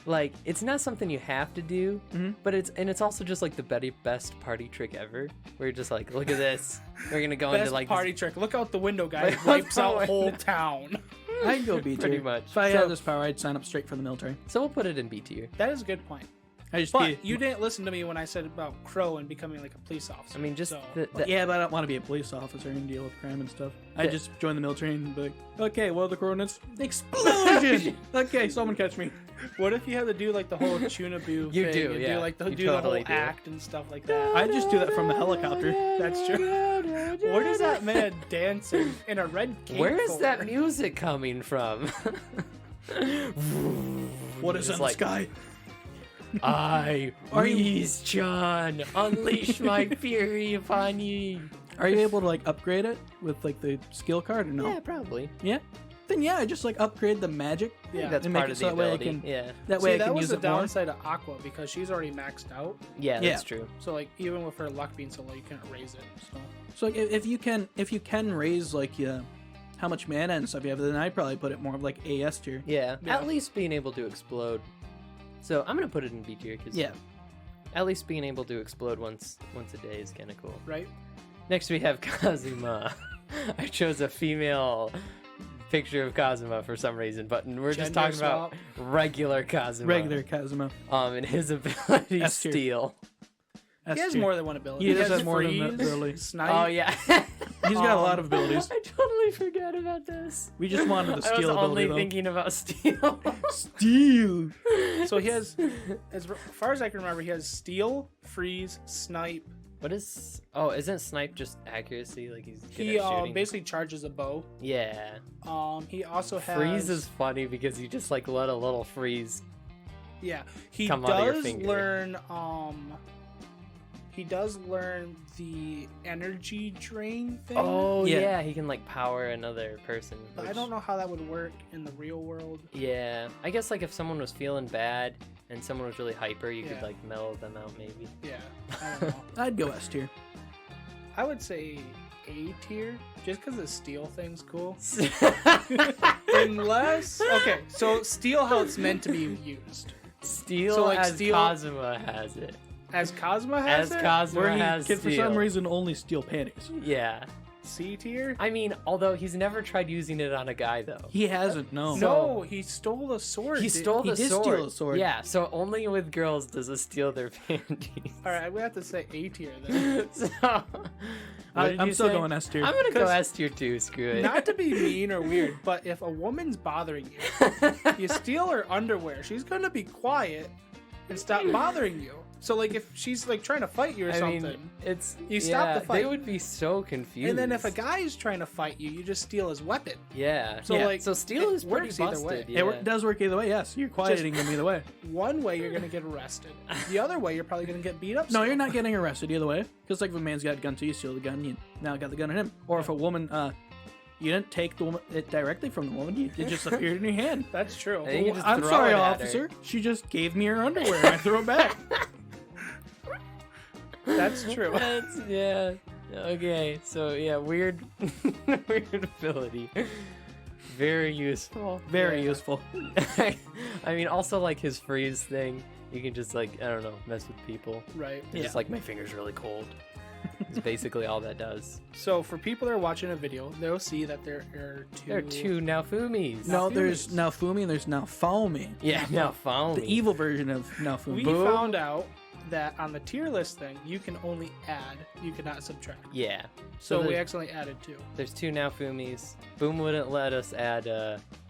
like, it's not something you have to do, Mhm. but it's also just like the best party trick ever. Where you're just like, look at this, we're gonna go Best into like party trick. Look out the window, guys. Like, Wipes out out the whole window. town. I'd go B tier. Pretty much. If I So- had this power, I'd sign up straight for the military. So we'll put it in B tier. That is a good point. I just But you didn't listen to me when I said about Crow and becoming like a police officer. I mean, just so. the yeah, but I don't want to be a police officer and deal with crime and stuff. I Yeah. just join the military and be like, okay, what are the coordinates? Explosion! Okay, someone catch me. What if you had to do like the whole Chunaboo You thing do, and yeah. do like the, You do the whole totally do. act and stuff like that? I just do that from the helicopter. That's true. What is that man dancing in a red cape? Where is that for? music coming from? What is It's in like, the sky? I, Are you- Whis-chan, unleash my fury upon ye. Are you able to like upgrade it with like the skill card or no? Yeah, probably. Yeah? then yeah, I just like upgrade the magic. Yeah, That's and part make of it so the that way I ability. can- Yeah. That way I that can was use the it more. downside of Aqua because she's already maxed out. Yeah, Yeah. that's true. So like even with her luck being so low, you can't raise it. So So like, if you can raise like how much mana and stuff you have, then I'd probably put it more of like AS tier. Yeah. Yeah. At least being able to explode. So I'm gonna put it in B tier because Yeah. at least being able to explode once a day is kind of cool. right. Next we have Kazuma. I chose a female picture of Kazuma for some reason, but we're just Gender talking about regular Kazuma. Regular Kazuma. And his ability S tier. steal. He has more than one ability. He does has have more than freeze, that ability. Snipe. Oh yeah. He's got a lot of abilities. I totally forgot about this. We just wanted the I was steal ability only though. thinking about steal. Steal. So he has, as far as I can remember, he has steal, freeze, snipe. What is? Oh, isn't snipe just accuracy? Like he's good He at shooting? basically charges a bow. Yeah. He also has Freeze is funny because you just like let a little freeze. yeah. He come out of your does finger. learn he does learn the energy drain thing. Oh Yeah. yeah. He can like power another person. But I which- don't know how that would work in the real world. Yeah, I guess like if someone was feeling bad and someone was really hyper, you Yeah. could like mellow them out maybe. Yeah, I don't know. I'd go S tier. I would say A tier, just because the steel thing's cool. Unless okay, so steel how it's meant to be used. Steel So, like, as steel- Kazuma has it. As Kazuma has As it, Kazuma Where he has can for steel. some reason only steal panties. Yeah. C tier. I mean, although he's never tried using it on a guy though. He hasn't. No. No, he stole a sword. He dude. stole He the did sword. steal a sword. Yeah, so only with girls does it steal their panties. All right, we have to say A tier then. So, what did I'm you still say? going S tier. I'm gonna go 'Cause- S tier too. Screw it. Not to be mean or weird, but if a woman's bothering you, you steal her underwear, she's gonna be quiet and stop bothering you. So like if she's like trying to fight you or I something, mean, it's You stop the They fight. would be so confused. and then if a guy is trying to fight you, you just steal his weapon. yeah, So Yeah. like so steal it is pretty works either busted. way. Yeah. It does work either way. Yes, you're quieting them either way. One way you're gonna get arrested. The other way you're probably gonna get beat up. No, still. you're not getting arrested either way. Because like if a man's got a gun, so you steal the gun, you now got the gun on him. Or if a woman, you didn't take it directly from the woman, it just appeared in your hand. That's true. And you can just I'm throw sorry, it at her. officer. She just gave me her underwear. I threw it back. That's true. That's, yeah. Okay. So yeah, weird, weird ability. Very useful. Very Yeah. useful. I mean, also like his freeze thing. You can just like I don't know, mess with people. Right. They're just like my finger's really cold. It's basically all that does. So for people that are watching a video, they'll see that there are two. There are two now Fumis. No, Fumis. there's now Fumi and there's now Foamy. Yeah, now found The evil version of now Fumi. We Boom. found out that on the tier list thing, you can only add, you cannot subtract. Yeah. So we there's- accidentally added two. There's two now Fumis. Boom wouldn't let us add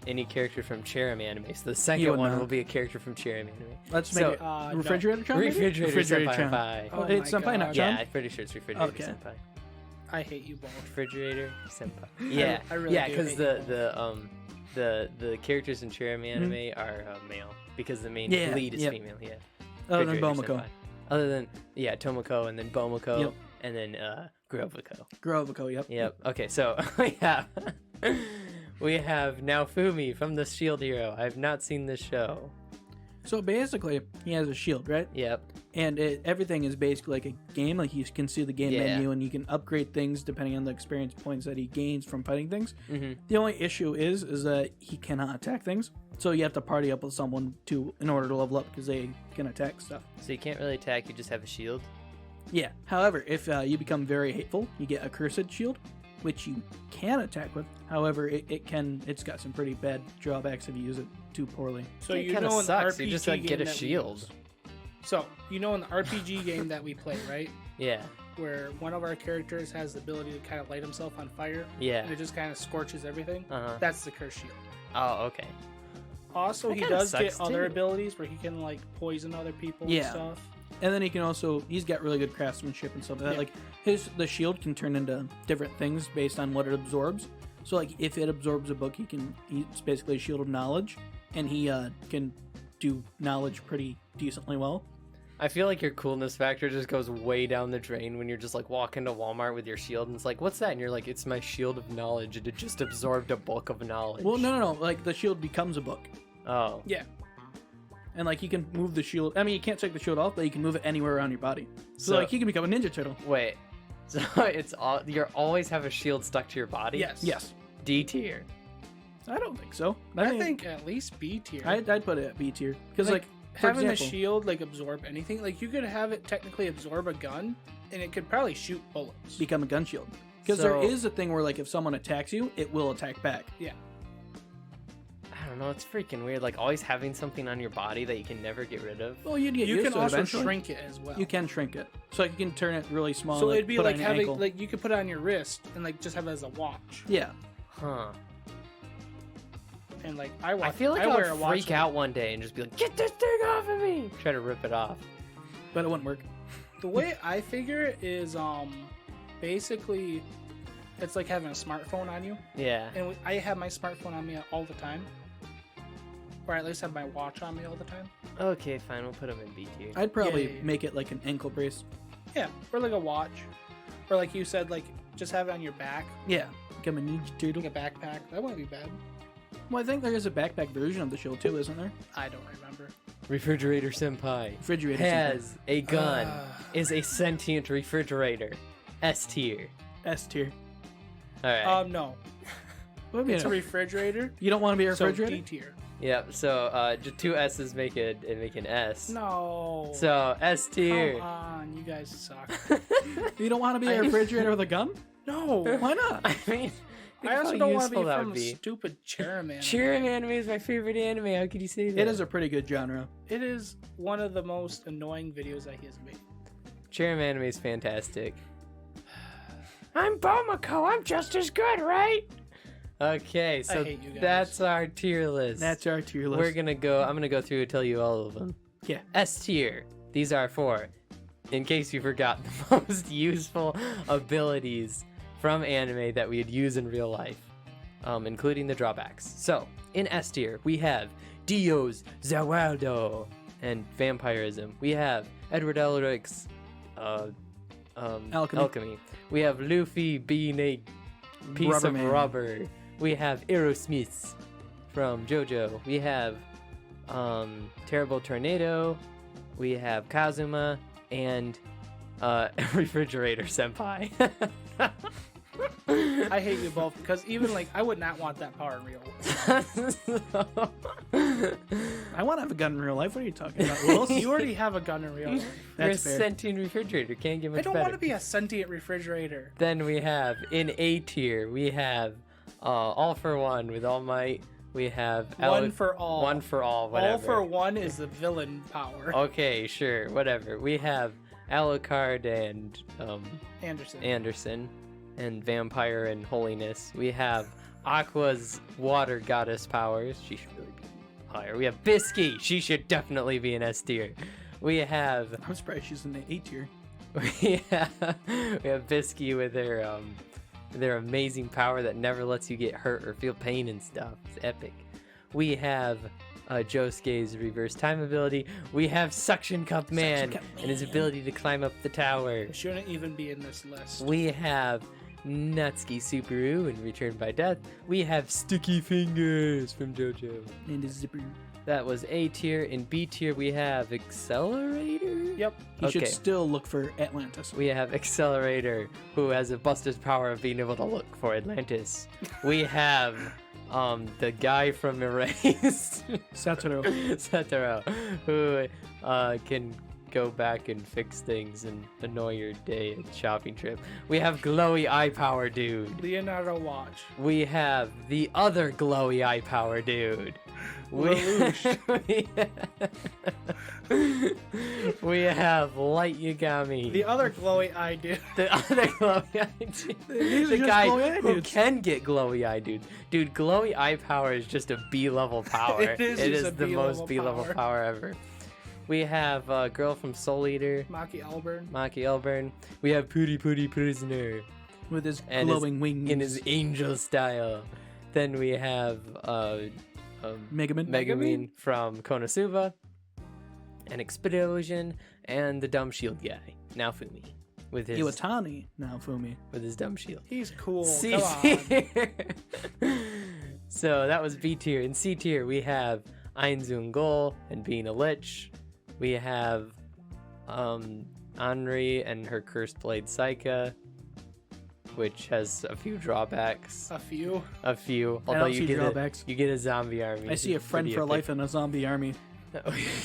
any character from Cherem anime, so the second would one not. will be a character from Cherem anime. Let's So- make it No. refrigerator Chan. maybe? Refrigerator Chan. Senpai. Oh, Oh it's my Senpai, not God. Chan. Yeah, I'm pretty sure it's Refrigerator Okay. Senpai. I hate you both. Refrigerator Senpai. Yeah, I really yeah, do because hate the characters in Cherem anime are male because the main Yeah, lead is yep. female. Yeah. Other than Refrigerator Bomako. Senpai. Other than Tomoko and then Bomoko Yep. and then Grovako. Grovako, yep. Yep. Okay, so we have now Fumi from the Shield Hero. I have not seen this show. So basically, he has a shield, right? Yep. And everything is basically like a game. Like you can see the game Yeah. menu, and you can upgrade things depending on the experience points that he gains from fighting things. Mm-hmm. The only issue is that he cannot attack things. So you have to party up with someone in order to level up because they can attack stuff. So you can't really attack. You just have a shield. Yeah. However, if you become very hateful, you get a cursed shield, which you can attack with. However, it's got some pretty bad drawbacks if you use it too poorly. So It you kinda know in sucks. the RPG You just like get game a that we shield. use- So you know in the RPG game that we play, right? Yeah. Where one of our characters has the ability to kind of light himself on fire, Yeah. and it just kind of scorches everything. Uh-huh. That's the curse shield. Oh, okay. Also, That he kinda does get sucks, other too. abilities where he can like poison other people Yeah. and stuff. And then he's got really good craftsmanship and stuff like that. Yeah. Like the shield can turn into different things based on what it absorbs. So like if it absorbs a book, it's basically a shield of knowledge, and he can do knowledge pretty decently well. I feel like your coolness factor just goes way down the drain when you're just like walking to Walmart with your shield and it's like, what's that? And you're like, it's my shield of knowledge and it just absorbed a book of knowledge. Well, no. Like the shield becomes a book. Oh. Yeah. And like you can move the shield. I mean, you can't take the shield off, but you can move it anywhere around your body. So like you can become a Ninja Turtle. Wait. So it's all you always have a shield stuck to your body? Yes. D tier. I don't think so. I think at least B tier. I'd put it at B tier because like for having example, a shield like absorb anything, like you could have it technically absorb a gun, and it could probably shoot bullets. become a gun shield. Because there is a thing where like if someone attacks you, it will attack back. Yeah. I don't know, it's freaking weird. Like always having something on your body that you can never get rid of. Well, you'd get You used can to it also eventually. shrink it as well. You can shrink it, so like, you can turn it really small. So it'd be put it like on your having ankle. like you could put it on your wrist and like just have it as a watch. Yeah. Huh. And like I feel like wear a I'll watch freak out one day and just be like, get this thing off of me! Try to rip it off. But it wouldn't work. The way I figure it is basically it's like having a smartphone on you. Yeah. And I have my smartphone on me all the time. Or at least have my watch on me all the time. Okay, fine, we'll put them in B tier. I'd probably Yeah. make it like an ankle brace. Yeah. Or like a watch. Or like you said, like just have it on your back. Yeah. Become a Ninja Turtle. Like a backpack. That wouldn't be bad. Well, I think there is a backpack version of the shield too, isn't there? I don't remember. Refrigerator Senpai Refrigerator. has a gun, is a sentient refrigerator. S tier. S tier. Alright. No. What do you It's a mean? refrigerator. You don't want to be a So refrigerator? D tier. Yep, so just two S's make an S. No. So S tier. Come on, you guys suck. You don't want to be a refrigerator with a gun? No. Why not? I mean, think I also how don't want to useful be that from would a stupid Chairman. Cheering anime is my favorite anime. How could you say that? It is a pretty good genre. It is one of the most annoying videos that he has made. Cheering anime is fantastic. I'm Bomako. I'm just as good, right? Okay, so hate you guys. that's our tier list. That's our tier list. I'm gonna go through and tell you all of them. Yeah. S tier. These are for, in case you forgot, the most useful abilities from anime that we'd use in real life, including the drawbacks. So, in S tier, we have Dio's Zawaldo and vampirism. We have Edward Elric's alchemy. We have Luffy being a piece Rubber of man. rubber. We have Aerosmiths from Jojo. We have Terrible Tornado. We have Kazuma and Refrigerator Senpai. I hate you both because even like I would not want that power in real life. I want to have a gun in real life. What are you talking about, Willis? You already have a gun in real life. You're a That's fair. sentient refrigerator. Can't get much I don't better. want to be a sentient refrigerator. Then we have in A tier, we have All for One with All Might. We have One for all. One for all, whatever. All for one is the villain power. Okay, sure, whatever. We have Alucard and Anderson. and Vampire and Holiness. We have Aqua's water goddess powers. She should really be higher. We have Bisky. She should definitely be an S tier. We have I'm surprised she's in the A tier. we have Bisky with their amazing power that never lets you get hurt or feel pain and stuff. It's epic. We have Josuke's reverse time ability. We have Suction Cup Man Cup and his ability to climb up the tower. It shouldn't even be in this list. We have Natsuki Subaru in Return by Death. We have Sticky Fingers from JoJo. And a zipper. That was A tier. In B tier, we have Accelerator. Yep. You Okay. should still look for Atlantis. We have Accelerator, who has a Buster's power of being able to look for Atlantis. We have the guy from Erased, Satoru. Satoru, who can go back and fix things and annoy your day and shopping trip. We have Glowy Eye Power Dude. Leonardo Watch. We have the other Glowy Eye Power Dude. We have Light Yagami. The other glowy eye dude. The other glowy eye dude. These are The just guy glowy eye who dudes. can get glowy eye dude. Dude, glowy eye power is just a B-level power. It is just a the most B-level B-level power. power ever. We have girl from Soul Eater, Maki Elburn. Maki Elburn. We have Pooty Pooty Prisoner With his And glowing wings. in his angel style. Then we have Megumin. Megumin from Konosuba. and Explosion, and the dumb shield guy, now Fumi, with his Iwatani, now Fumi. with his dumb shield. He's cool. C Come on. tier. So that was B tier. In C tier, we have Ainzun Gol and being a lich. We have Anri and her cursed blade Saika, which has a few drawbacks. A few. Although don't see you drawbacks. get a zombie army. I see a friend for life in a zombie army.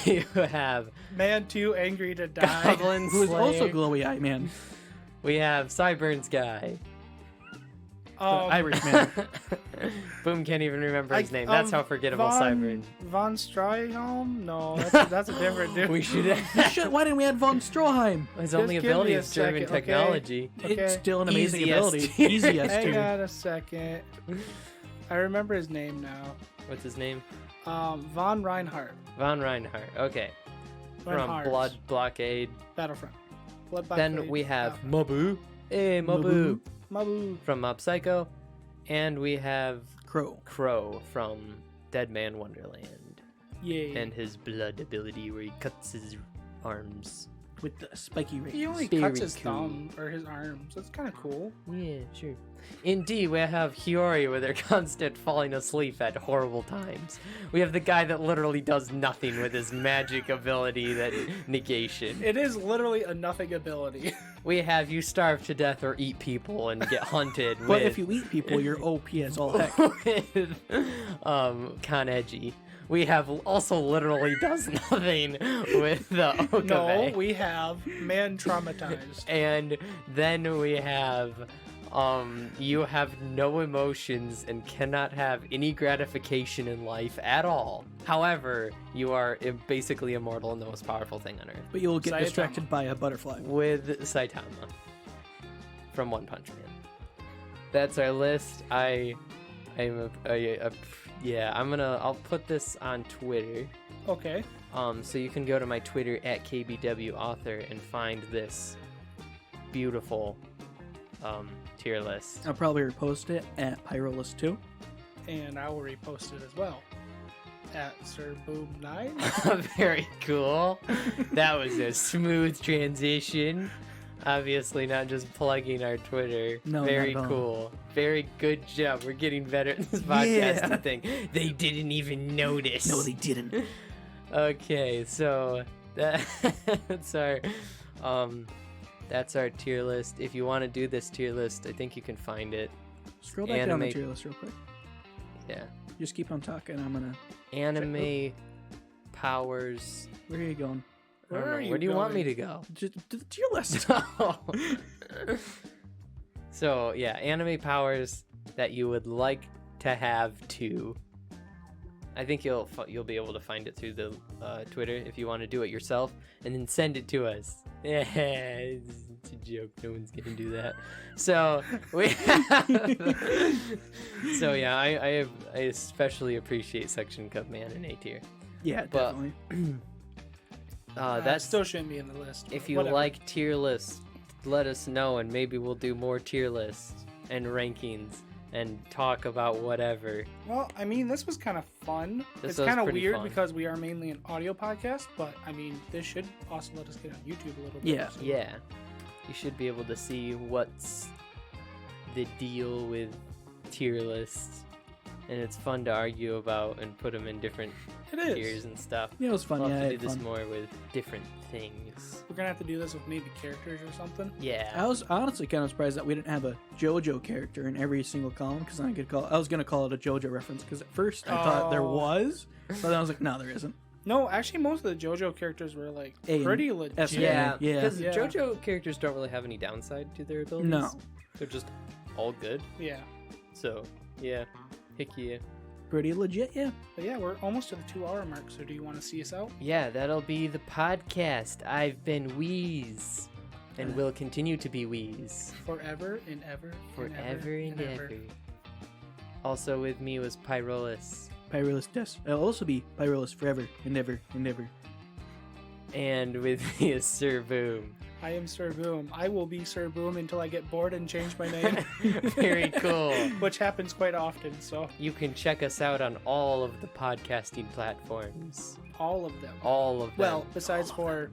You have Man too angry to die. Goblin Who is also Slayer. glowy eye man. We have Cyburns guy. Irish man. Boom can't even remember his name. That's how forgettable Von Cyburn. Stryholm? No, that's a different dude. We should. Why didn't we add von Stroheim? His only give me ability a is German second, okay? technology. Okay. It's still an amazing Easiest ability. tier. Easiest Hang tier. on a second. I remember his name now. What's his name? Von Reinhardt. Von Reinhardt. Okay. From Reinhardt. Blood Blockade. Battlefront. Blood Then Blockade, we have Battlefront. Mabu. Hey, Mabu. Mabu. From Mob Psycho. And we have Crow. Crow from Dead Man Wonderland. Yay. And his blood ability where he cuts his arms. With the spiky rays. he only Very cuts his cool. thumb or his arms. That's kind of cool. Yeah, sure. In D, we have Kyori with her constant falling asleep at horrible times. We have the guy that literally does nothing with his magic ability that negation. It is literally a nothing ability. We have you starve to death or eat people and get hunted But with, if you eat people, you're OP as all heck. with Kaneji. We have also literally does nothing with the Okabe. No, we have man traumatized. And then we have you have no emotions and cannot have any gratification in life at all. However, you are basically immortal and the most powerful thing on earth. But you'll get Saitama. distracted by a butterfly. With Saitama from One Punch Man. That's our list. I'll put this on Twitter. Okay. So you can go to my Twitter at KBWAuthor and find this beautiful tier list. I'll probably repost it at Pyrolist2. And I will repost it as well. At SirBoom9. Very cool. That was a smooth transition. Obviously, not just plugging our Twitter. No, very not at all. cool. Very good job. We're getting better at this podcasting thing. They didn't even notice. No, they didn't. Okay, so that's our tier list. If you want to do this tier list, I think you can find it. Scroll back down the Anime- tier list real quick. Yeah. Just keep on talking. I'm gonna. Anime powers. Where are you going? I don't Where know. are you Where do you want me going? to go? Just to the tier list. So yeah, anime powers that you would like to have too. I think you'll be able to find it through the Twitter if you want to do it yourself, and then send it to us. Yeah, it's a joke. No one's gonna do that. So we have. So yeah, I especially appreciate Section Cup Man and A tier. Yeah, But- definitely. That That's still shouldn't be in the list. if but you whatever. like tier lists, let us know, and maybe we'll do more tier lists and rankings and talk about whatever. Well, I mean, this was kind of fun. This It's was kind of pretty weird fun. because we are mainly an audio podcast, but I mean, this should also let us get on YouTube a little bit. Yeah. so- Yeah, you should be able to see what's the deal with tier lists, and it's fun to argue about and put them in different It is. tiers and stuff. Yeah, it was fun. We'll Yeah, have I to do had this fun. more with different things. We're gonna have to do this with maybe characters or something. Yeah. I was honestly kind of surprised that we didn't have a JoJo character in every single column because I was gonna call it a JoJo reference because at first I thought there Oh. was, but then I was like, no, there isn't. No, actually, most of the JoJo characters were like A and pretty legit. S. Yeah, Yeah. because Yeah. JoJo characters don't really have any downside to their abilities. No. They're just all good. Yeah. So, yeah. Heck yeah. Pretty legit, yeah. But yeah, we're almost to the 2-hour mark. So do you want to see us out? Yeah, that'll be the podcast. I've been Wheeze, and will continue to be Wheeze Forever and ever. forever and ever. Also with me was Pyrolus, Pyrolus Des. I'll also be Pyrolus forever and ever and ever. and with me is Sir Boom. I am Sir Boom. I will be Sir Boom until I get bored and change my name. Very cool. Which happens quite often, so. You can check us out on all of the podcasting platforms. all of them. All of them. Well, besides for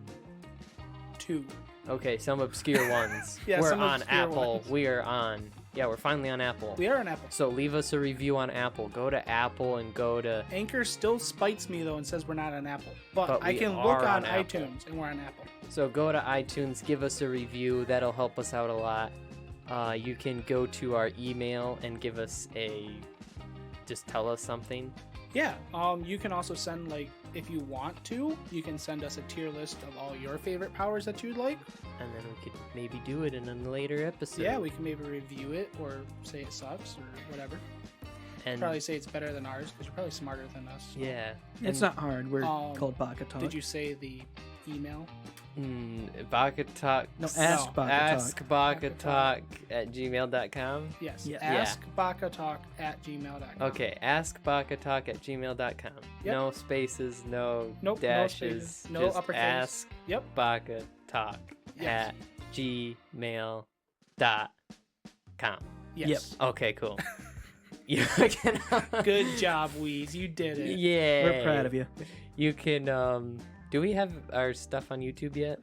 2. Okay, some obscure ones. Yeah, we're some on obscure Apple. ones. We are on. Yeah, we're finally on Apple. We are on Apple. So leave us a review on Apple. Go to Apple and go to. Anchor still spites me though and says we're not on Apple, but I we can look are on on Apple. iTunes and we're on Apple. So go to iTunes, give us a review. That'll help us out a lot. You can go to our email and give us just tell us something. Yeah. You can also send, like, if you want to, you can send us a tier list of all your favorite powers that you'd like. And then we could maybe do it in a later episode. Yeah, we can maybe review it or say it sucks or whatever. And Probably say it's better than ours because you're probably smarter than us. yeah. It's And, not hard. We're called Baka-Talk. Did you say the email? Baka-Talk. No, ask Baka-Talk. Ask Baka-Talk at gmail.com. Yes. Yeah. Ask Baka-Talk@gmail.com. Okay, ask Baka-Talk at gmail.com. Yep. No spaces, no Nope, no dashes. spaces, no just uppercase. ask Yep. Baka-Talk Yes. at gmail.com. Yes. Okay, cool. You can, Good job, Weez. You did it. Yeah. We're proud of you. You can, do we have our stuff on YouTube yet?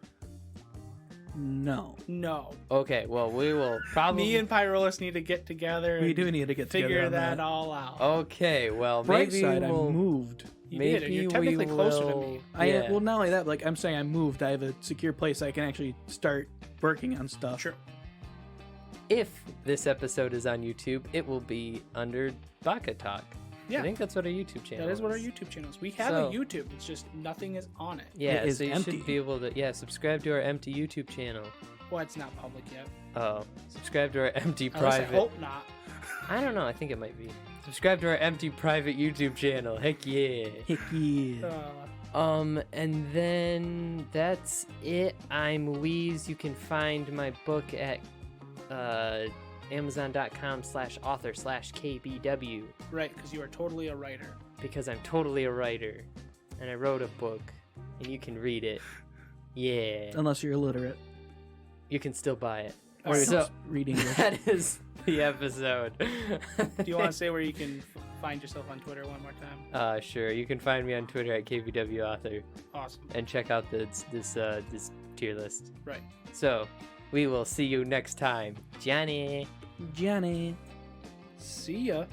No. No. Okay, well, we will probably. Me and Pyrolis need to get together. We and do need to get together figure on that all out. Okay, well, Bright maybe side, we'll. I moved. You did, and you're technically closer to me. Yeah. Well, not only that, like I'm saying, I moved. I have a secure place I can actually start working on stuff. Sure. If this episode is on YouTube, it will be under Baka-Talk. Yeah. I think that's what our YouTube channel That is what our YouTube channel is. We have So- a YouTube. It's just nothing is on it. Yeah, It is so you empty. should be able to, subscribe to our empty YouTube channel. Well, it's not public yet. Oh, subscribe to our empty Unless I private. hope not. I don't know, I think it might be. Subscribe to our empty private YouTube channel. Heck yeah. Heck yeah. And then that's it. I'm Weez. You can find my book at amazon.com/author/KBW Right, because you are totally a writer. because I'm totally a writer and I wrote a book and you can read it. Yeah. Unless you're illiterate You can still buy it. or you're So- just reading English. That is the episode. Do you want to say where you can find yourself on Twitter one more time? Sure. You can find me on Twitter at KBWAuthor Awesome. and check out this tier list. Right. So, we will see you next time. Johnny. Johnny. See ya.